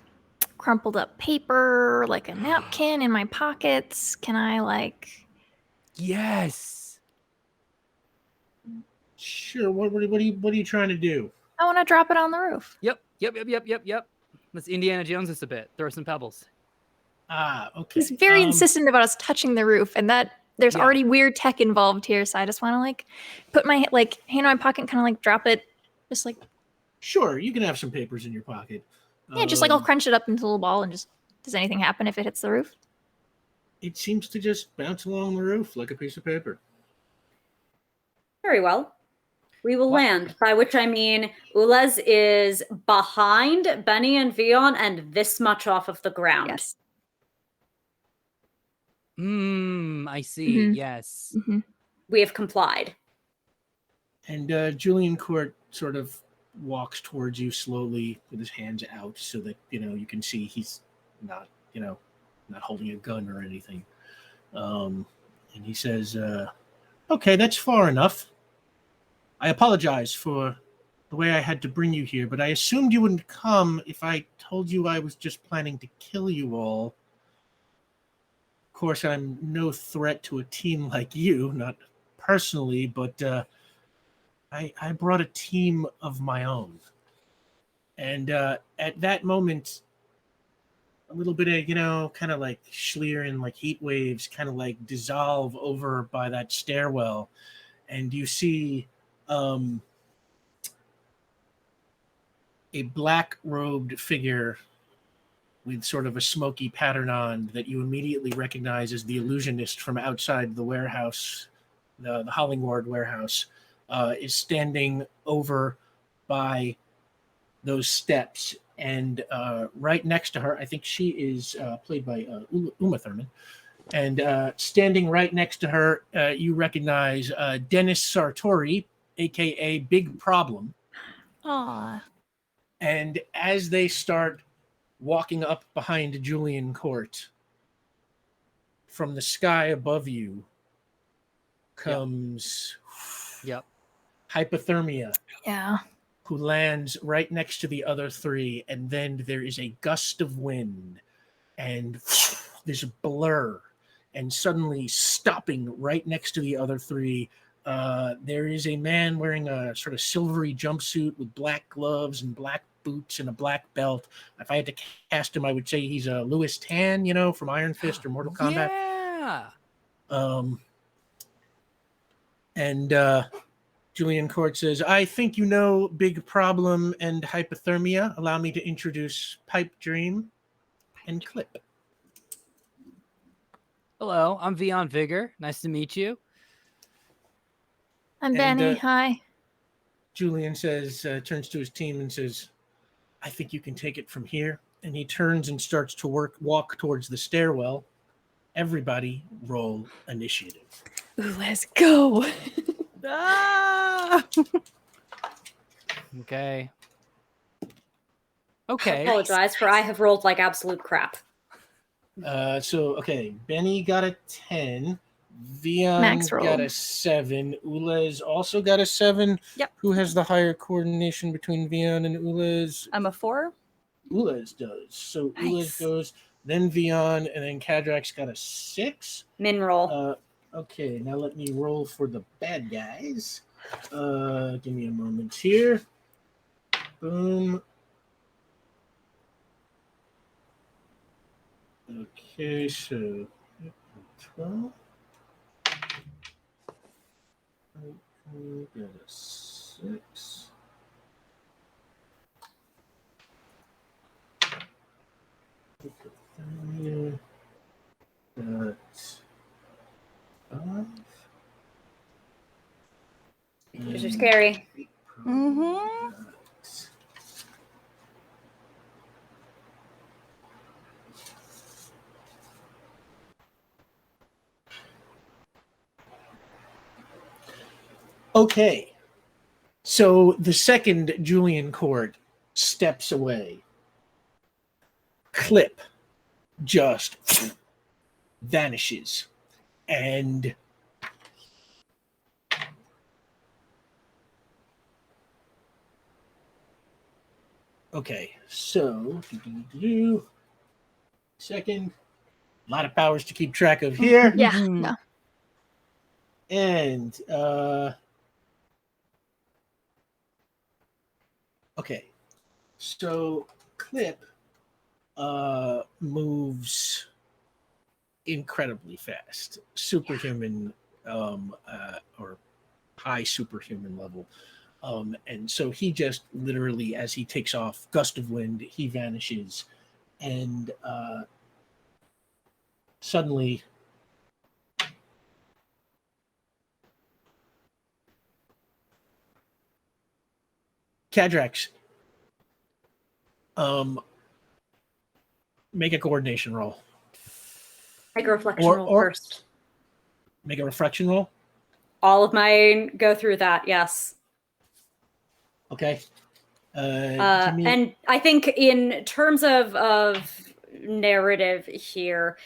crumpled up paper, like a napkin in my pockets? Can I like? Yes. Sure. What are you trying to do? I want to drop it on the roof. Yep. Let's Indiana Jones this a bit. Throw some pebbles. Okay. He's very insistent about us touching the roof, and that there's already weird tech involved here. So I just want to like put my like hand in my pocket, and kind of like drop it, just like. Sure, you can have some papers in your pocket. Yeah, just like I'll crunch it up into a little ball, and just does anything happen if it hits the roof? It seems to just bounce along the roof like a piece of paper. Very well. We will What? land, by which I mean Ulez is behind Benny and Vion and this much off of the ground. Yes. I see. Mhm. Yes. Mhm. We have complied. And Julian Court sort of walks towards you slowly with his hands out so that, you can see he's not, not holding a gun or anything. And he says, okay, that's far enough. I apologize for the way I had to bring you here, but I assumed you wouldn't come if I told you I was just planning to kill you all. Of course, I'm no threat to a team like you, not personally, but I brought a team of my own. And at that moment, a little bit of, kind of like Schlier and like heat waves kind of like dissolve over by that stairwell. And you see a black-robed figure with sort of a smoky pattern on that you immediately recognize as the illusionist from outside the warehouse, the Hollingward warehouse, is standing over by those steps. And right next to her, I think she is played by Uma Thurman. And standing right next to her, you recognize Dennis Sartori, a.k.a. Big Problem. Aw. And as they start walking up behind Julian Court, from the sky above you comes Yep. Hypothermia, Yeah. who lands right next to the other three, and then there is a gust of wind, and there's a blur, and suddenly stopping right next to the other three, there is a man wearing a sort of silvery jumpsuit with black gloves and black boots and a black belt. If I had to cast him, I would say he's a Louis Tan, from Iron Fist or Mortal Kombat. Yeah. And Julian Court says, I think you know Big Problem and Hypothermia. Allow me to introduce Pipe Dream and Clip. Hello, I'm Vion Vigor. Nice to meet you. I'm And, Benny. Hi. Julian says, turns to his team and says, I think you can take it from here. And he turns and starts to walk towards the stairwell. Everybody roll initiative. Ooh, let's go. Ah! Okay. I Okay. apologize, for I have rolled like absolute crap. Okay, Benny got a 10. Vion Max got rolled. a 7. Ulez also got a 7. Yep. Who has the higher coordination between Vion and Ulez? I'm a 4. Ulez does. So Nice. Ulez goes, then Vion, and then Kadrak's got a 6. Min roll. Okay, now let me roll for the bad guys. Give me a moment here. Boom. Okay, so 12. Got a 6. Got 5. These are scary. Mm-hmm. Okay, so the second Julian Court steps away. Clip just vanishes. And okay, so second, a lot of powers to keep track of here. Yeah. Mhm. No. And okay, so Clip moves incredibly fast, superhuman or high superhuman level. And so he just literally, as he takes off, gust of wind, he vanishes, and suddenly Cadrax, make a coordination roll. Make a reflection roll or first. Make a reflection roll. All of mine go through that, yes. Okay. And I think in terms of narrative here,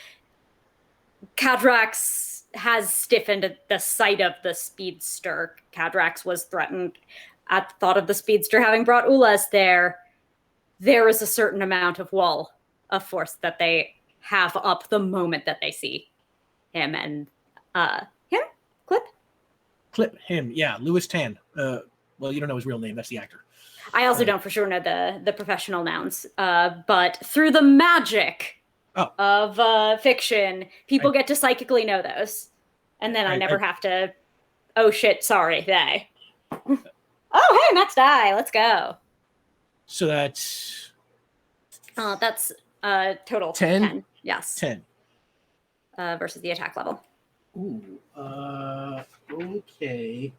Cadrax has stiffened at the sight of the speedster. Cadrax was threatened at the thought of the speedster having brought Ulas there. There is a certain amount of wall of force that they have up the moment that they see him. And him? Clip him. Yeah, Louis Tan. Well, you don't know his real name. That's the actor. I also don't for sure know the professional nouns. But through the magic of fiction, people get to psychically know those. And then I never have to, oh shit, sorry, they. Oh, hey, Matt's die. Let's go. So that's... That's total 10? Yes. 10. Versus the attack level. Ooh, okay.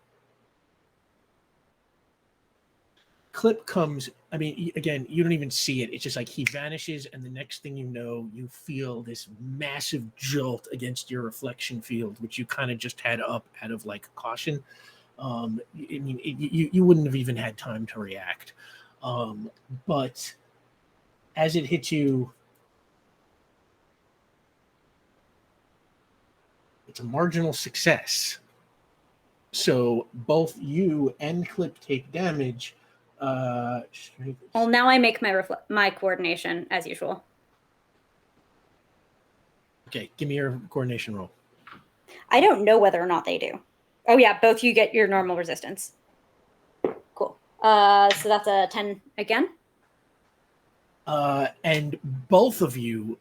Clip comes, I mean, again, you don't even see it. It's just like he vanishes, and the next thing you know, you feel this massive jolt against your reflection field, which you kind of just had up out of like caution. I mean, you wouldn't have even had time to react. But as it hits you, it's a marginal success. So both you and Clip take damage. Well, now I make my coordination as usual. Okay, give me your coordination roll. I don't know whether or not they do. Oh yeah, both you get your normal resistance. Cool. So that's a 10 again. And both of you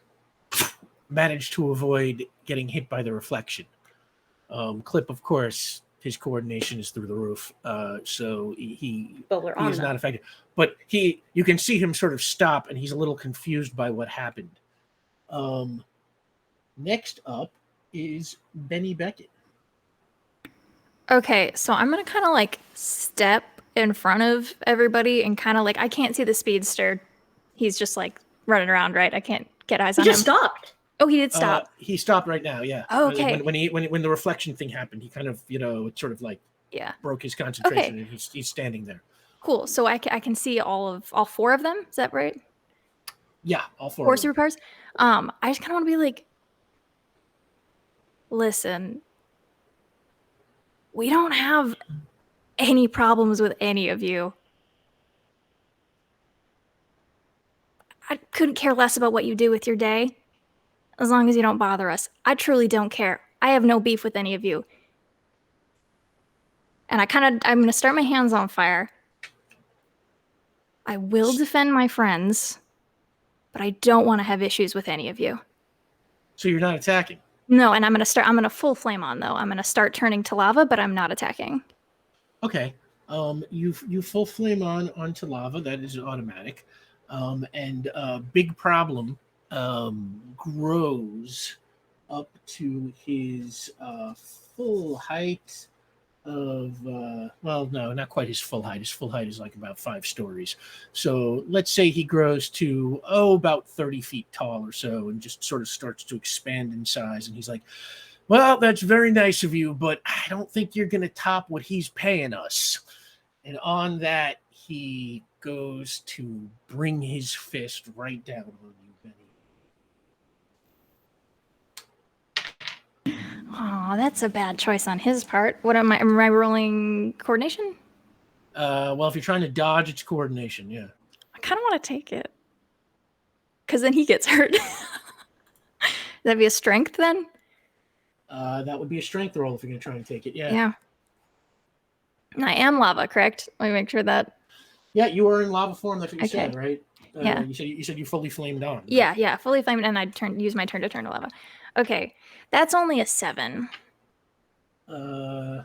managed to avoid getting hit by the reflection. Clip, of course, his coordination is through the roof, so he is not affected. But you can see him sort of stop, and he's a little confused by what happened. Next up is Benny Beckett. Okay, so I'm gonna kind of like step in front of everybody and kind of like I can't see the speedster. He's just like running around, right? I can't get eyes on him. He just stopped. Oh, he did stop. He stopped right now. Yeah. Oh, okay. When the reflection thing happened, he kind of it sort of like broke his concentration, and he's standing there. Cool. So I can see all four of them. Is that right? Yeah, all four. Four superpowers. I just kind of want to be like, listen, we don't have any problems with any of you. I couldn't care less about what you do with your day, as long as you don't bother us. I truly don't care. I have no beef with any of you. And I'm going to start my hands on fire. I will defend my friends, but I don't want to have issues with any of you. So you're not attacking? No, and I'm going to full flame on, though. I'm going to start turning to lava, but I'm not attacking. Okay. You full flame onto lava. That is automatic. And Big Problem grows up to his full height of well, no, not quite his full height. His full height is like about 5 stories. So let's say he grows to about 30 feet tall or so, and just sort of starts to expand in size. And he's like, well, that's very nice of you, but I don't think you're going to top what he's paying us. And on that, he goes to bring his fist right down on you, Benny. Oh, that's a bad choice on his part. What am I rolling coordination? Well, if you're trying to dodge, it's coordination, yeah. I kind of want to take it. Because then he gets hurt. That'd be a strength then? That would be a strength roll if you're going to try and take it, yeah. Yeah. And I am lava, correct? Let me make sure that... Yeah, you were in lava form. That's what you said, right? Yeah. You said you fully flamed on. Right? Yeah, fully flamed, and I use my turn to turn to lava. Okay, that's only a 7. Okay.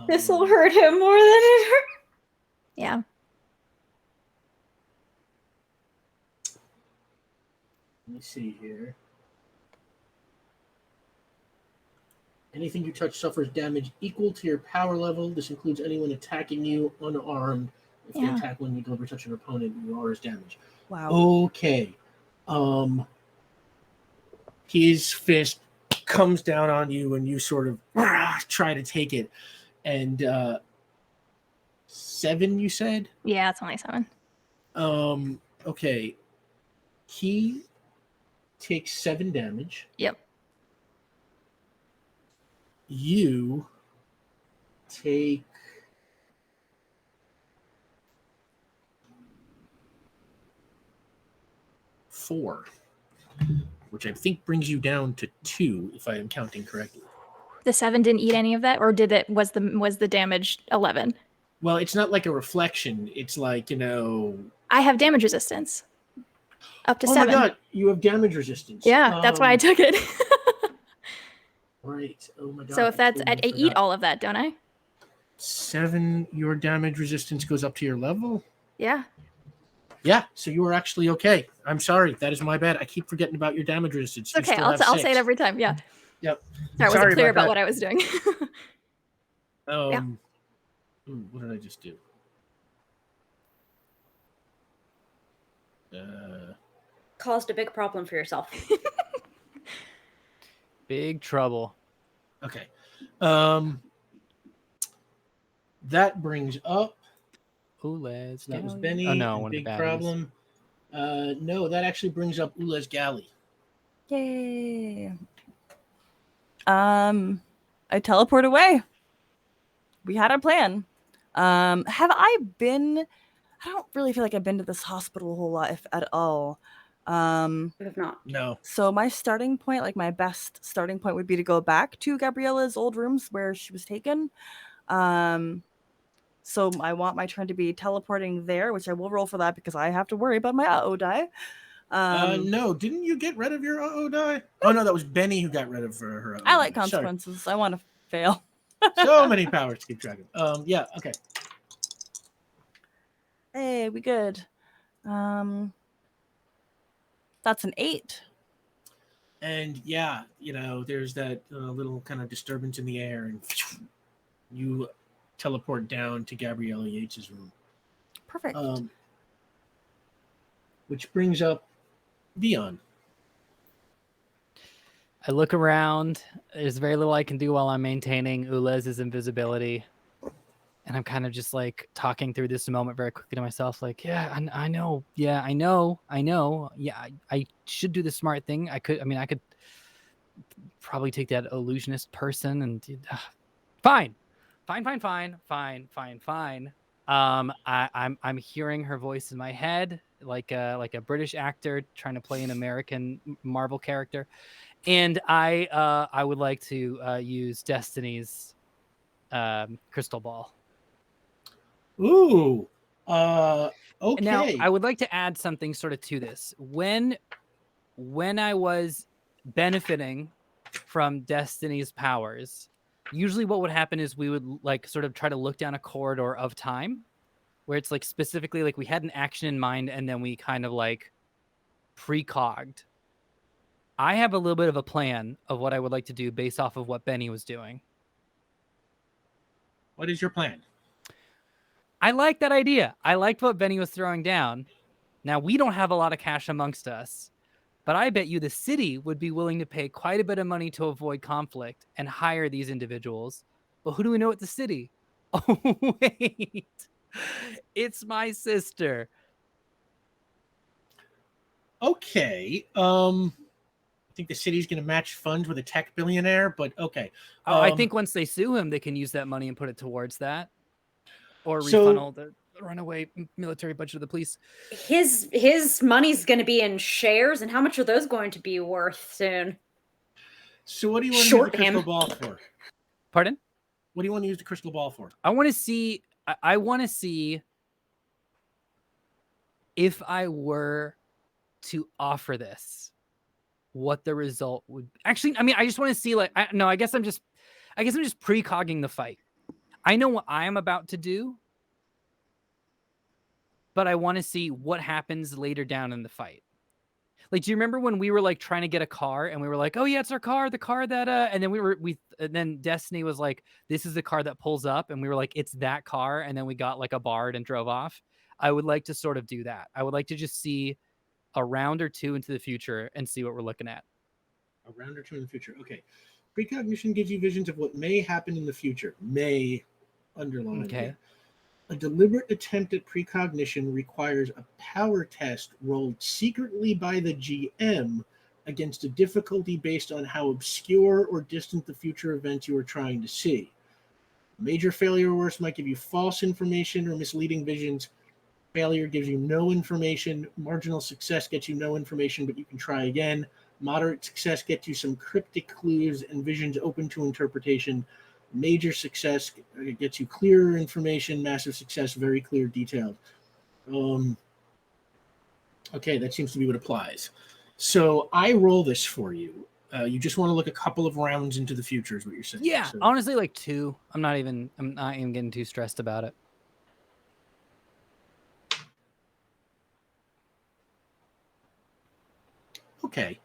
This will hurt him more than it hurt. Yeah. Let me see here. Anything you touch suffers damage equal to your power level. This includes anyone attacking you unarmed. If they Yeah. attack when you deliver touch an opponent, you are as damage. Wow. Okay. His fist comes down on you, and you sort of try to take it. And 7, you said? Yeah, it's only 7. Okay. He takes 7 damage. Yep. You take 4, which I think brings you down to 2, if I am counting correctly. The 7 didn't eat any of that, or did it? Was the damage 11? Well, it's not like a reflection. It's like, I have damage resistance. Up to 7. Oh my god, you have damage resistance. Yeah, that's why I took it. Right. Oh my god. So if that's, I totally eat forgot. all of that, don't I? 7, your damage resistance goes up to your level? Yeah. Yeah, so you are actually okay. I'm sorry. That is my bad. I keep forgetting about your damage resistance. You Okay, still I'll have say 6. it every time. Yeah. Yep. Sorry, I Sorry wasn't clear about about that. what I was doing. What did I just do? Caused a big problem for yourself. Big trouble. Okay. That brings up. Ulez. That was Galley. Benny. Oh no, and one big of the baddies. problem. No, that actually brings up Ulez Galley. Yay. I teleport away. We had a plan. Have I been? I don't really feel like I've been to this hospital a whole lot, if at all. We have not. No. So my starting point, like my best starting point, would be to go back to Gabriella's old rooms where she was taken. So I want my turn to be teleporting there, which I will roll for that because I have to worry about my uh-oh die. No, didn't you get rid of your uh-oh die? Oh no, that was Benny who got rid of her uh-oh I like die. Sorry. consequences. I want to fail. So many powers to keep track of. Yeah, okay. Hey, we good. That's an 8. And yeah, there's that little kind of disturbance in the air, and you teleport down to Gabriella Yates's room. Perfect. Which brings up Vion. I look around. There's very little I can do while I'm maintaining Ulez's invisibility. And I'm kind of just like talking through this moment very quickly to myself. Like, yeah, I know. Yeah, I know. Yeah, I should do the smart thing. I could probably take that illusionist person and fine. I'm hearing her voice in my head like a British actor trying to play an American Marvel character. And I would like to use Destiny's crystal ball. Ooh. Okay. Now, I would like to add something sort of to this. When I was benefiting from Destiny's powers, usually what would happen is we would like sort of try to look down a corridor of time where it's like specifically like we had an action in mind and then we kind of like precogged. I have a little bit of a plan of what I would like to do based off of what Benny was doing. What is your plan? I like that idea. I liked what Benny was throwing down. Now, we don't have a lot of cash amongst us, but I bet you the city would be willing to pay quite a bit of money to avoid conflict and hire these individuals. But who do we know at the city? Oh, wait. It's my sister. Okay. I think the city's going to match funds with a tech billionaire, but okay. I think once they sue him, they can use that money and put it towards that. Or So- refunnel the runaway military budget of the police. His money's going to be in shares, and how much are those going to be worth soon? So what do you want to use Short the crystal him. ball for? Pardon? What do you want to use the crystal ball for? I want to see. I want to see if I were to offer this, what the result would. Actually, I mean, I just want to see. Like, I guess I'm just precogging the fight. I know what I am about to do, but I want to see what happens later down in the fight. Like, do you remember when we were like trying to get a car and we were like, oh yeah, it's our car, the car that and then and then Destiny was like, this is the car that pulls up, and we were like, it's that car, and then we got like a Bard and drove off. I would like to sort of do that. I would like to just see a round or two into the future and see what we're looking at. A round or two in the future. Okay. Precognition gives you visions of what may happen in the future. May underline. Okay. Here. A deliberate attempt at precognition requires a power test rolled secretly by the GM against a difficulty based on how obscure or distant the future events you are trying to see. Major failure or worse might give you false information or misleading visions. Failure gives you no information. Marginal success gets you no information, but you can try again. Moderate success gets you some cryptic clues and visions open to interpretation. Major success gets you clearer information. Massive success, very clear, detailed. Okay, that seems to be what applies. So I roll this for you. You just want to look a couple of rounds into the future, is what you're saying. Yeah, So, honestly, like 2. I'm not even getting too stressed about it. okay.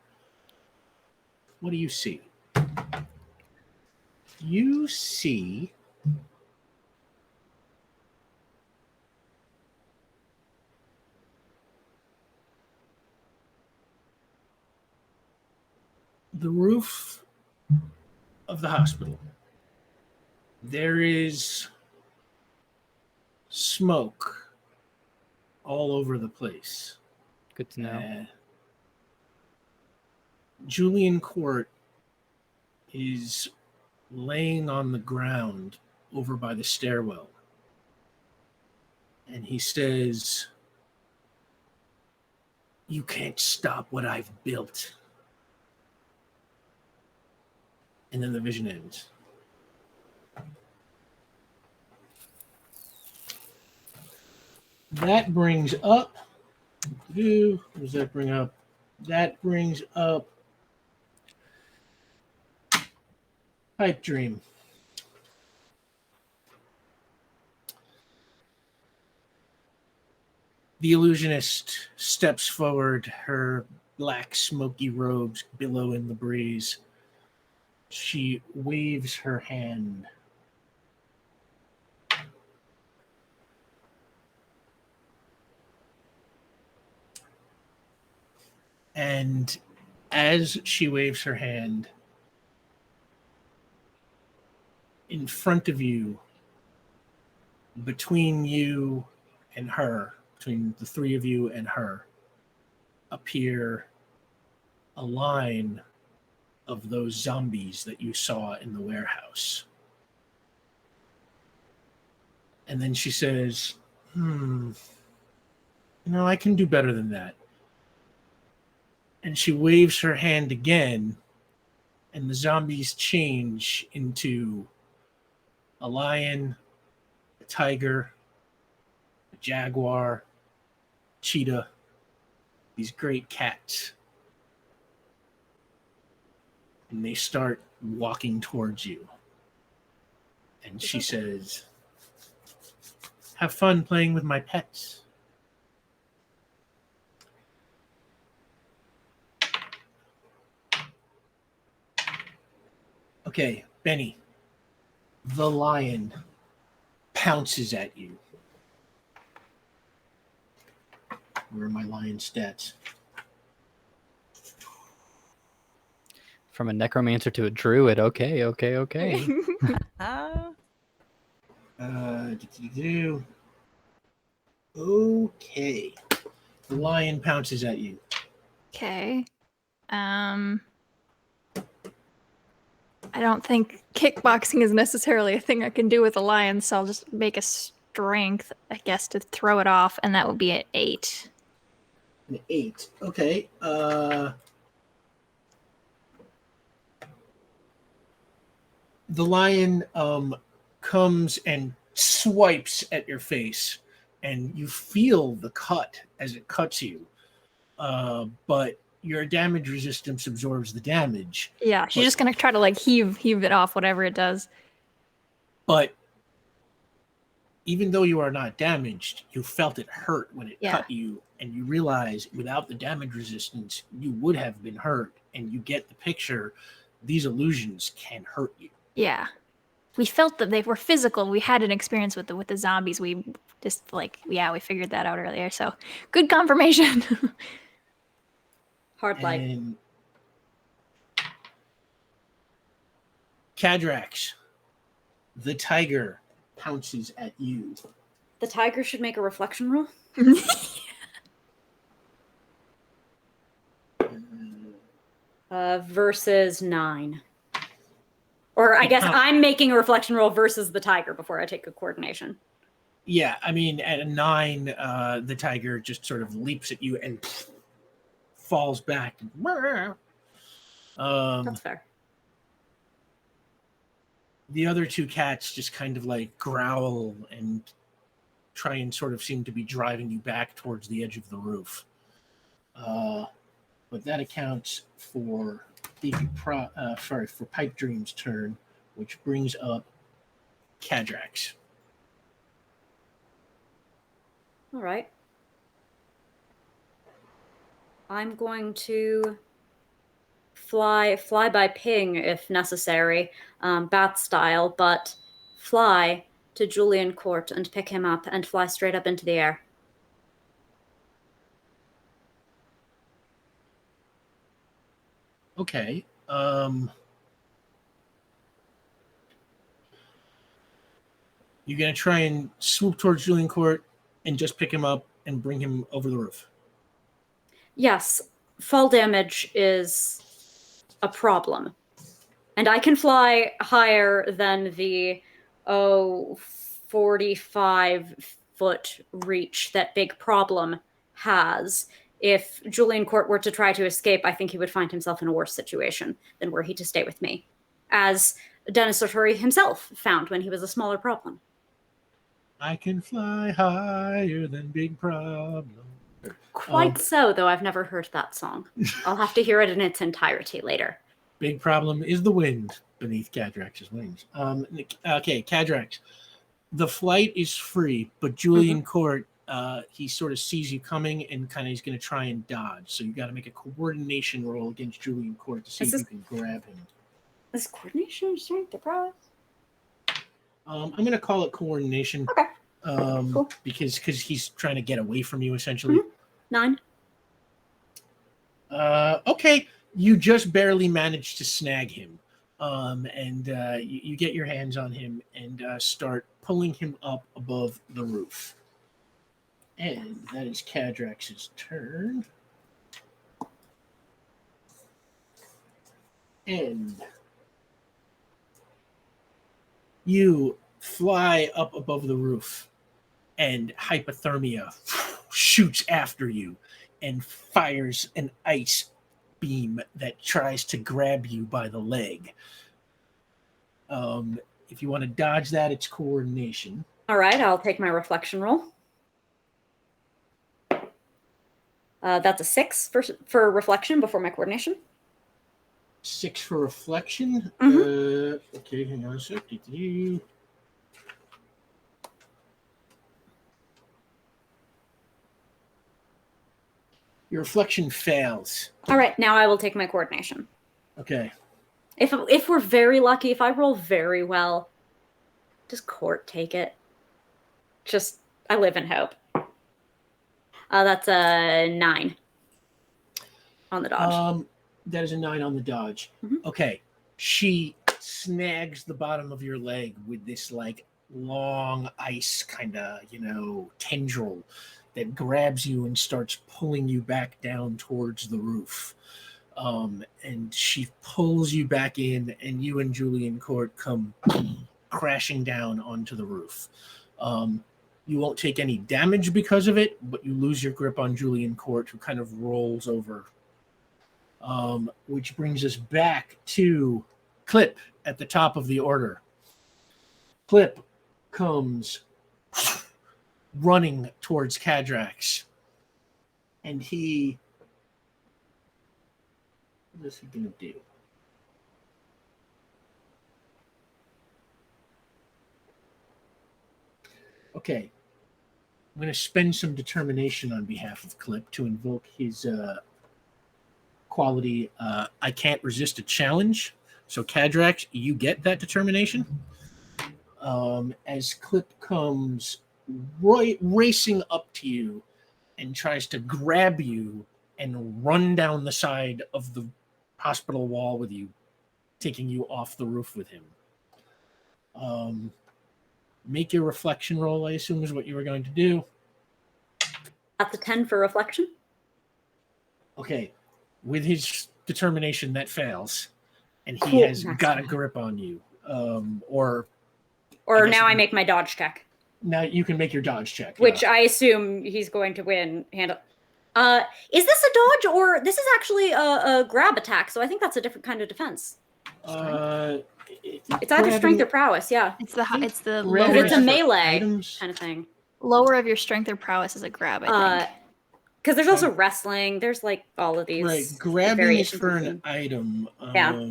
What do you see? You see the roof of the hospital. There is smoke all over the place. Good to know. Julian Court is laying on the ground over by the stairwell. And he says, "You can't stop what I've built." And then the vision ends. That brings up. What does that bring up? That brings up Pipe Dream. The illusionist steps forward, her black smoky robes billow in the breeze. She waves her hand. And as she waves her hand, in front of you, between you and her, between the three of you and her, appear a line of those zombies that you saw in the warehouse. And then she says, I can do better than that. And she waves her hand again, and the zombies change into a lion, a tiger, a jaguar, cheetah, these great cats. And they start walking towards you. And she says, "Have fun playing with my pets." Okay, Benny. The lion pounces at you. Where are my lion stats? From a necromancer to a druid. Okay. Okay. The lion pounces at you. Okay. I don't think kickboxing is necessarily a thing I can do with a lion, so I'll just make a strength, I guess, to throw it off, and that would be an 8. An 8. Okay. The lion comes and swipes at your face, and you feel the cut as it cuts you. But your damage resistance absorbs the damage. Yeah, she's just gonna try to like heave it off, whatever it does. But even though you are not damaged, you felt it hurt when it cut you, and you realize without the damage resistance, you would have been hurt, and you get the picture. These illusions can hurt you. Yeah. We felt that they were physical. We had an experience with the zombies. We just we figured that out earlier. So good confirmation. Hard light. And Cadrax, the tiger, pounces at you. The tiger should make a reflection roll. Versus 9. Or I guess I'm making a reflection roll versus the tiger before I take a coordination. Yeah, I mean, at a 9, the tiger just sort of leaps at you and falls back. That's fair. The other 2 cats just kind of like growl and try and sort of seem to be driving you back towards the edge of the roof. But that accounts for for Pipe Dream's turn, which brings up Cadrax. All right. I'm going to fly by ping if necessary, bat style, but fly to Julian Court and pick him up and fly straight up into the air. Okay. You're going to try and swoop towards Julian Court and just pick him up and bring him over the roof. Yes, fall damage is a problem. And I can fly higher than the 45-foot reach that Big Problem has. If Julian Court were to try to escape, I think he would find himself in a worse situation than were he to stay with me, as Dennis Sartori himself found when he was a smaller problem. I can fly higher than Big Problem. Quite so, though I've never heard that song. I'll have to hear it in its entirety later. Big problem is the wind beneath Cadrax's wings. Okay, Cadrax. The flight is free, but Julian Court, he sort of sees you coming and kind of he's going to try and dodge. So you got to make a coordination roll against Julian Court to see if you can grab him. Is coordination strength the prowess? I'm going to call it coordination. Okay. Cool. Because he's trying to get away from you, essentially. 9. Okay. You just barely managed to snag him. And you get your hands on him and start pulling him up above the roof. And that is Cadrax's turn. And you fly up above the roof, and hypothermia shoots after you and fires an ice beam that tries to grab you by the leg. If you want to dodge that, it's coordination. All right, I'll take my reflection roll. That's a 6 for reflection before my coordination. 6 for reflection. Okay, hang on a sec. Your reflection fails. All right, now I will take my coordination. Okay. If we're very lucky, if I roll very well, does Court take it? Just, I live in hope. That's a 9 on the dodge. That is a 9 on the dodge. Okay. She snags the bottom of your leg with this like long ice kind of, tendril that grabs you and starts pulling you back down towards the roof. And she pulls you back in, and you and Julian Court come crashing down onto the roof. You won't take any damage because of it, but you lose your grip on Julian Court, who kind of rolls over. Which brings us back to Clip at the top of the order. Clip comes running towards Cadrax. And he... What is he going to do? Okay. I'm going to spend some determination on behalf of Clip to invoke his quality. I can't resist a challenge. So, Cadrax, you get that determination. As Clip comes racing up to you and tries to grab you and run down the side of the hospital wall with you, taking you off the roof with him. Make your reflection roll, I assume, is what you were going to do. That's a 10 for reflection. Okay. With his determination, that fails. And he Cool. has That's got a fine. grip on you. Or I guess now you I make my dodge check, Now you can make your dodge check. which yeah. I assume he's going to win. Handle. Is this a dodge or this is actually a grab attack? So I think that's a different kind of defense. It's either strength or prowess. Yeah, It's the think it's the grabbing lower, it's a for melee items. kind of thing. lower of your strength or prowess is a grab. I think. Because there's also wrestling. There's like all of these. Right, grabbing is variations for of an the- item. Yeah.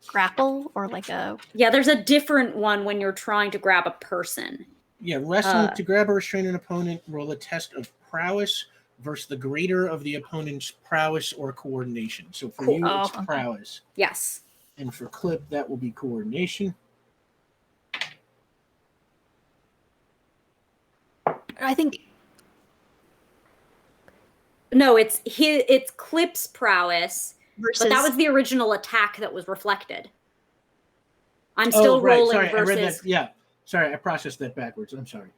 Grapple or like a Yeah, there's a different one when you're trying to grab a person. Yeah, wrestling to grab or restrain an opponent, roll a test of prowess versus the greater of the opponent's prowess or coordination. So for Cool. you, it's Oh, okay. prowess. Yes. And for Clip, that will be coordination. I think No, it's Clip's prowess, versus but that was the original attack that was reflected. I'm still rolling Sorry, I read versus. that. Yeah, sorry, I processed that backwards. I'm sorry.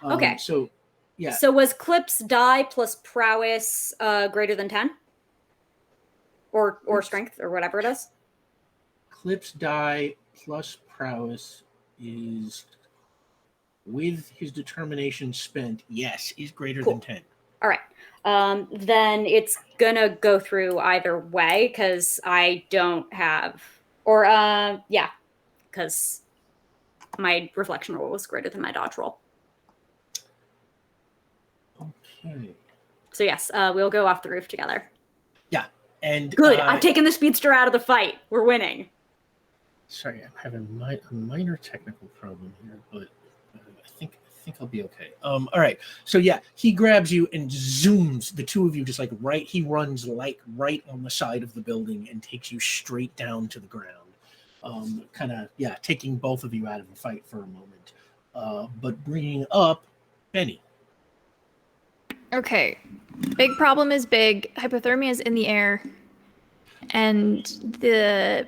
Okay. So, yeah. So was Clip's die plus prowess greater than 10? Or strength or whatever it is? Clip's die plus prowess is, with his determination spent, yes, is greater Cool. than 10. All right. Then it's gonna go through either way because I don't have, or because my reflection roll was greater than my dodge roll. Okay. So yes, we'll go off the roof together. Yeah, and Good. I've taken the speedster out of the fight. We're winning. Sorry, I'm having a minor technical problem here, but I think I'll be okay. All right. So yeah, he grabs you and zooms the two of you just like right. He runs like right on the side of the building and takes you straight down to the ground. Taking both of you out of the fight for a moment, but bringing up Benny. okay. Big problem is big. Hypothermia is in the air, and the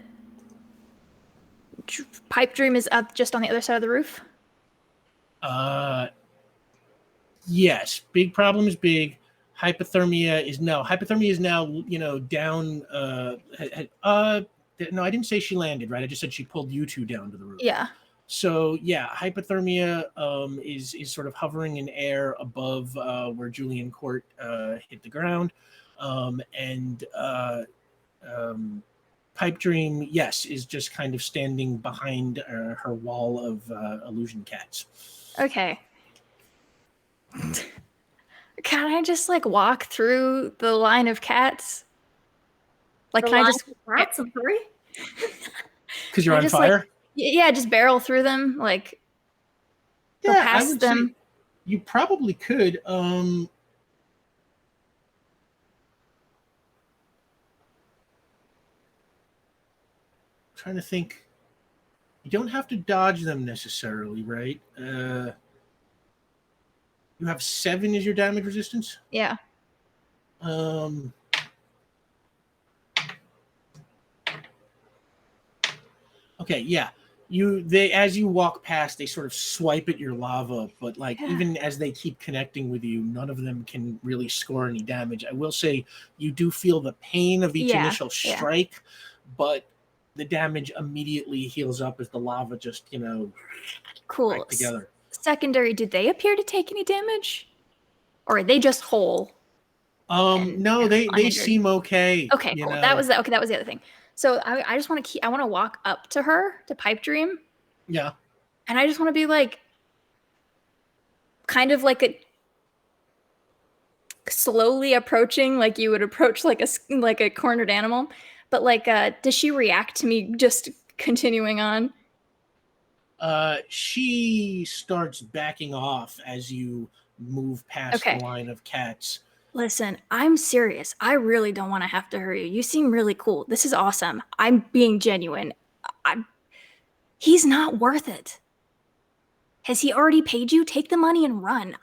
pipe dream is up just on the other side of the roof. Yes, big problem is big. Hypothermia is now, down. No, I didn't say she landed, right? I just said she pulled you two down to the roof. Yeah. So yeah, hypothermia is sort of hovering in air above where Julian Court hit the ground, and Pipe Dream, yes, is just kind of standing behind her wall of illusion cats. Okay. Can I just like walk through the line of cats? Like, can I just Rats, I'm sorry. Because you're I on just, fire? like, yeah, just barrel through them, like go Yeah, I past would them. say you probably could. Trying to think. You don't have to dodge them necessarily, right? You have 7 as your damage resistance. Yeah. Okay, yeah. As you walk past, they sort of swipe at your lava, but like even as they keep connecting with you, none of them can really score any damage. I will say you do feel the pain of each initial strike, but the damage immediately heals up as the lava just, Cool. back together. Secondary, did they appear to take any damage? Or are they just whole? No, they uninjured? seem okay. Okay, cool. That was the other thing. So I just want to I want to walk up to her, to Pipe Dream. Yeah. And I just want to be like kind of like a slowly approaching, like you would approach like a cornered animal. But like does she react to me just continuing on? She starts backing off as you move past Okay. the line of cats. Listen, I'm serious. I really don't want to have to hurt you. You seem really cool. This is awesome. I'm being genuine. He's not worth it. Has he already paid you? Take the money and run.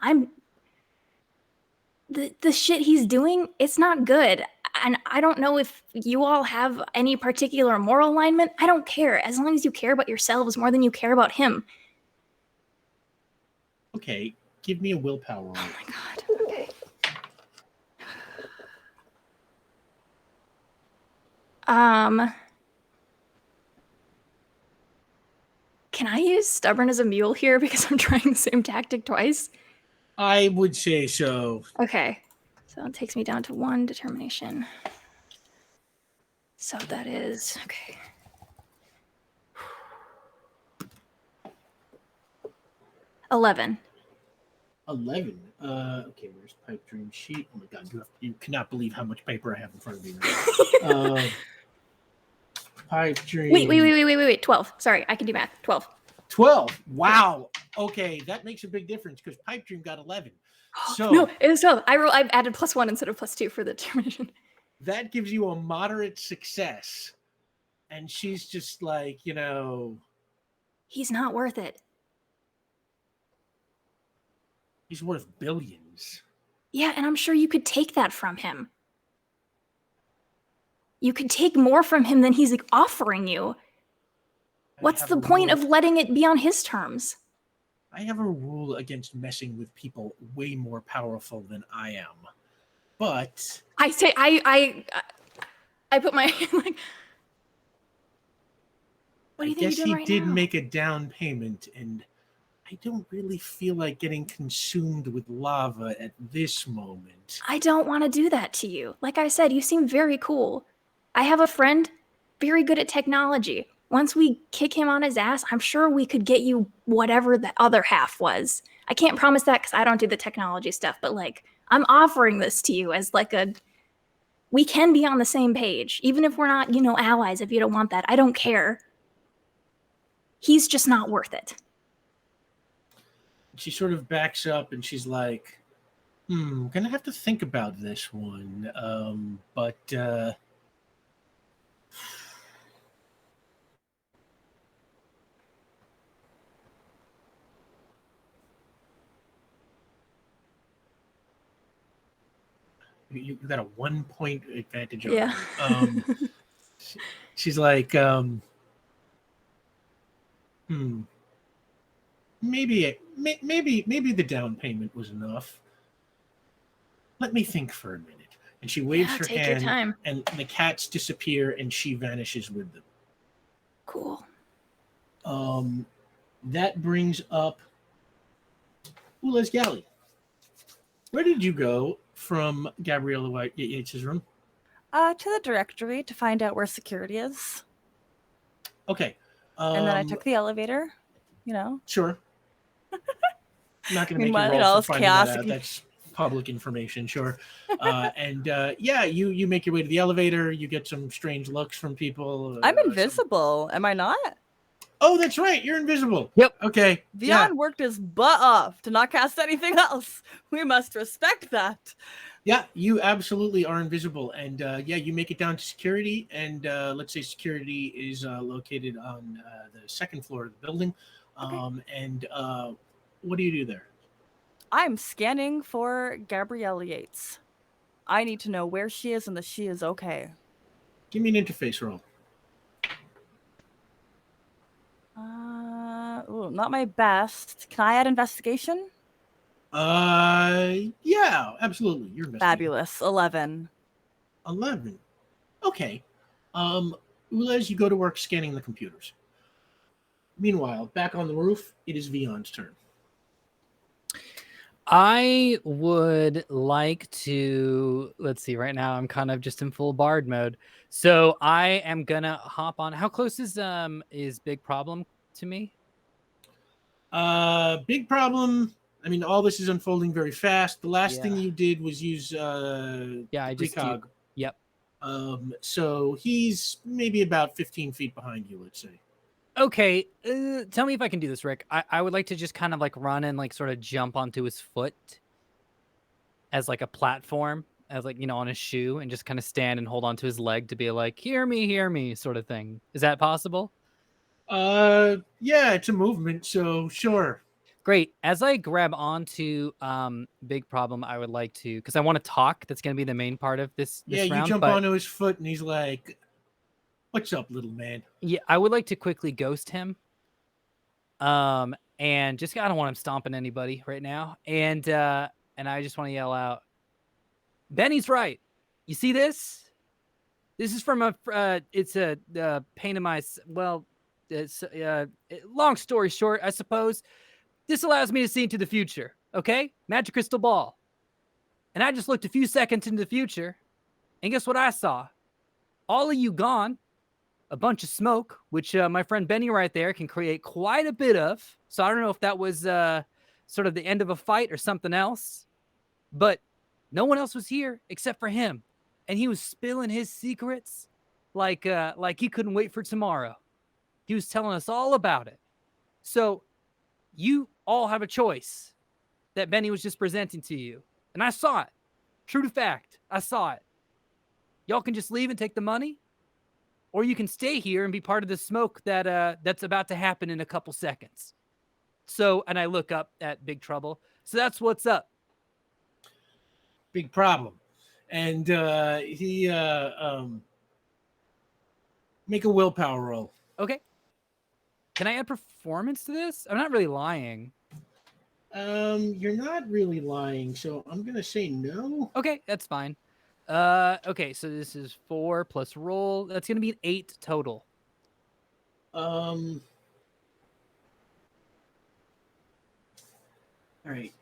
The shit he's doing, it's not good. And I don't know if you all have any particular moral alignment. I don't care. As long as you care about yourselves more than you care about him. Okay, give me a willpower roll. Oh my god. Okay. Can I use stubborn as a mule here because I'm trying the same tactic twice? I would say so. Okay. So it takes me down to 1 determination. So that is okay. $11. 11. Okay, where's pipe dream sheet? Oh my god, you cannot believe how much paper I have in front of me right pipe dream. Wait. 12. Sorry, I can do math. 12. 12. Wow. Okay, that makes a big difference because pipe dream got 11. So No, it was 12. I've added +1 instead of +2 for the determination. that gives you a moderate success. And she's just like, He's not worth it. he's worth billions. Yeah, and I'm sure you could take that from him. You could take more from him than he's offering you. What's the point of letting it be on his terms? I have a rule against messing with people way more powerful than I am. But I say I put my like. What do you think I guess you're doing right he did now? make a down payment, and I don't really feel like getting consumed with lava at this moment. I don't want to do that to you. Like I said, you seem very cool. I have a friend very good at technology. Once we kick him on his ass, I'm sure we could get you whatever the other half was. I can't promise that because I don't do the technology stuff, but like, I'm offering this to you as like we can be on the same page, even if we're not, allies, if you don't want that. I don't care. He's just not worth it. She sort of backs up and she's like, gonna have to think about this one. But you got a 1 point advantage on Yeah. her. She's like, maybe the down payment was enough. Let me think for a minute. And she waves her take hand, your time. and the cats disappear, and she vanishes with them. Cool. That brings up Ula's Galley. Where did you go from Gabriella Yates's room? To the directory to find out where security is. Okay. And then I took the elevator, Sure. I'm not going to make you Meanwhile, roll it's for finding that chaos. out. That's public information, sure. You make your way to the elevator. You get some strange looks from people. I'm invisible, am I not? Oh, that's right. You're invisible. Yep. Okay. Vion worked his butt off to not cast anything else. We must respect that. Yeah, you absolutely are invisible. And you make it down to security. And let's say security is located on the second floor of the building. Okay. And what do you do there? I'm scanning for Gabrielle Yates. I need to know where she is and that she is okay. Give me an interface roll. Not my best. Can I add investigation? Yeah, absolutely. You're investigating. Fabulous. 11. 11. Okay. Ulez, you go to work scanning the computers. Meanwhile, back on the roof, it is Vion's turn. I would like to, let's see, right now I'm kind of just in full bard mode. So I am gonna hop on. How close is Big Problem to me? Big Problem. I mean, all this is unfolding very fast. The last thing you did was use I just precog. Yep. So he's maybe about 15 feet behind you, let's say. Okay, tell me if I can do this, Rick. I would like to just kind of like run and like sort of jump onto his foot as like a platform, as like, on his shoe, and just kind of stand and hold onto his leg to be like, hear me, sort of thing. Is that possible? Yeah, it's a movement, so sure. Great. As I grab onto Big Problem, I would like to, because I want to talk. That's going to be the main part of this Yeah, you round. jump But onto his foot, and he's like, "What's up, little man?" yeah, I would like to quickly ghost him. And just I don't want him stomping anybody right now. And I just want to yell out, Benny's right. You see this? This is from it's a pain in my, well, it's long story short, I suppose. This allows me to see into the future, okay? Magic crystal ball. And I just looked a few seconds into the future, and guess what I saw? All of you gone, a bunch of smoke, which my friend Benny right there can create quite a bit of. So I don't know if that was sort of the end of a fight or something else, but no one else was here except for him. And he was spilling his secrets like he couldn't wait for tomorrow. He was telling us all about it. So you all have a choice that Benny was just presenting to you. And I saw it. True to fact, I saw it. Y'all can just leave and take the money, or you can stay here and be part of the smoke that's about to happen in a couple seconds. So, and I look up at Big Trouble. So that's what's up. Big Problem. And he make a willpower roll. Okay. Can I add performance to this? I'm not really lying. You're not really lying, so I'm gonna say no. Okay, that's fine. Okay, so this is 4 plus roll. That's gonna be an 8 total. All right.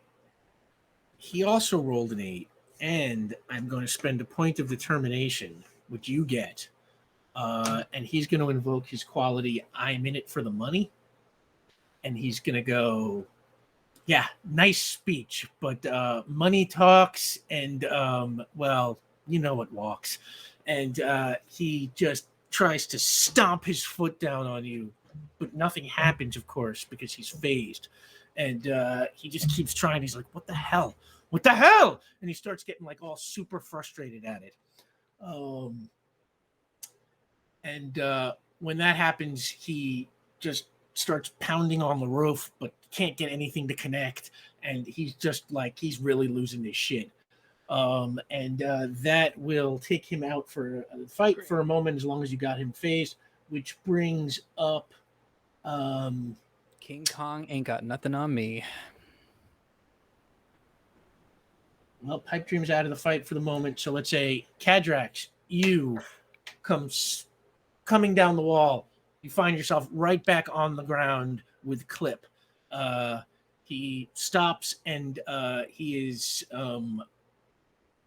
He also rolled an 8, and I'm going to spend a point of determination, which you get. And he's going to invoke his quality, I'm in it for the money. And he's going to go, yeah, nice speech, but money talks, and, well, you know what walks. And he just tries to stomp his foot down on you, but nothing happens, of course, because he's phased. And he just keeps trying. He's like, what the hell? What the hell? And he starts getting like all super frustrated at it. And when that happens, he just starts pounding on the roof, but can't get anything to connect. And he's just like, he's really losing his shit. And that will take him out for a fight for a moment, as long as you got him phased, which brings up King Kong ain't got nothing on me. Well, Pipe Dream's out of the fight for the moment. So let's say Cadrax, you coming down the wall. You find yourself right back on the ground with Clip. He stops, and he is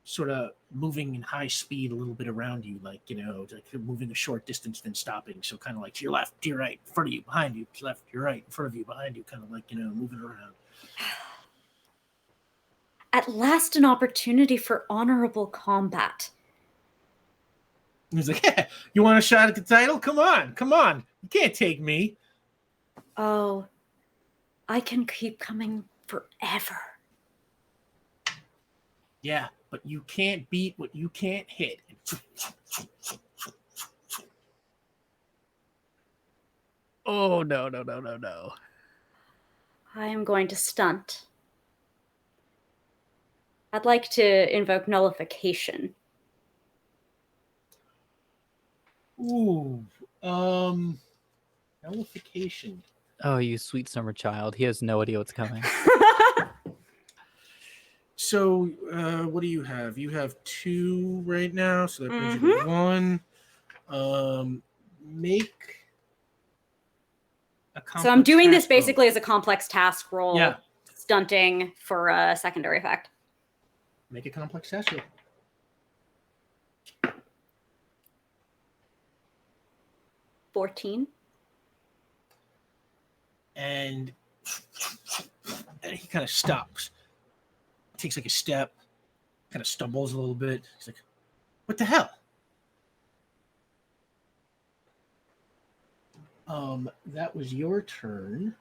sort of moving in high speed a little bit around you, like, like moving a short distance, then stopping. So kind of like to your left, to your right, in front of you, behind you, to left, to your right, in front of you, behind you, kind of like, moving around. At last, an opportunity for honorable combat. He's like, yeah, you want a shot at the title? Come on. You can't take me. Oh, I can keep coming forever. Yeah, but you can't beat what you can't hit. Oh, no. I am going to stunt. I'd like to invoke nullification. Ooh, nullification. Oh, you sweet summer child. He has no idea what's coming. So, what do you have? You have 2 right now, so that brings you to 1. Make a complex. So I'm doing this task roll. basically as a complex task roll, Yeah. stunting for a secondary effect. Make a complex task roll. 14. And he kind of stops, takes like a step, kind of stumbles a little bit. He's like, what the hell? That was your turn.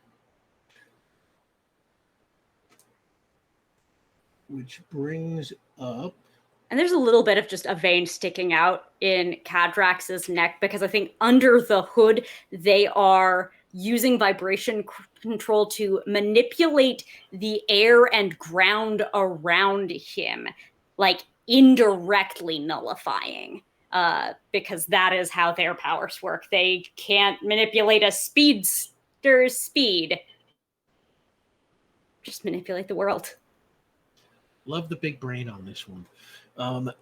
which brings up. And there's a little bit of just a vein sticking out in Cadrax's neck because I think under the hood, they are using vibration control to manipulate the air and ground around him, like indirectly nullifying, because that is how their powers work. They can't manipulate a speedster's speed. Just manipulate the world. Love the big brain on this one.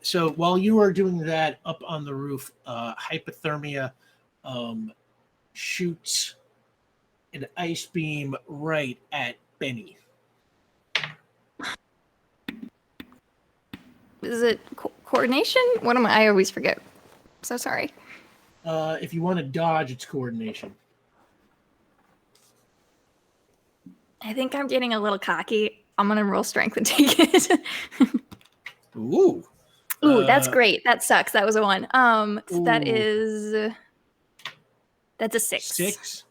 So while you are doing that up on the roof, hypothermia shoots an ice beam right at Benny. Is it coordination? What am I always forget. So sorry. If you want to dodge, it's coordination. I think I'm getting a little cocky. I'm gonna roll strength and take it. Ooh. Ooh, that's great. That sucks. That was a 1. So that's a 6. 6.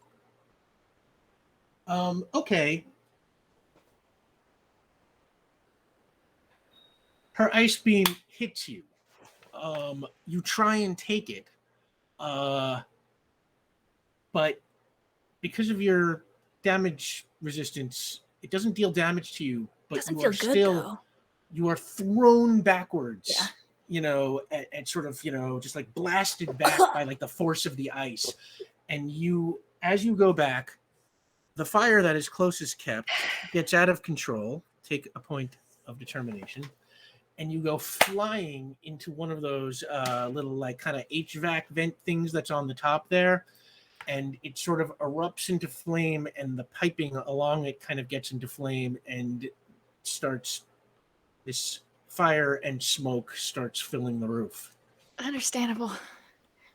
Okay. Her ice beam hits you. You try and take it. But because of your damage resistance, it doesn't deal damage to you, but Doesn't you feel are good, still though. you are thrown backwards. Yeah. You know, and sort of, you know, just like blasted back by like the force of the ice. And you, as you go back, the fire that is closest kept gets out of control. Take a point of determination. And you go flying into one of those little like kind of HVAC vent things that's on the top there. And it sort of erupts into flame, and the piping along it kind of gets into flame, and starts this fire and smoke starts filling the roof. Understandable.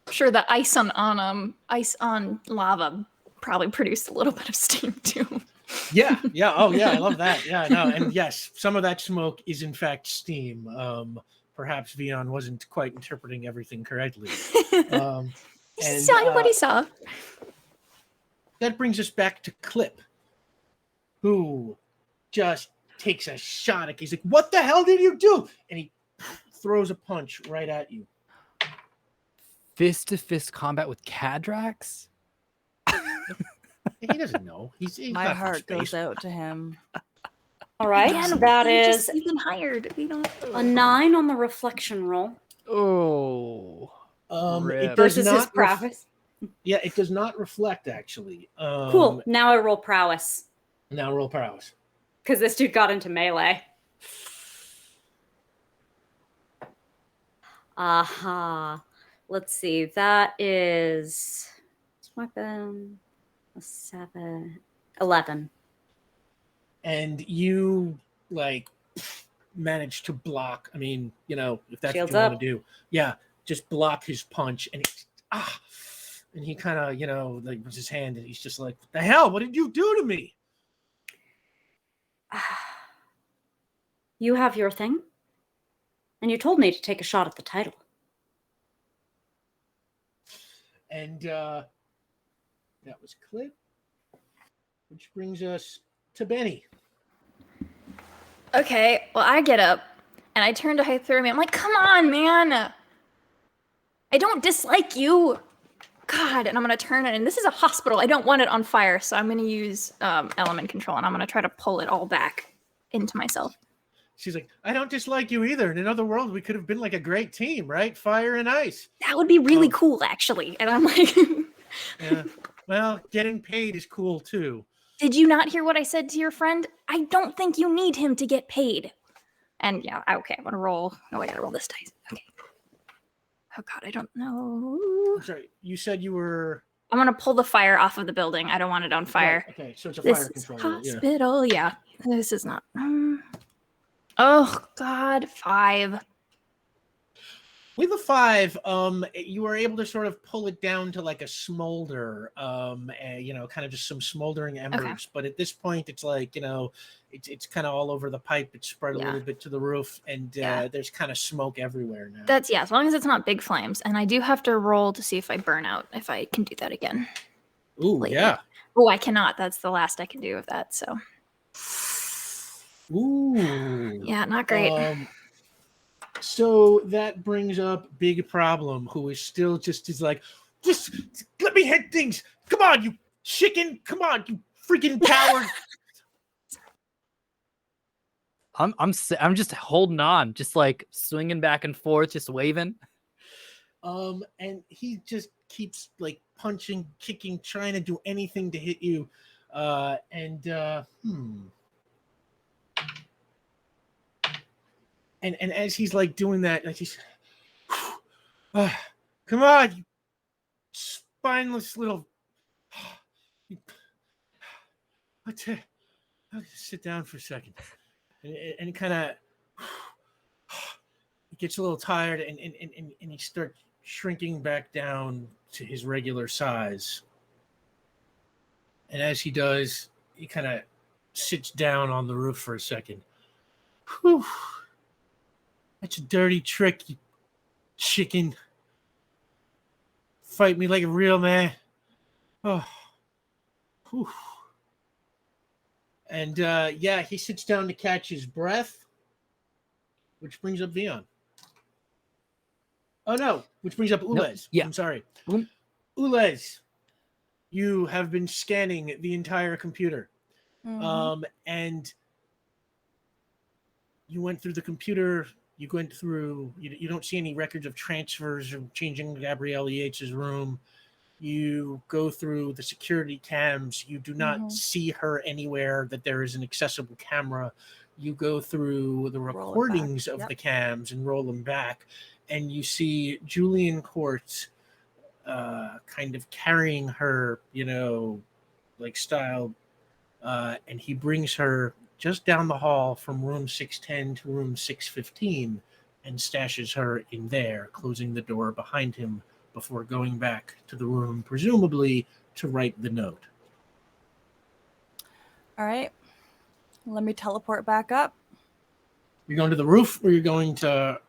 I'm sure the ice on lava probably produced a little bit of steam too. Yeah. Oh, yeah. I love that. Yeah, no. And yes, some of that smoke is in fact steam. Perhaps Vion wasn't quite interpreting everything correctly. He saw what he saw. That brings us back to Clip, who just takes a shot at. He's like, "What the hell did you do?" And he throws a punch right at you. Fist-to-fist combat with Cadrax? He doesn't know. He's My not from heart space. goes out to him. All right, Again, that you've is been hired. We don't. a 9 on the reflection roll Oh. It does versus his not prowess. yeah, it does not reflect actually. Cool. Now I roll prowess Now roll prowess. because this dude got into melee. Aha. Let's see. That is weapon a 7, 11. And you like manage to block. I mean, you know, if that's Shields what you up. want to do, yeah, just block his punch, and and he kind of, you know, like with his hand, and he's just like, "What the hell? What did you do to me?" You have your thing, and you told me to take a shot at the title. And that was Clip, which brings us to Benny. Okay, well, I get up and I turn to hypothermia. I'm like, come on, man. I don't dislike you. God, and I'm going to turn it, and this is a hospital. I don't want it on fire, so I'm going to use element control, and I'm going to try to pull it all back into myself. She's like, "I don't dislike you either. In another world, we could have been like a great team, right? Fire and ice." That would be really cool, actually. And I'm like, Yeah. Well, getting paid is cool too. did you not hear what I said to your friend? I don't think you need him to get paid. And yeah, okay, I'm going to roll. Oh, I got to roll this dice. Okay. Oh, God, I don't know. I'm sorry, you said you were. I'm going to pull the fire off of the building. I don't want it on fire. Right, okay, so it's a This fire is control. Yeah. hospital. Yeah. This is not. Oh, God. 5. With a 5, you were able to sort of pull it down to like a smolder, you know, kind of just some smoldering embers. Okay. But at this point, it's like, you know, it's kind of all over the pipe. It's spread a little bit to the roof, and there's kind of smoke everywhere now. That's, yeah, as long as it's not big flames. And I do have to roll to see if I burn out, if I can do that again. Ooh, later. yeah. Oh, I cannot. That's the last I can do of that. So Ooh. Yeah, not great. So that brings up Big Problem, who is still just let me hit things. Come on, you chicken. Come on, you freaking coward. I'm just holding on, just like swinging back and forth, just waving. And he just keeps like punching, kicking, trying to do anything to hit you. And as he's like doing that, like he's, come on, you spineless little. Let's sit down for a second, and kind of he gets a little tired, and he starts shrinking back down to his regular size. And as he does, he kind of sits down on the roof for a second. Whew. That's a dirty trick, you chicken. Fight me like a real man. Oh. Whew. And yeah, he sits down to catch his breath, which brings up Vion. Oh no, which brings up Ulez. Nope. Yeah. I'm sorry. Boom. Ulez, you have been scanning the entire computer. And you went through the computer. You went through. You don't see any records of transfers or changing Gabrielle Yates's room. You go through the security cams. You do not see her anywhere that there is an accessible camera. You go through the recordings of the cams and roll them back, and you see Julian Court kind of carrying her, like style, and he brings her just down the hall from room 610 to room 615 and stashes her in there, closing the door behind him before going back to the room, presumably to write the note. All right. Let me teleport back up. You're going to the roof, or you're going to...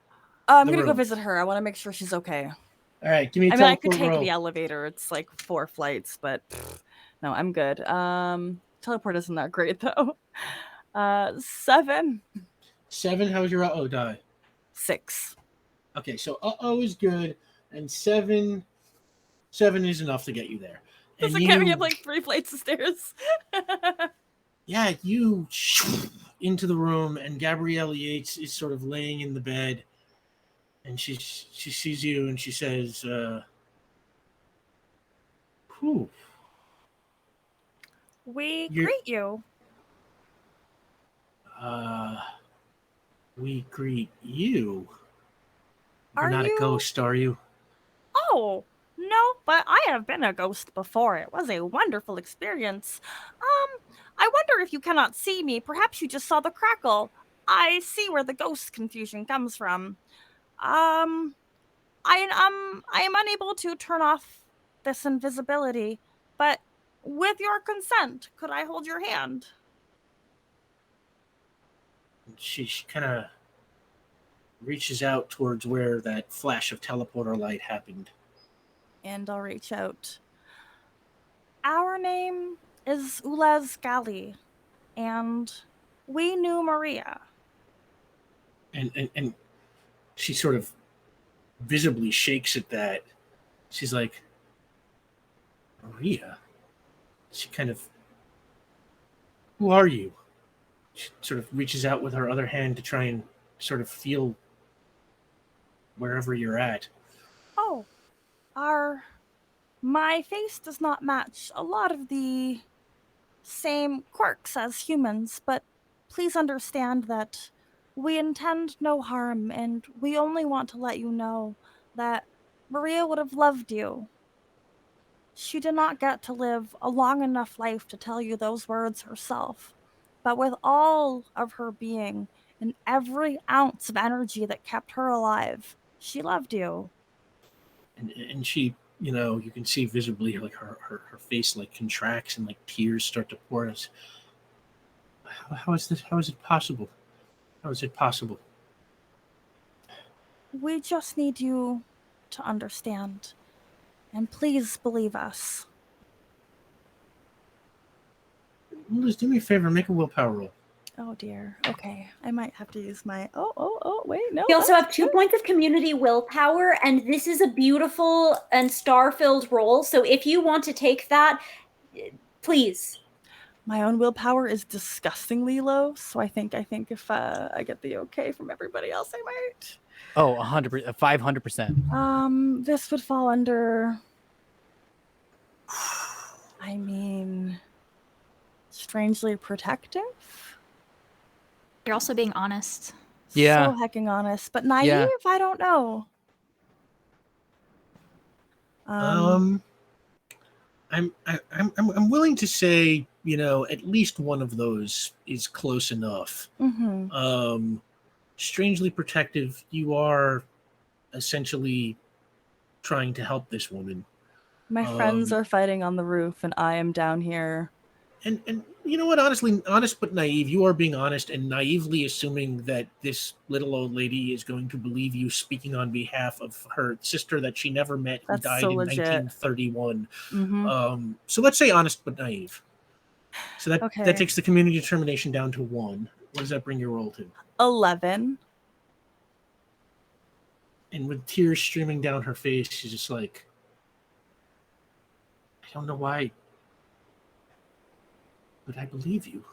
I'm going to go visit her. I want to make sure she's okay. All right, give me a I teleport could take roll. the elevator. It's like 4 flights, but no, I'm good. Teleport isn't that great, though. 7. 7, how's your uh-oh die? 6. Okay, so uh-oh is good, and 7 is enough to get you there. Does it get me up like 3 flights of stairs? Yeah, you into the room, and Gabrielle Yates is sort of laying in the bed, and she sees you, and she says, whew. We greet you. We greet you. You're Are not you... a ghost, are you? Oh, no, but I have been a ghost before. It was a wonderful experience. I wonder if you cannot see me. Perhaps you just saw the crackle. I see where the ghost confusion comes from. I am unable to turn off this invisibility, but with your consent, could I hold your hand? She kind of reaches out towards where that flash of teleporter light happened. And I'll reach out. Our name is Ulez Gali, and we knew Maria. And she sort of visibly shakes at that. She's like, Maria? She kind of, who are you? She sort of reaches out with her other hand to try and sort of feel wherever you're at. Oh, my face does not match a lot of the same quirks as humans, but please understand that we intend no harm, and we only want to let you know that Maria would have loved you. She did not get to live a long enough life to tell you those words herself, but with all of her being and every ounce of energy that kept her alive, she loved you. And she, you can see visibly like her face like contracts and like tears start to pour. How is this? How is it possible? How is it possible? We just need you to understand, and please believe us. Liz, do me a favor, make a willpower roll. Oh dear. Okay, I might have to use my. Oh. Wait, no. You also that's have 2 good. points of community willpower, and this is a beautiful and star-filled roll. So if you want to take that, please. My own willpower is disgustingly low, so I think if I get the okay from everybody else, I might. Oh, 100%, 500%. This would fall under. I mean, strangely protective. You're also being honest. Yeah. So hecking honest, but naive. Yeah. I don't know. I'm willing to say, at least one of those is close enough. Mm-hmm. Strangely protective. You are essentially trying to help this woman. My friends are fighting on the roof, and I am down here. And you know what? Honestly, honest but naive. You are being honest and naively assuming that this little old lady is going to believe you speaking on behalf of her sister that she never met, who That's died so in legit. 1931. Mm-hmm. So let's say honest but naive. So that Okay. takes the community determination down to 1. What does that bring your roll to? 11. And with tears streaming down her face, she's just like, I don't know why, but I believe you.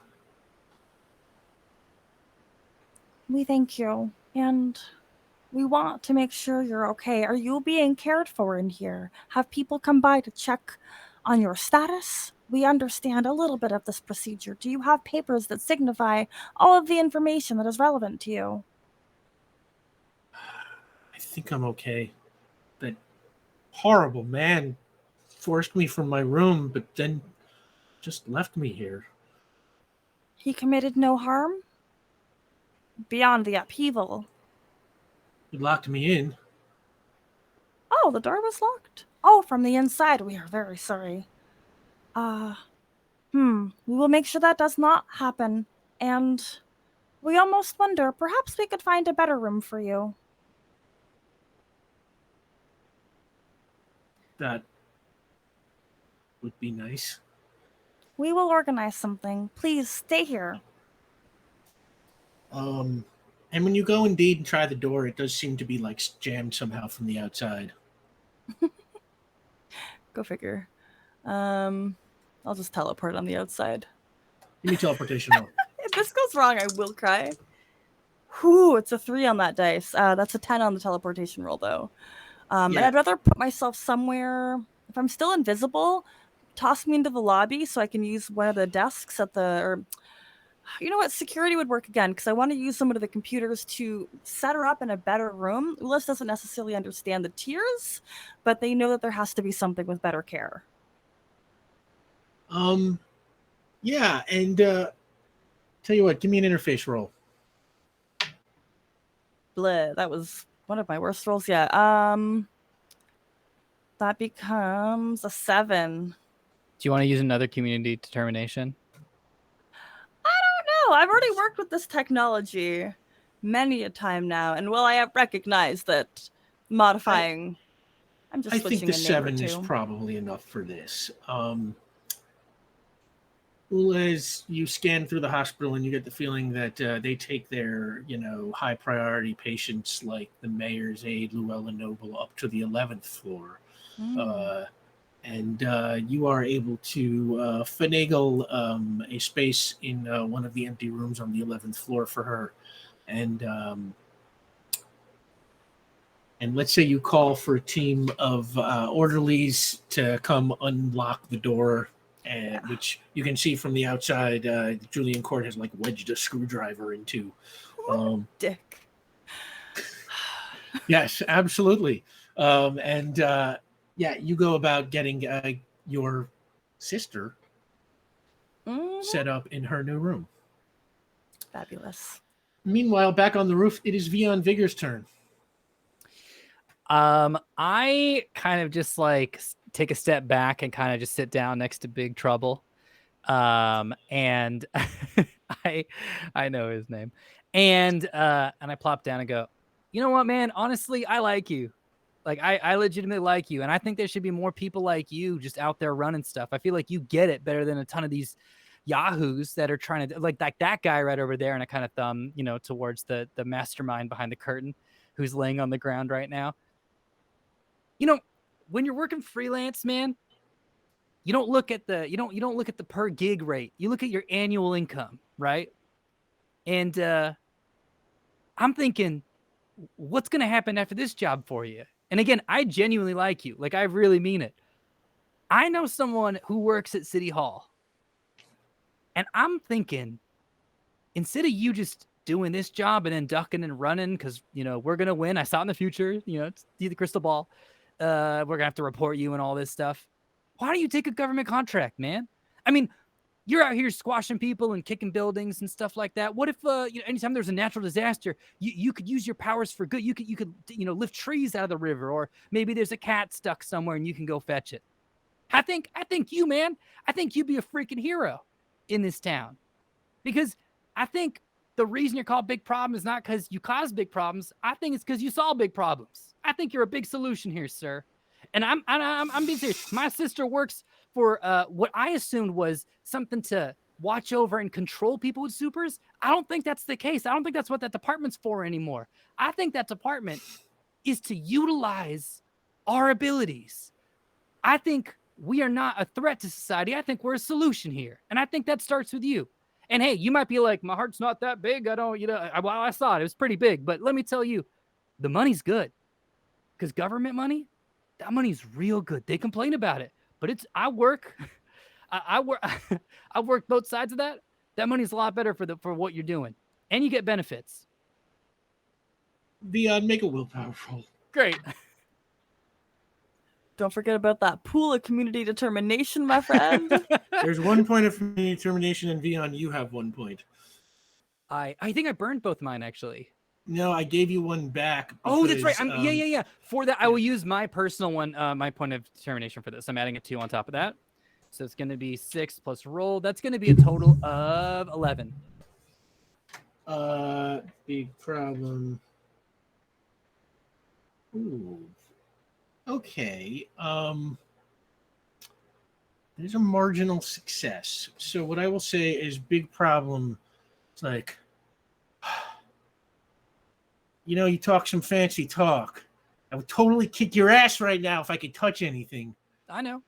We thank you, and we want to make sure you're okay. Are you being cared for in here? Have people come by to check on your status? We understand a little bit of this procedure. Do you have papers that signify all of the information that is relevant to you? I think I'm okay. That horrible man forced me from my room, but then just left me here. He committed no harm? Beyond the upheaval. He locked me in. Oh, the door was locked? Oh, from the inside. We are very sorry. We will make sure that does not happen. And we almost wonder, perhaps we could find a better room for you. That would be nice. We will organize something. Please stay here. And when you go indeed and try the door, it does seem to be like jammed somehow from the outside. Go figure. I'll just teleport on the outside. Give me teleportation roll. If this goes wrong, I will cry. Whew, it's a 3 on that dice. That's a 10 on the teleportation roll, though. And Yeah. I'd rather put myself somewhere. If I'm still invisible, toss me into the lobby so I can use one of the desks at the. Or, you know what? Security would work again because I want to use some of the computers to set her up in a better room. Ulyss doesn't necessarily understand the tiers, but they know that there has to be something with better care. Yeah, and tell you what, give me an interface roll. Bleh, that was one of my worst rolls yet. That becomes a 7. Do you want to use another community determination? No, I've already worked with this technology many a time now, and while I have recognized that modifying, I'm just I switching think the a name 7 or is two. probably enough for this. As you scan through the hospital and you get the feeling that they take their, high priority patients like the mayor's aide, Llewellyn Noble, up to the 11th floor. And you are able to finagle a space in one of the empty rooms on the 11th floor for her. And let's say you call for a team of orderlies to come unlock the door, which you can see from the outside. Julian Court has wedged a screwdriver into. Dick. Yes, absolutely. You go about getting your sister set up in her new room. Fabulous. Meanwhile, back on the roof, it is Vion Vigor's turn. I kind of just take a step back and kind of just sit down next to Big Trouble. And I know his name. And I plop down and go, you know what, man? Honestly, I like you. I legitimately like you. And I think there should be more people like you just out there running stuff. I feel like you get it better than a ton of these yahoos that are trying to like that guy right over there, and I kind of thumb, towards the mastermind behind the curtain who's laying on the ground right now. When you're working freelance, man, you don't look at the per gig rate. You look at your annual income, right? And I'm thinking, what's going to happen after this job for you? And again, I genuinely like you. Like, I really mean it. I know someone who works at City Hall. And I'm thinking, instead of you just doing this job and then ducking and running because, we're going to win. I saw it in the future, it's the crystal ball. We're going to have to report you and all this stuff. Why don't you take a government contract, man? I mean, you're out here squashing people and kicking buildings and stuff like that. What if, anytime there's a natural disaster, you could use your powers for good. You could lift trees out of the river, or maybe there's a cat stuck somewhere and you can go fetch it. I think you, man, I think you'd be a freaking hero in this town, because I think the reason you're called Big Problem is not because you caused big problems. I think it's because you solve big problems. I think you're a big solution here, sir. And I'm being serious. My sister works for what I assumed was something to watch over and control people with supers. I don't think that's the case. I don't think that's what that department's for anymore. I think that department is to utilize our abilities. I think we are not a threat to society. I think we're a solution here. And I think that starts with you. And hey, you might be like, my heart's not that big. I don't, I saw it. It was pretty big. But let me tell you, the money's good. Because government money, that money's real good. They complain about it. But I work both sides of that. That money's a lot better for what you're doing. And you get benefits. Beyond, make a willpower roll. Great. Don't forget about that pool of community determination, my friend. There's 1 point of community determination, and Vion, you have 1 point. I think I burned both mine, actually. No, I gave you one back. Because, oh, that's right. Yeah. For that, I will use my personal one, my point of determination for this. I'm adding a 2 on top of that. So it's going to be 6 plus roll. That's going to be a total of 11. Big problem. Ooh. Okay. There's a marginal success. So what I will say is big problem. It's like, you talk some fancy talk. I would totally kick your ass right now if I could touch anything. I know.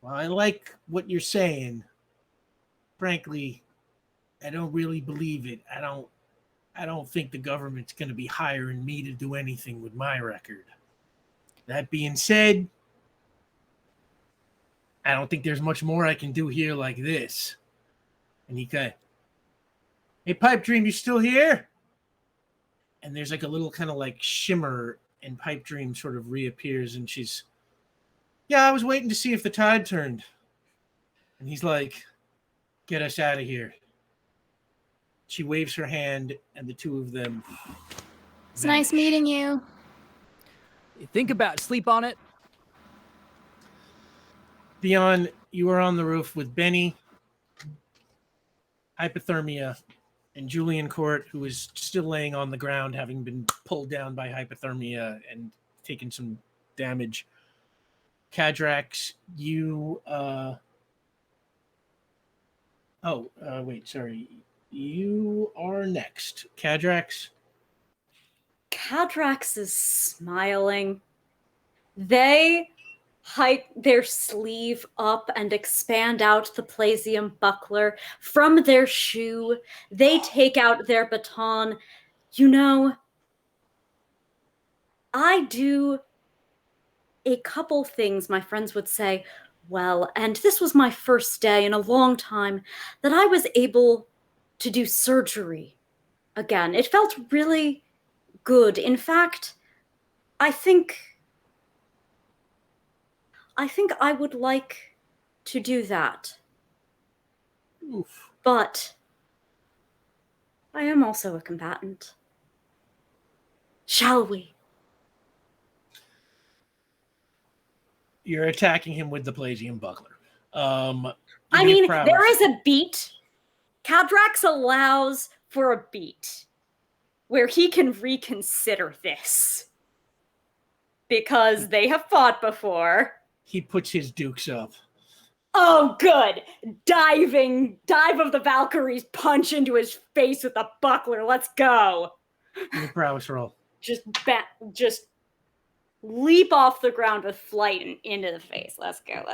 Well, I like what you're saying. Frankly, I don't really believe it. I don't think the government's going to be hiring me to do anything with my record. That being said, I don't think there's much more I can do here like this. And he kind of, hey, Pipe Dream, you still here? And there's like a little kind of like shimmer, and Pipe Dream sort of reappears, and she's, yeah, I was waiting to see if the tide turned. And he's like, get us out of here. She waves her hand, and the two of them It's nice meeting you. Think about sleep on it. Beyond, you are on the roof with Benny, Hypothermia, and Julian Court, who is still laying on the ground, having been pulled down by hypothermia and taken some damage. Cadrax, you you are next. Cadrax. Cadrax is smiling. They hike their sleeve up and expand out the Plasium buckler from their shoe. They take out their baton. I do a couple things my friends would say, well, and this was my first day in a long time that I was able to do surgery again. It felt really good. In fact, I think I would like to do that. Oof. But I am also a combatant. Shall we? You're attacking him with the Plasium buckler. There is a beat. Cadrax allows for a beat where he can reconsider this. Because they have fought before. He puts his dukes up. Oh, good. Dive of the Valkyries, punch into his face with a buckler. Let's go. Give me a prowess roll. Just leap off the ground with flight and into the face. Let's go.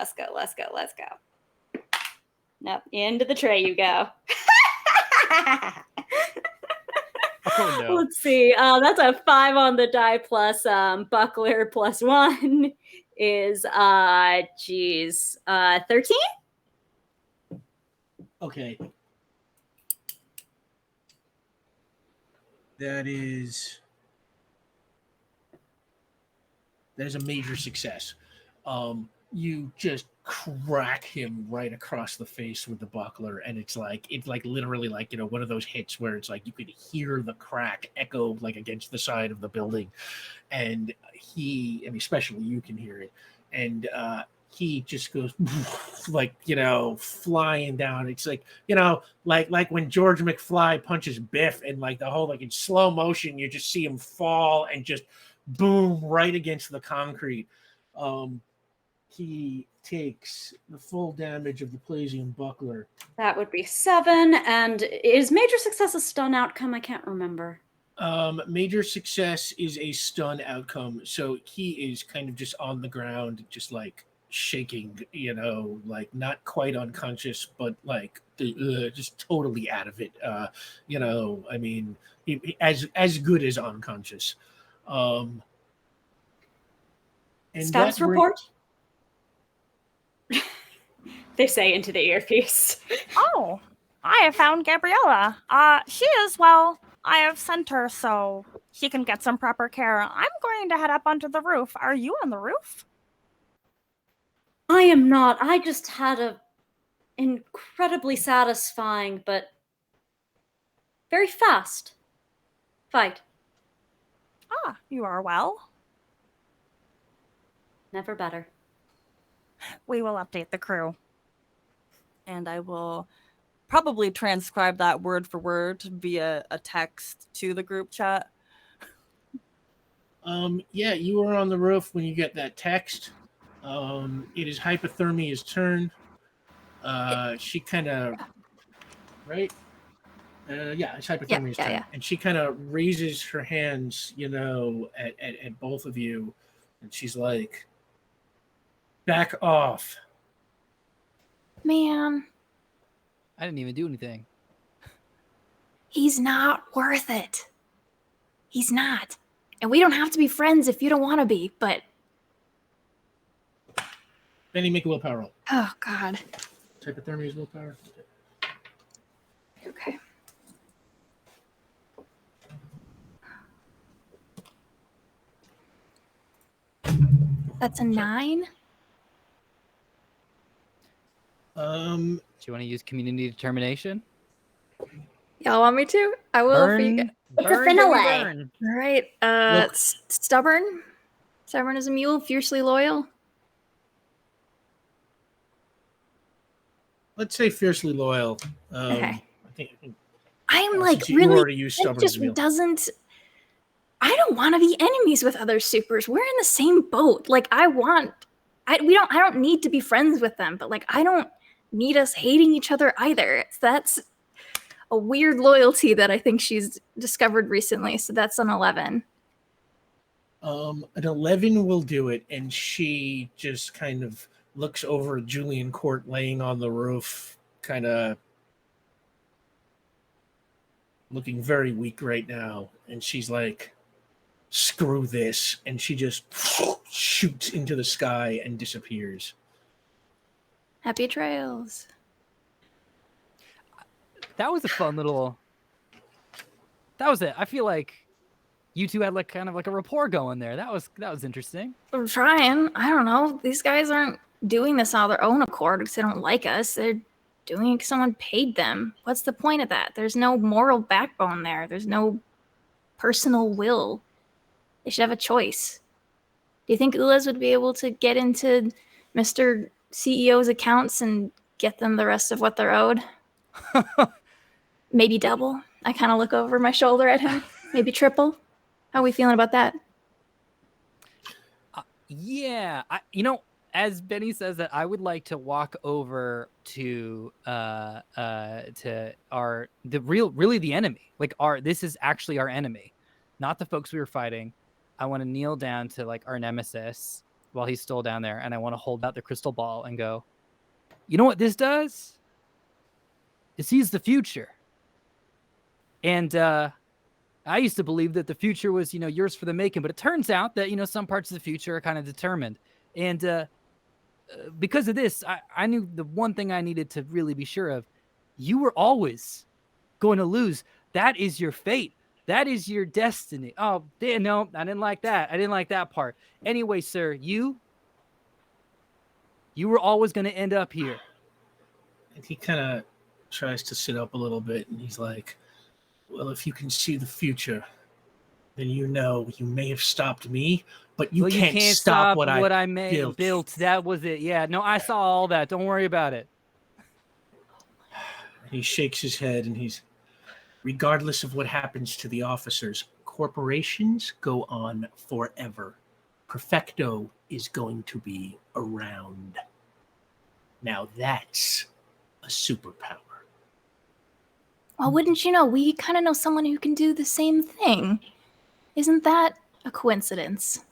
Nope, into the tray you go. Oh no. Let's see. That's a 5 on the die plus buckler plus 1 is 13? Okay. That is a major success. You just crack him right across the face with the buckler, and it's literally like, you know, one of those hits where it's like you could hear the crack echo like against the side of the building, and especially you can hear it, and he just goes like, you know, flying down. It's like, you know, like when George McFly punches Biff, and like the whole, like in slow motion, you just see him fall and just boom right against the concrete. He takes the full damage of the Plasian buckler. That would be 7. And is major success a stun outcome? I can't remember. Major success is a stun outcome. So he is kind of just on the ground, just like shaking, you know, like not quite unconscious, but like just totally out of it. You know, I mean, he as good as unconscious. And Status report? They say into the earpiece. Oh, I have found Gabriella. She is, well, I have sent her so she can get some proper care. I'm going to head up onto the roof. Are you on the roof? I am not. I just had a incredibly satisfying but very fast fight. Ah, you are well. Never better. We will update the crew. And I will probably transcribe that word for word via a text to the group chat. Yeah, you were on the roof when you get that text. It is Hypothermia's turn. She kind of, right? Yeah, it's Hypothermia's turn. Yeah. And she kind of raises her hands, you know, at both of you. And she's like, back off. Man, I didn't even do anything. he's not worth it. He's not. And we don't have to be friends if you don't want to be, but... Benny, make a willpower roll. Oh, God. Hypothermia's willpower. Okay. That's a 9? Do you want to use community determination? Y'all want me to? I will if you Burn, It's a burn, finale. baby, burn. All right. Look. Stubborn. Stubborn as a mule, fiercely loyal. Let's say fiercely loyal. Okay. I think I'm like since you really. already used It stubborn just as a mule. doesn't. I don't want to be enemies with other supers. We're in the same boat. Like I don't need to be friends with them, but like I don't need us hating each other either. That's a weird loyalty that I think she's discovered recently. So that's an 11. An 11 will do it, and she just kind of looks over at Julian Court laying on the roof, kind of looking very weak right now, and she's like, screw this, and she just shoots into the sky and disappears. Happy trails. That was a fun little. That was it. I feel like you two had like kind of like a rapport going there. That was interesting. I'm trying. I don't know. These guys aren't doing this on their own accord because they don't like us. They're doing it because someone paid them. What's the point of that? There's no moral backbone there. There's no personal will. They should have a choice. Do you think Ulez would be able to get into Mr. CEO's accounts and get them the rest of what they're owed? Maybe double. I kind of look over my shoulder at him. Maybe triple. How are we feeling about that? Yeah, as Benny says that, I would like to walk over to our the enemy. Like this is actually our enemy, not the folks we were fighting. I want to kneel down to like our nemesis while he's still down there, and I want to hold out the crystal ball and go, you know what this does? It sees the future. And I used to believe that the future was, yours for the making, but it turns out that, some parts of the future are kind of determined. And because of this, I knew the one thing I needed to really be sure of. You were always going to lose. That is your fate. That is your destiny. Oh, no, I didn't like that. I didn't like that part. Anyway, sir, you were always going to end up here. And he kind of tries to sit up a little bit, and he's like, well, if you can see the future, then you may have stopped me, but you can't stop what I built. That was it. Yeah, no, I saw all that. Don't worry about it. He shakes his head, and he's, regardless of what happens to the officers, corporations go on forever. Perfecto is going to be around. Now that's a superpower. Well, wouldn't you know, we kind of know someone who can do the same thing. Isn't that a coincidence?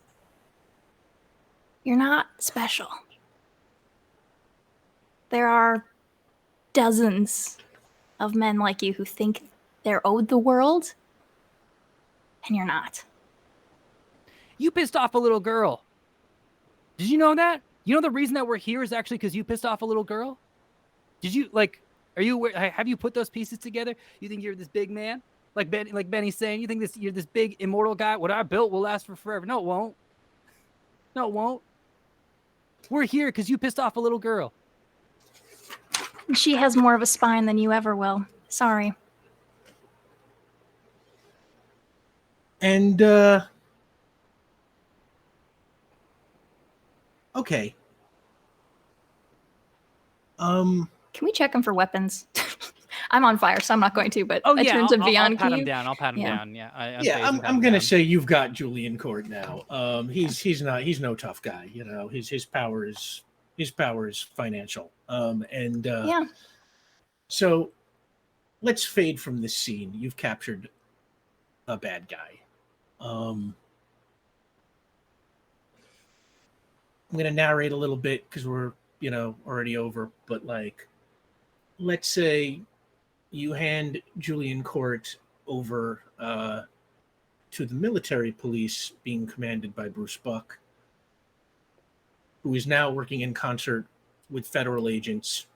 You're not special. There are dozens of men like you who think they're owed the world, and you're not. You pissed off a little girl. Did you know that? You know the reason that we're here is actually because you pissed off a little girl? Did you, are you aware, have you put those pieces together? You think you're this big man? Like Benny's saying, you think you're this big immortal guy? What I built will last for forever. No, it won't. No, it won't. We're here because you pissed off a little girl. She has more of a spine than you ever will. Sorry. And, okay. Can we check him for weapons? I'm on fire, so I'm not going to. But in terms of Vion, I'll pat him down. I'll pat him down. Yeah, I'm gonna say you've got Julian Court now. He's no tough guy. His power is financial. So let's fade from this scene. You've captured a bad guy. I'm gonna narrate a little bit because we're already over, but let's say you hand Julian Court over to the military police being commanded by Bruce Buck, who is now working in concert with federal agents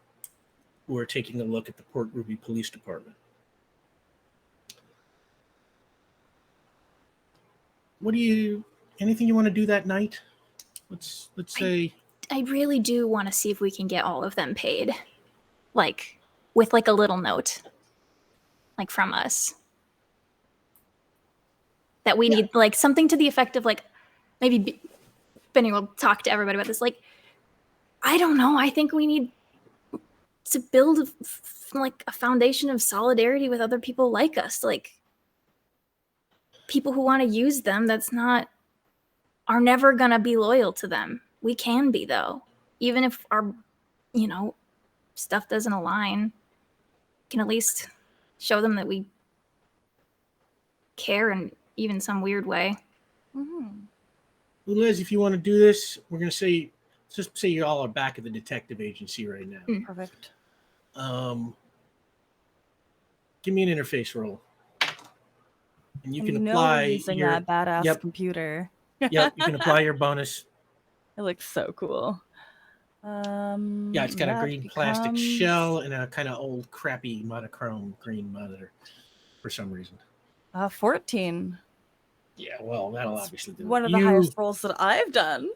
who are taking a look at the Port Ruby Police Department. Anything you want to do that night? Let's say I really do want to see if we can get all of them paid. With a little note. From us. That we need something to the effect of maybe Benny will talk to everybody about this. I don't know. I think we need to build a foundation of solidarity with other people like us. People who want to use them are never going to be loyal to them. We can be, though. Even if our, stuff doesn't align, can at least show them that we care in even some weird way. Mm-hmm. Well, Liz, if you want to do this, we're going to just say you all are back at the detective agency right now. Perfect. Give me an interface roll. And you can we're apply using your that badass computer. Yep, you can apply your bonus. It looks so cool. Yeah, it's got a green plastic shell and a kind of old crappy monochrome green monitor for some reason. 14. Yeah, well, that'll obviously do it. One of the highest rolls that I've done.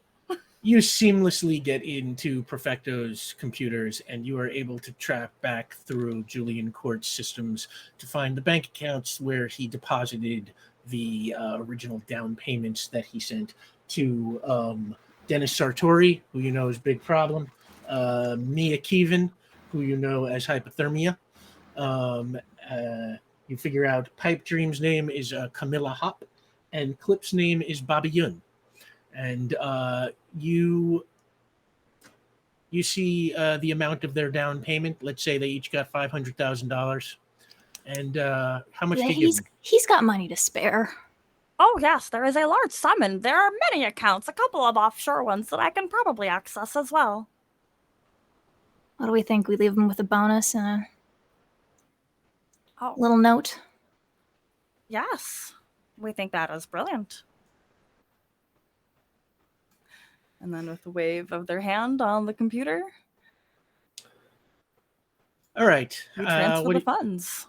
You seamlessly get into Perfecto's computers, and you are able to track back through Julian Court's systems to find the bank accounts where he deposited the original down payments that he sent to Dennis Sartori, who you know is a big problem, Mia Keevan, who you know as Hypothermia. You figure out Pipe Dream's name is Camilla Hop, and Clip's name is Bobby Yun. And you You see the amount of their down payment. Let's say they each got $500,000. And how much do you give them? He's got money to spare. Oh, yes, there is a large sum, and there are many accounts, a couple of offshore ones that I can probably access as well. What do we think? We leave him with a bonus and Oh, a little note? yes, we think that is brilliant. And then with a wave of their hand on the computer, All right. we transfer the funds.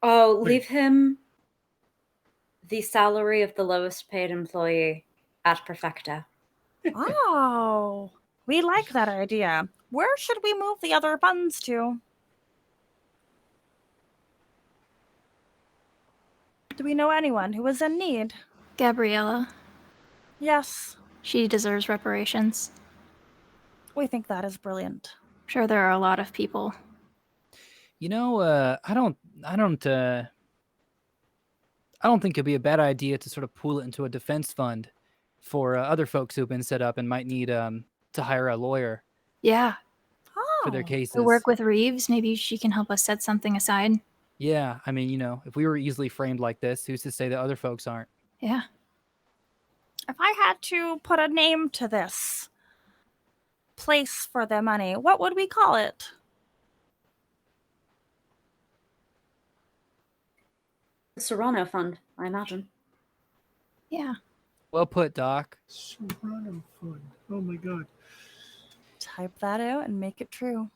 Oh, leave him the salary of the lowest paid employee at Perfecta. Oh, we like that idea. Where should we move the other funds to? Do we know anyone who is in need? Gabriella. Yes, She deserves reparations. we think that is brilliant. I'm sure there are a lot of people. You know, I don't think it'd be a bad idea to sort of pool it into a defense fund for other folks who've been set up and might need to hire a lawyer Yeah. for their Oh, cases. We work with Reeves. Maybe she can help us set something aside. Yeah, I mean, you know, if we were easily framed like this, who's to say that other folks aren't? Yeah. if I had to put a name to this place for the money, what would we call it? The Serrano Fund, I imagine. Yeah. Well put, Doc. Serrano Fund. Oh my God. Type that out and make it true.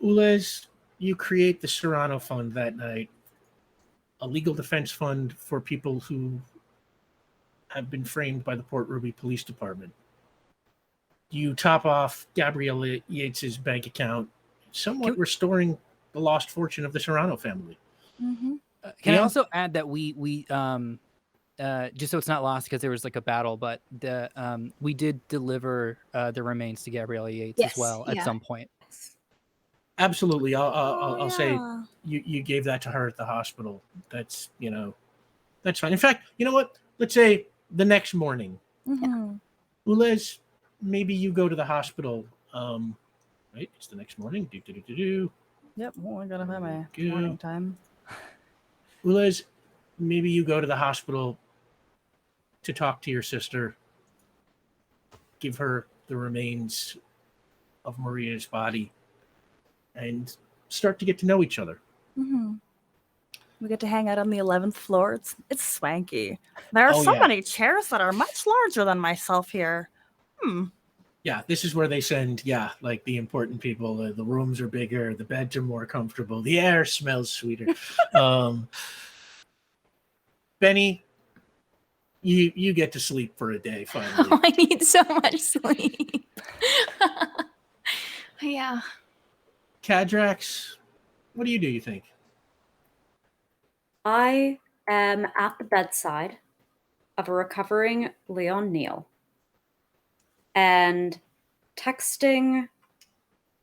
Ulez, you create the Serrano Fund that night, a legal defense fund for people who have been framed by the Port Ruby Police Department. You top off Gabrielle Yates's bank account, somewhat restoring the lost fortune of the Serrano family. Mm-hmm. Can I Yeah. also add that we just so it's not lost because there was like a battle, but we did deliver the remains to Gabrielle Yates Yes, as well at yeah. some point. Absolutely. I'll say yeah. you gave that to her at the hospital. That's, that's fine. In fact, you know what? Let's say the next morning, Mm-hmm. Ulez, maybe you go to the hospital. Right? It's the next morning. Do. Yep. Well, I gotta have my Good. morning time. Ulez, maybe you go to the hospital to talk to your sister, give her the remains of Maria's body, and start to get to know each other. Mm-hmm. We get to hang out on the 11th floor. It's swanky. There are so yeah. many chairs that are much larger than myself here. Yeah, this is where they send, like the important people. The rooms are bigger, the beds are more comfortable, the air smells sweeter. Benny, you get to sleep for a day finally. Oh, I need so much sleep. Yeah. Cadrax, what do you think? I am at the bedside of a recovering Leon Neal and texting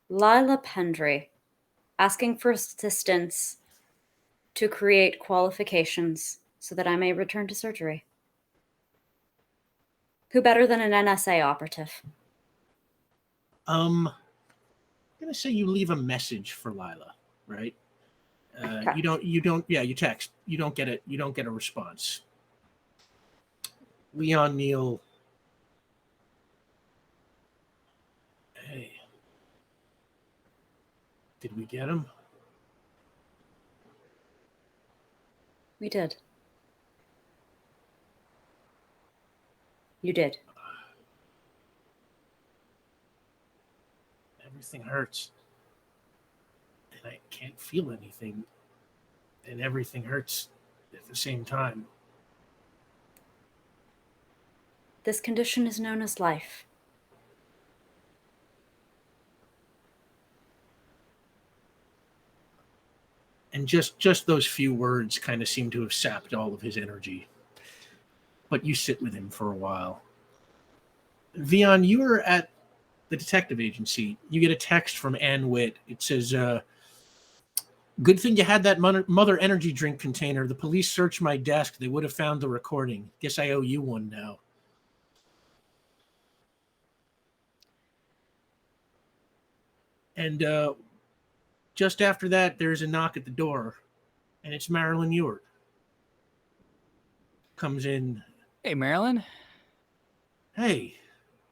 Lila Pendry, asking for assistance to create qualifications so that I may return to surgery. Who better than an NSA operative? I'm gonna say you leave a message for Lila, right? Okay. You text. You don't get it. You don't get a response. Leon Neal. Hey, did we get him? We did. You did. Everything hurts. And I can't feel anything. And everything hurts at the same time. This condition is known as life. And just those few words kind of seem to have sapped all of his energy. But you sit with him for a while. Vion, you were at the detective agency. You get a text from Ann Witt. It says, good thing you had that mother energy drink container. The police searched my desk. They would have found the recording. Guess I owe you one now. And just after that, there's a knock at the door, and it's Marilyn Ewart. Comes in. Hey, Marilyn. Hey,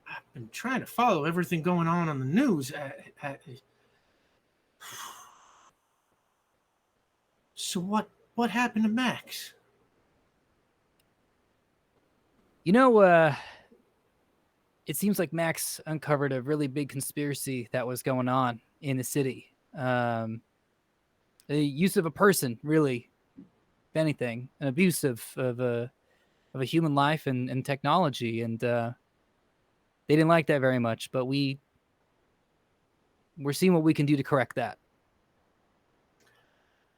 I've been trying to follow everything going on the news. So what happened to Max? You know, it seems like Max uncovered a really big conspiracy that was going on in the city. The use of a person, really, if anything, an abuse of a human life and technology, and they didn't like that very much. But we're seeing what we can do to correct that.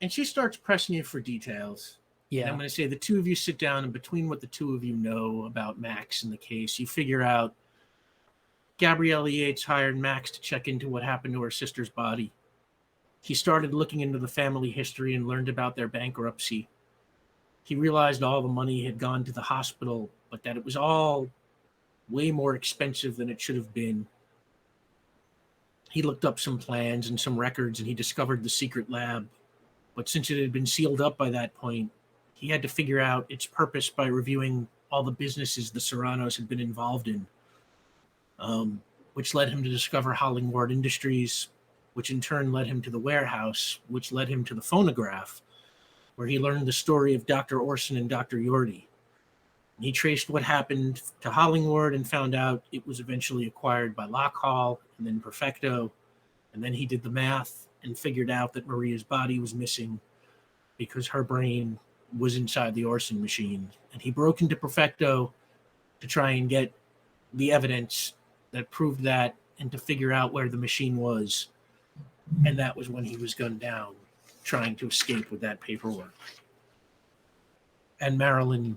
And she starts pressing you for details. Yeah. And I'm going to say the two of you sit down, and between what the two of you know about Max and the case, you figure out Gabrielle Yates hired Max to check into what happened to her sister's body. He started looking into the family history and learned about their bankruptcy. He realized all the money had gone to the hospital, but that it was all way more expensive than it should have been. He looked up some plans and some records, and he discovered the secret lab. But since it had been sealed up by that point, he had to figure out its purpose by reviewing all the businesses the Serranos had been involved in, which led him to discover Hollingworth Industries, which in turn led him to the warehouse, which led him to the phonograph, where he learned the story of Dr. Orson and Dr. Yorty. He traced what happened to Hollingworth and found out it was eventually acquired by Lockhall and then Perfecto. And then he did the math and figured out that Maria's body was missing because her brain was inside the Orson machine. And he broke into Perfecto to try and get the evidence that proved that and to figure out where the machine was. And that was when he was gunned down, trying to escape with that paperwork. And Marilyn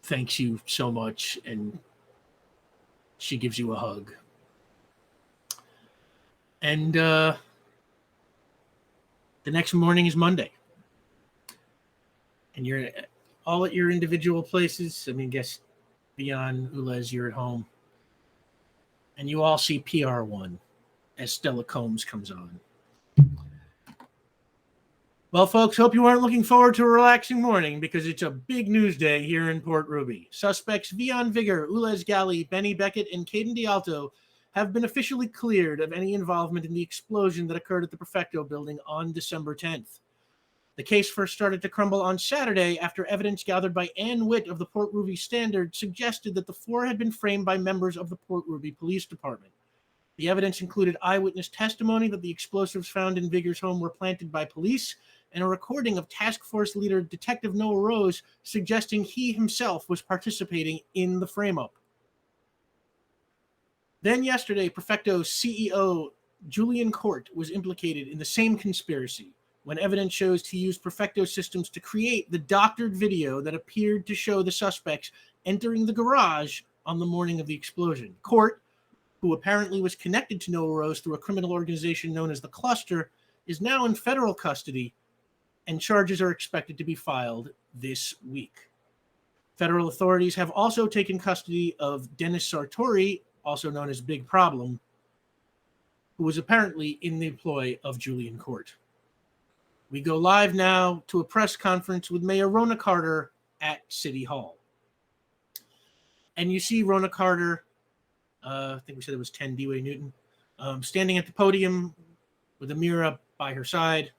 thanks you so much, and she gives you a hug. And the next morning is Monday. And you're all at your individual places. I mean, guess beyond Ulez, you're at home. And you all see PR1 as Stella Combs comes on. Well, folks, hope you aren't looking forward to a relaxing morning because it's a big news day here in Port Ruby. Suspects Vion Vigor, Ulez Gali, Benny Beckett, and Caden D'Alto have been officially cleared of any involvement in the explosion that occurred at the Perfecto building on December 10th. The case first started to crumble on Saturday after evidence gathered by Ann Witt of the Port Ruby Standard suggested that the four had been framed by members of the Port Ruby Police Department. The evidence included eyewitness testimony that the explosives found in Vigor's home were planted by police, and a recording of task force leader Detective Noah Rose suggesting he himself was participating in the frame-up. Then yesterday, Perfecto's CEO, Julian Court, was implicated in the same conspiracy when evidence shows he used Perfecto systems to create the doctored video that appeared to show the suspects entering the garage on the morning of the explosion. Court, who apparently was connected to Noah Rose through a criminal organization known as the Cluster, is now in federal custody, and charges are expected to be filed this week. Federal authorities have also taken custody of Dennis Sartori, also known as Big Problem, who was apparently in the employ of Julian Court. We go live now to a press conference with Mayor Rona Carter at City Hall. And you see Rona Carter, I think we said it was 10 D-Way Newton, standing at the podium with a mirror up by her side.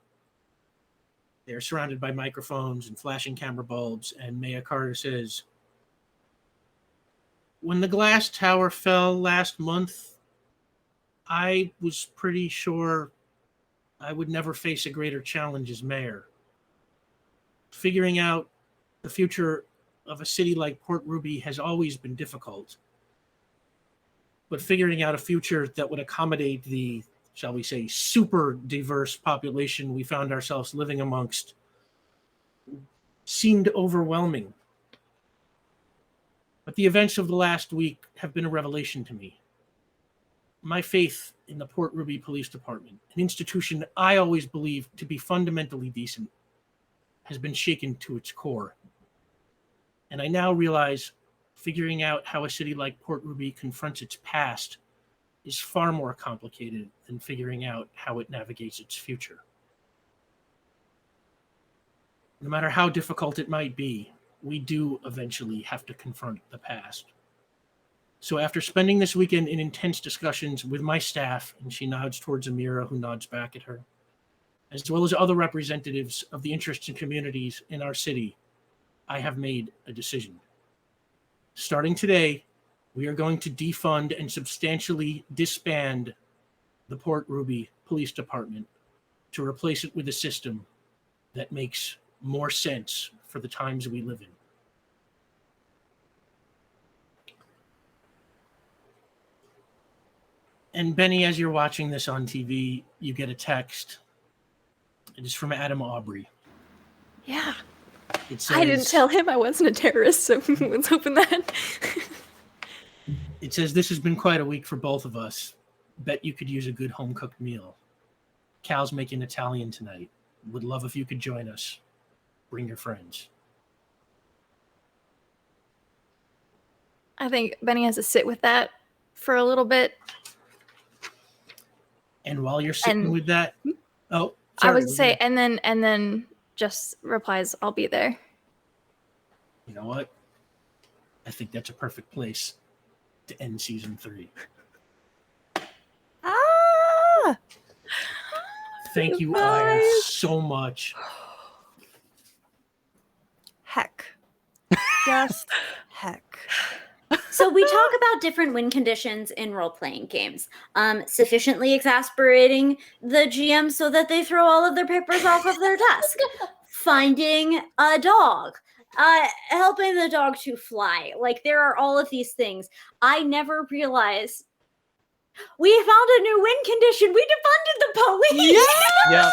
They're surrounded by microphones and flashing camera bulbs, and Mayor Carter says, "When the glass tower fell last month, I was pretty sure I would never face a greater challenge as mayor. Figuring out the future of a city like Port Ruby has always been difficult, but figuring out a future that would accommodate the, shall we say, super diverse population we found ourselves living amongst seemed overwhelming. But the events of the last week have been a revelation to me. My faith in the Port Ruby Police Department, an institution I always believed to be fundamentally decent, has been shaken to its core. And I now realize figuring out how a city like Port Ruby confronts its past is far more complicated than figuring out how it navigates its future. No matter how difficult it might be, we do eventually have to confront the past. So after spending this weekend in intense discussions with my staff, and she nods towards Amira, who nods back at her, as well as other representatives of the interests and communities in our city, I have made a decision. Starting today, we are going to defund and substantially disband the Port Ruby Police Department to replace it with a system that makes more sense for the times we live in. And Benny, as you're watching this on TV, you get a text. It is from Adam Aubrey. Yeah. It says, I didn't tell him I wasn't a terrorist, so let's open that. It says, this has been quite a week for both of us. Bet you could use a good home-cooked meal. Cal's making Italian tonight. Would love if you could join us. Bring your friends. I think Benny has to sit with that for a little bit. And while you're sitting And- with that, oh, I sorry, was to say, and then just replies, "I'll be there." you know what? I think that's a perfect place to end season 3. Ah! Thank you all so much. Heck. Just heck. So we talk about different win conditions in role-playing games. Sufficiently exasperating the GM so that they throw all of their papers off of their desk. Finding a dog. Helping the dog to fly. Like, there are all of these things. I never realized we found a new win condition. We defunded the police. Yeah.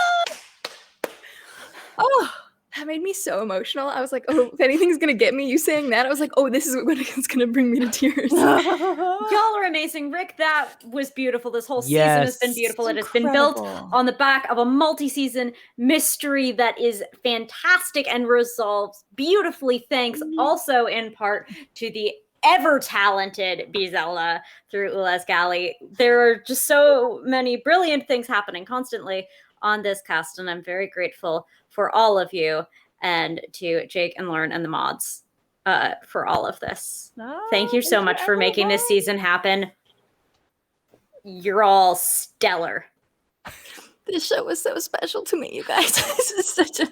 Oh, that made me so emotional. I was like, oh, if anything's gonna get me, you saying that, I was like, oh, this is what it's gonna bring me to tears. Y'all are amazing. Rick, that was beautiful. This whole season has been Yes. beautiful. It has been built on the back of a multi-season mystery that is fantastic and resolves beautifully, thanks also in part to the ever-talented Bizelda through Ulez Galley. There are just so many brilliant things happening constantly on this cast, and I'm very grateful for all of you and to Jake and Lauren and the mods for all of this. Thank you so much for making this season happen. You're all stellar. This show was so special to me, you guys. This is such a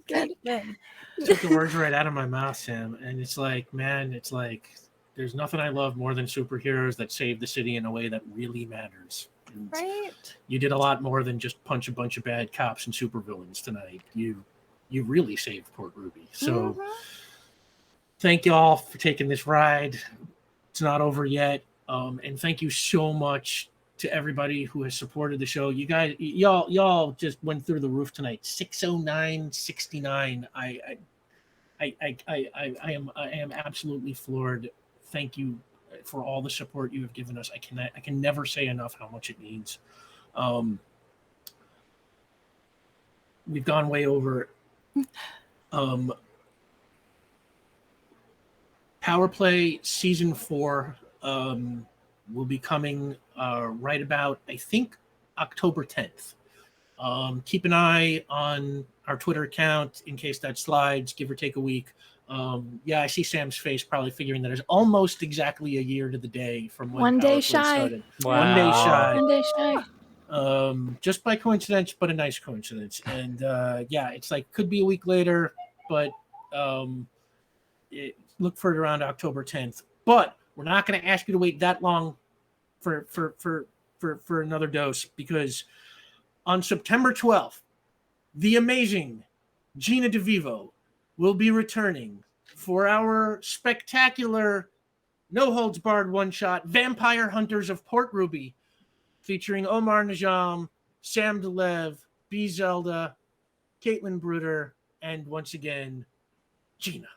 Good thing. Took the words right out of my mouth, Sam. And it's like, man, it's like there's nothing I love more than superheroes that save the city in a way that really matters. And Right? you did a lot more than just punch a bunch of bad cops and supervillains tonight. You really saved Port Ruby. So thank y'all for taking this ride. It's not over yet. And thank you so much to everybody who has supported the show. You guys, y'all just went through the roof tonight. 609.69. I am absolutely floored. Thank you for all the support you have given us. I can never say enough how much it means. We've gone way over. Power Play Season 4 will be coming right about, I think, October 10th. Keep an eye on our Twitter account in case that slides, give or take a week. Yeah, I see Sam's face probably figuring that it's almost exactly a year to the day from when One Power day Play shy. started. Wow. One day shy. One day shy. Just by coincidence, but a nice coincidence. And yeah, it's like could be a week later, but look for it around October 10th. But we're not going to ask you to wait that long for another dose, because on September 12th, the amazing Gina DeVivo will be returning for our spectacular, no-holds-barred one-shot Vampire Hunters of Port Ruby, featuring Omar Najam, Sam DeLev, B. Zelda, Caitlin Bruder, and once again, Gina.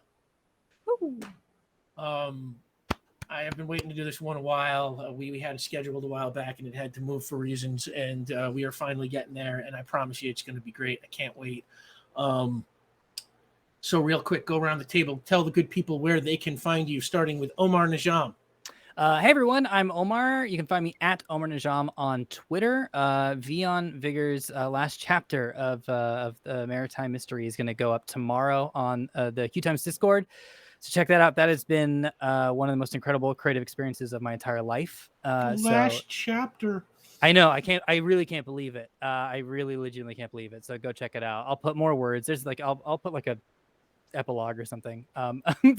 I have been waiting to do this one a while. We had it scheduled a while back, and it had to move for reasons, and we are finally getting there, and I promise you it's going to be great. I can't wait. So real quick, go around the table, tell the good people where they can find you, starting with Omar Najam. Hey everyone, I'm Omar. You can find me at Omar Najam on Twitter. Vion Vigor's last chapter of the Maritime Mystery is going to go up tomorrow on the QueueTimes Discord. So check that out. That has been one of the most incredible creative experiences of my entire life. Last chapter. I know. I really can't believe it. I really legitimately can't believe it. So go check it out. I'll put more words. There's like I'll put like a epilogue or something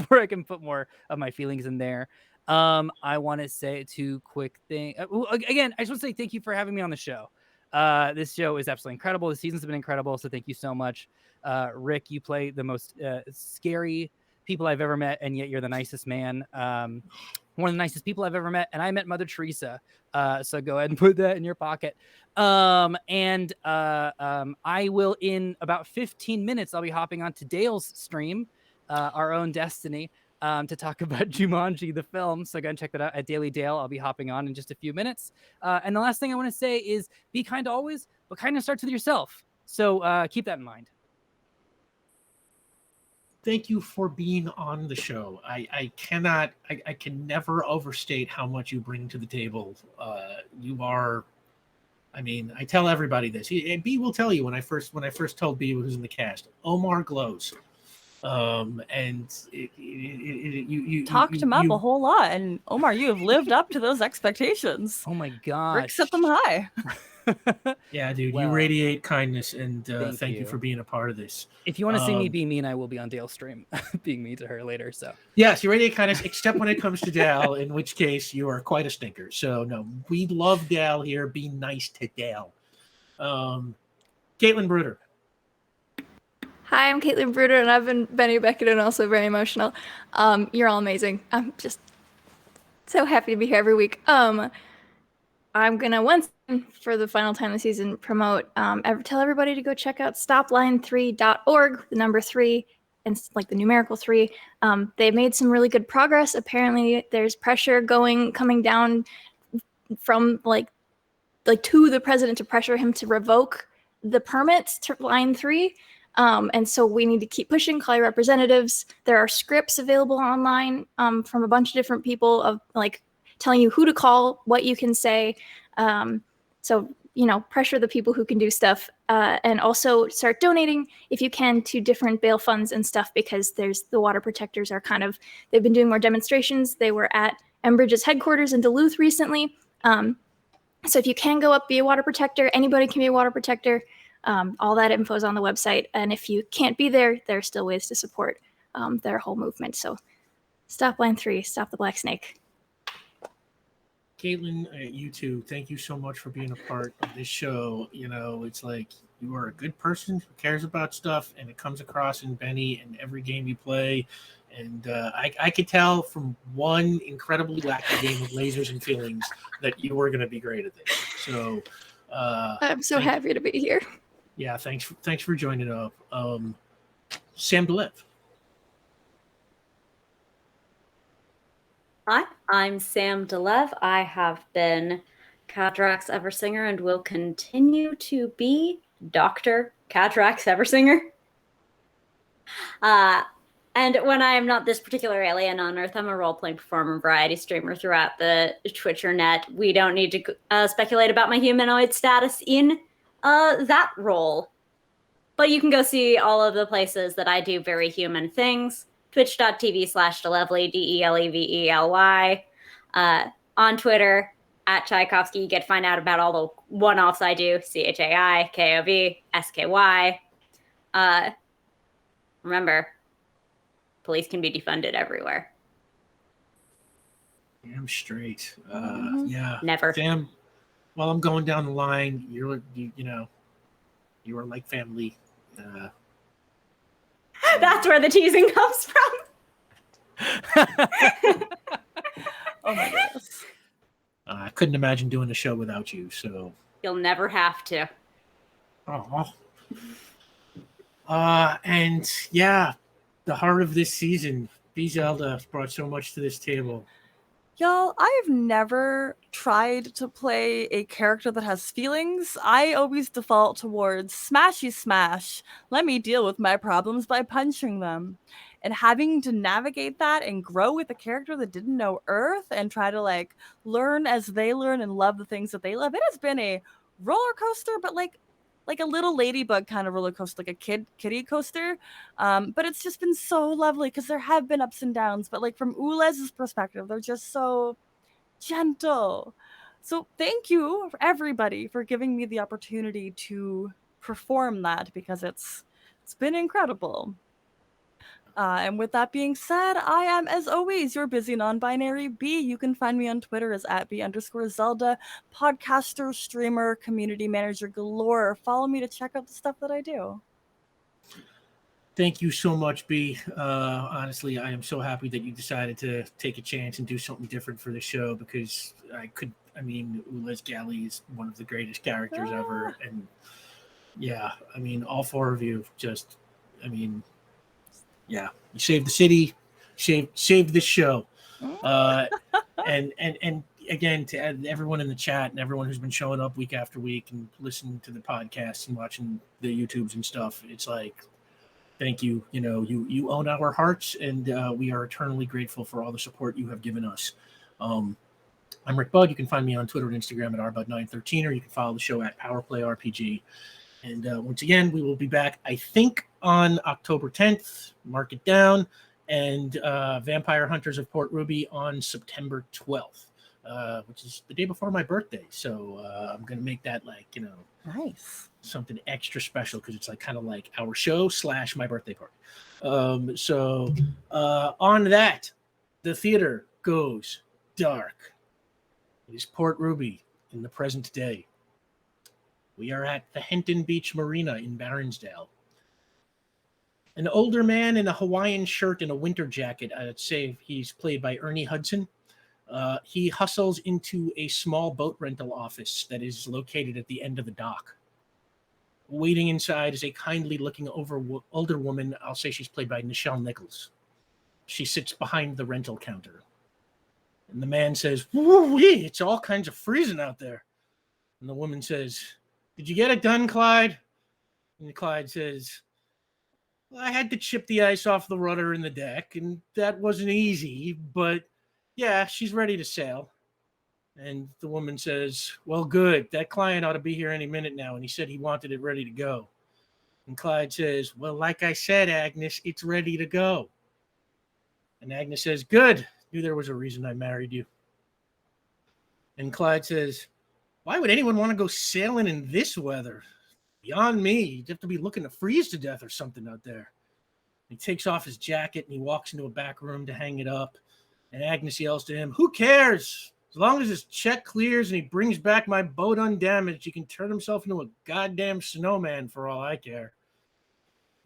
where I can put more of my feelings in there. I want to say two quick things. Again, I just want to say thank you for having me on the show. This show is absolutely incredible. The seasons have been incredible, so thank you so much. Rick, you play the most scary people I've ever met, and yet you're the nicest man. One of the nicest people I've ever met, and I met Mother Teresa. So go ahead and put that in your pocket. I will, in about 15 minutes, I'll be hopping onto Dale's stream, Our Own Destiny, to talk about Jumanji, the film. So go and check that out at Daily Dale. I'll be hopping on in just a few minutes. And the last thing I want to say is be kind always, but kindness starts with yourself. So keep that in mind. Thank you for being on the show. I can never overstate how much you bring to the table. You are, I mean, I tell everybody this. B will tell you when I first told B who was in the cast. Omar glows, and you talked him up a whole lot, and Omar, you have lived up to those expectations. Oh my gosh, Rick set them high. Yeah, dude, Well, you radiate kindness, and thank you you for being a part of this. If you want to see me be mean, I will be on Dale's stream being mean to her later. So yes, you radiate kindness, except when it comes to Dale, in which case you are quite a stinker. So no, we love Dale here. Be nice to Dale. Caitlin Bruder. Hi, I'm Caitlin Bruder, and I've been Benny Beckett and also very emotional. You're all amazing. I'm just so happy to be here every week. I'm gonna once for the final time this season promote tell everybody to go check out stopline3.org, the number 3 and like the numerical 3. They've made some really good progress. Apparently there's pressure coming down from like to the president to pressure him to revoke the permits to line 3. And so we need to keep pushing, call your representatives. There are scripts available online from a bunch of different people of like telling you who to call, what you can say. So, pressure the people who can do stuff, and also start donating if you can to different bail funds and stuff, because the water protectors are they've been doing more demonstrations. They were at Enbridge's headquarters in Duluth recently. So if you can go up, be a water protector, anybody can be a water protector. All that info is on the website. And if you can't be there, there are still ways to support their whole movement. So stop line 3, stop the black snake. Caitlin, you too. Thank you so much for being a part of this show. It's like you are a good person who cares about stuff, and it comes across in Benny and every game you play. And I could tell from one incredibly wacky game of lasers and feelings that you were going to be great at this. So I'm so happy to be here. Yeah, thanks for joining up. Sam Delev. Hi, I'm Sam Delev. I have been Cadrax Eversinger and will continue to be Dr. Cadrax Eversinger. And when I am not this particular alien on Earth, I'm a role-playing performer, variety streamer throughout the Twitcher net. We don't need to speculate about my humanoid status in that role. But you can go see all of the places that I do very human things. Twitch.tv/Delevely, DELEVELY. On Twitter, @Tchaikovsky, you get to find out about all the one-offs I do. CHAIKOVSKY. Remember, police can be defunded everywhere. Damn straight. Yeah. Never. Sam, while I'm going down the line, you are like family. That's where the teasing comes from. Oh my goodness. I couldn't imagine doing the show without you, so. You'll never have to. Oh. And yeah, the heart of this season, B. Zelda brought so much to this table. Y'all, I've never tried to play a character that has feelings. I always default towards smashy smash. Let me deal with my problems by punching them. And having to navigate that and grow with a character that didn't know Earth and try to like learn as they learn and love the things that they love. It has been a roller coaster, but like a little ladybug kind of roller coaster, like a kiddie coaster. But it's just been so lovely because there have been ups and downs. But like from Ulez's perspective, they're just so gentle. So thank you everybody for giving me the opportunity to perform that because it's been incredible. And with that being said, I am, as always, your busy non-binary B. You can find me on Twitter as @B_Zelda, podcaster, streamer, community manager galore. Follow me to check out the stuff that I do. Thank you so much, B. Honestly, I am so happy that you decided to take a chance and do something different for the show because Ulez Galley is one of the greatest characters ever. And yeah, all four of you just, yeah, you saved the city, saved this show. And again, to everyone in the chat and everyone who's been showing up week after week and listening to the podcast and watching the YouTubes and stuff, it's like, thank you. You own our hearts, and we are eternally grateful for all the support you have given us. I'm Rick Bud. You can find me on Twitter and Instagram at rbud913, or you can follow the show at PowerPlayRPG. And once again, we will be back, I think, on October 10th. Mark it down. And Vampire Hunters of Port Ruby on September 12th, which is the day before my birthday. So I'm going to make that Nice. Something extra special because it's kind of like our show / my birthday party. So on that, the theater goes dark. It is Port Ruby in the present day. We are at the Henton Beach Marina in Baronsdale. An older man in a Hawaiian shirt and a winter jacket, I'd say he's played by Ernie Hudson. He hustles into a small boat rental office that is located at the end of the dock. Waiting inside is a kindly-looking older woman. I'll say she's played by Nichelle Nichols. She sits behind the rental counter. And the man says, "Woo-wee, it's all kinds of freezing out there." And the woman says, "Did you get it done, Clyde?" And Clyde says, "Well, I had to chip the ice off the rudder in the deck, and that wasn't easy, but yeah, she's ready to sail." And the woman says, "Well, good. That client ought to be here any minute now, and he said he wanted it ready to go." And Clyde says, "Well, like I said, Agnes, it's ready to go." And Agnes says, "Good. Knew there was a reason I married you." And Clyde says, "Why would anyone want to go sailing in this weather? Beyond me. You'd have to be looking to freeze to death or something out there." He takes off his jacket and he walks into a back room to hang it up. And Agnes yells to him, "Who cares? As long as his check clears and he brings back my boat undamaged, he can turn himself into a goddamn snowman for all I care."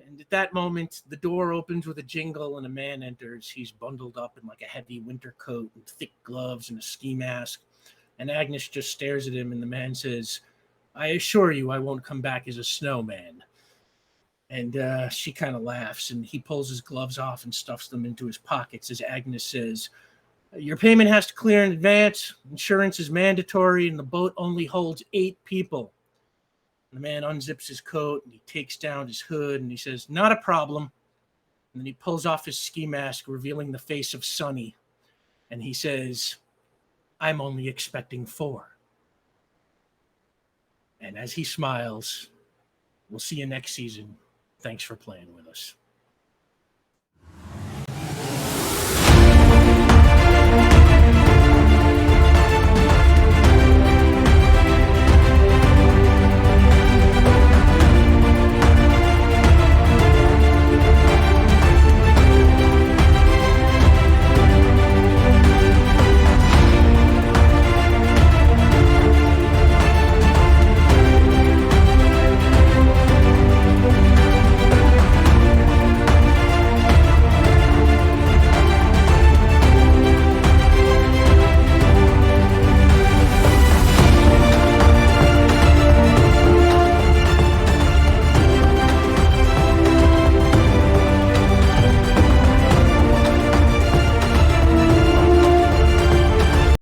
And at that moment, the door opens with a jingle and a man enters. He's bundled up in a heavy winter coat and thick gloves and a ski mask. And Agnes just stares at him and the man says, "I assure you I won't come back as a snowman." And she kind of laughs, and he pulls his gloves off and stuffs them into his pockets as Agnes says, "Your payment has to clear in advance. Insurance is mandatory, and the boat only holds 8 people." And the man unzips his coat, and he takes down his hood, and he says, "Not a problem." And then he pulls off his ski mask, revealing the face of Sonny. And he says, "I'm only expecting 4. And as he smiles, we'll see you next season. Thanks for playing with us.